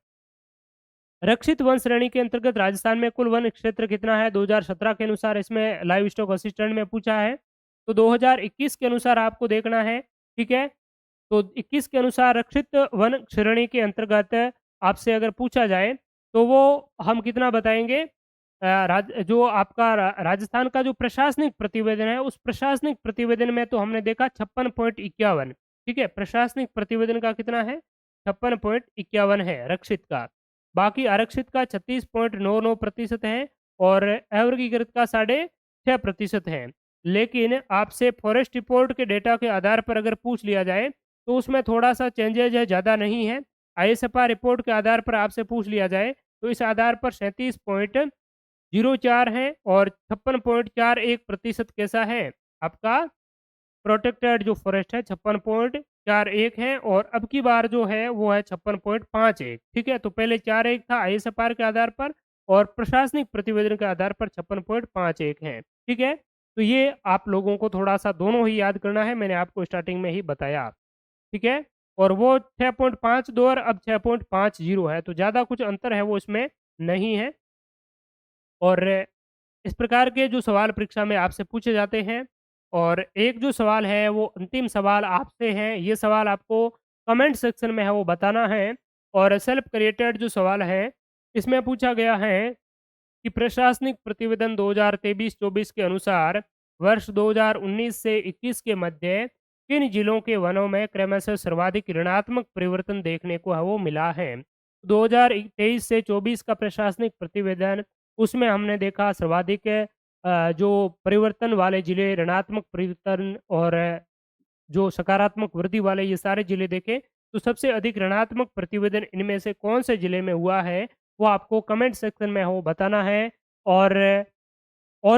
रक्षित वन श्रेणी के अंतर्गत राजस्थान में कुल वन क्षेत्र कितना है? 2017 के अनुसार इसमें लाइव स्टॉक असिस्टेंट में पूछा है। तो 2021 के अनुसार आपको देखना है, ठीक है? तो 21 के अनुसार रक्षित वन श्रेणी के अंतर्गत आपसे अगर पूछा जाए, तो वो हम कितना बताएँगे? जो आपका राजस्थान का जो प्रशासनिक प्रतिवेदन है, उस प्रशासनिक प्रतिवेदन में तो हमने देखा 56.51, ठीक है? प्रशासनिक प्रतिवेदन का कितना है? 56.51 है रक्षित का। बाकी आरक्षित का 36.99% है और अवर्गीकृत का 6.5% है। लेकिन आपसे फॉरेस्ट रिपोर्ट के डेटा के आधार पर अगर पूछ लिया जाए, तो उसमें थोड़ा-सा चेंजेज़ है, ज़्यादा नहीं है। आईएसएफआर रिपोर्ट के आधार पर आपसे पूछ लिया जाए, तो इस आधार पर 37.04 है और 56.41% कैसा है, आपका प्रोटेक्टेड जो फ़ॉरेस्ट है 56.41 है और अब की बार जो है वो है 56.51, ठीक है? तो पहले 41 था आईएसएफआर के आधार पर और प्रशासनिक प्रतिवेदन के आधार पर 56.51 है, ठीक है? तो ये आप लोगों को थोड़ा-सा दोनों ही याद करना है, मैंने आपको स्टार्टिंग में ही बताया, ठीक है? और वो 6.52 और अब 6.50 है, तो ज़्यादा कुछ अंतर है वो इसमें नहीं है। और इस प्रकार के जो सवाल परीक्षा में आपसे पूछे जाते हैं और एक जो सवाल है वो अंतिम सवाल आपसे है, ये सवाल आपको कमेंट सेक्शन में है वो बताना है और सेल्फ क्रिएटेड जो सवाल है, इसमें पूछा गया है कि प्रशासनिक प्रतिवेदन 2023-24 के अनुसार वर्ष 2019 से 21 के मध्य किन जिलों के वनों में क्रमशः सर्वाधिक ऋणात्मक परिवर्तन देखने को है वो मिला है। 2023 से 24 का प्रशासनिक प्रतिवेदन उसमें हमने देखा सर्वाधिक जो परिवर्तन वाले जिले ऋणात्मक परिवर्तन और जो सकारात्मक वृद्धि वाले ये सारे जिले देखे, तो सबसे अधिक ऋणात्मक प्रतिवेदन इनमें से कौन से जिले में हुआ है, वो आपको कमेंट सेक्शन में हो बताना है और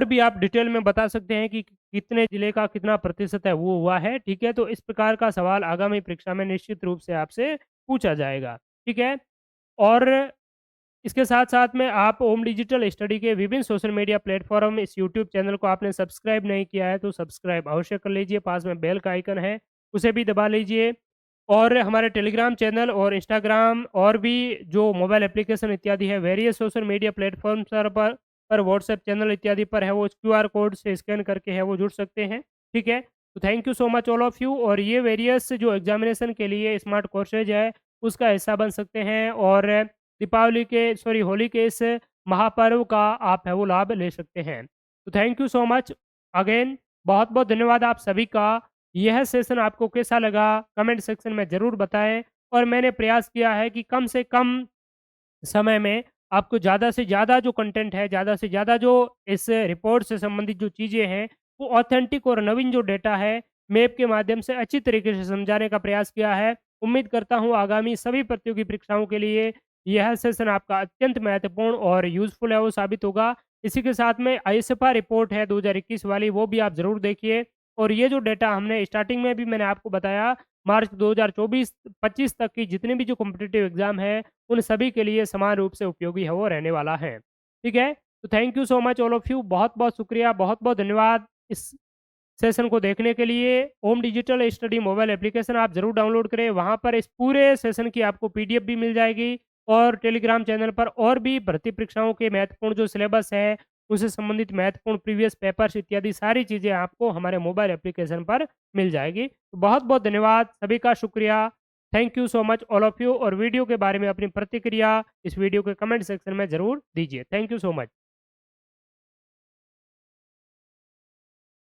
भी आप डिटेल में बता सकते हैं कि कितने जिले का कितना प्रतिशत है वो हुआ है, ठीक है? तो इस प्रकार का सवाल आगामी परीक्षा में निश्चित रूप से आपसे पूछा जाएगा, ठीक है? और इसके साथ-साथ में आप ओम डिजिटल स्टडी के विभिन्न सोशल मीडिया प्लेटफ़ॉर्म इस यूट्यूब चैनल को आपने सब्सक्राइब नहीं किया है, तो सब्सक्राइब अवश्य कर लीजिए, पास में बेल का आइकन है, उसे भी दबा लीजिए। और हमारे टेलीग्राम चैनल और इंस्टाग्राम और भी जो मोबाइल एप्लीकेशन इत्यादि है, various social media platform sir पर व्हाट्सएप चैनल इत्यादि पर है, वो क्यूआर कोड से स्कैन करके है वो जुड़ सकते हैं, ठीक है? तो thank you so much all of you और ये वेरियस जो एग्ज़ामिनेशन के लिए स्मार्ट कोर्सेज़ है, उसका हिस्सा बन सकते हैं और होली के इस महापर्व का आप है वो लाभ ले सकते हैं। तो thank you so much again बहुत-बहुत धन्यवाद आप सभी का। यह सेशन आपको कैसा लगा कमेंट सेक्शन में ज़रूर बताएँ और मैंने प्रयास किया है कि कम से कम समय में आपको ज़्यादा से ज़्यादा जो कंटेंट है, ज़्यादा से ज़्यादा जो इस रिपोर्ट से संबंधित जो चीज़ें हैं, वो ऑथेंटिक और नवीन जो डेटा है, मैप के माध्यम से अच्छी तरीके से समझाने का प्रयास किया है। उम्मीद करता हूँ आगामी सभी प्रतियोगी परीक्षाओं के लिए यह सेशन आपका अत्यंत महत्वपूर्ण और यूज़फुल है वो साबित होगा। इसी के साथ में आईएसएफआर रिपोर्ट है 2021 वाली वो भी आप ज़रूर देखिए और ये जो डेटा हमने स्टार्टिंग में भी मैंने आपको बताया मार्च 2024-25 तक की जितने भी जो कॉम्पिटिटिव एग्ज़ाम है उन सभी के लिए समान रूप से उपयोगी है वो रहने वाला है। ठीक है? तो thank you so much all of you बहुत-बहुत शुक्रिया, बहुत-बहुत धन्यवाद इस सेशन को देखने के लिए। ओम डिजिटल स्टडी मोबाइल एप्लीकेशन आप ज़रूर डाउनलोड करें, वहाँ पर इस पूरे सेशन की आपको पीडीएफ भी मिल जाएगी और टेलीग्राम चैनल पर और भी भर्ती परीक्षाओं के महत्वपूर्ण जो सिलेबस है, उससे संबंधित महत्वपूर्ण प्रीवियस पेपर्स इत्यादि सारी चीज़ें आपको हमारे मोबाइल एप्लीकेशन पर मिल जाएगी। तो बहुत-बहुत धन्यवाद, सभी का शुक्रिया। Thank you so much all of you और वीडियो के बारे में अपनी प्रतिक्रिया इस वीडियो के कमेंट सेक्शन में ज़रूर दीजिए। Thank you so much.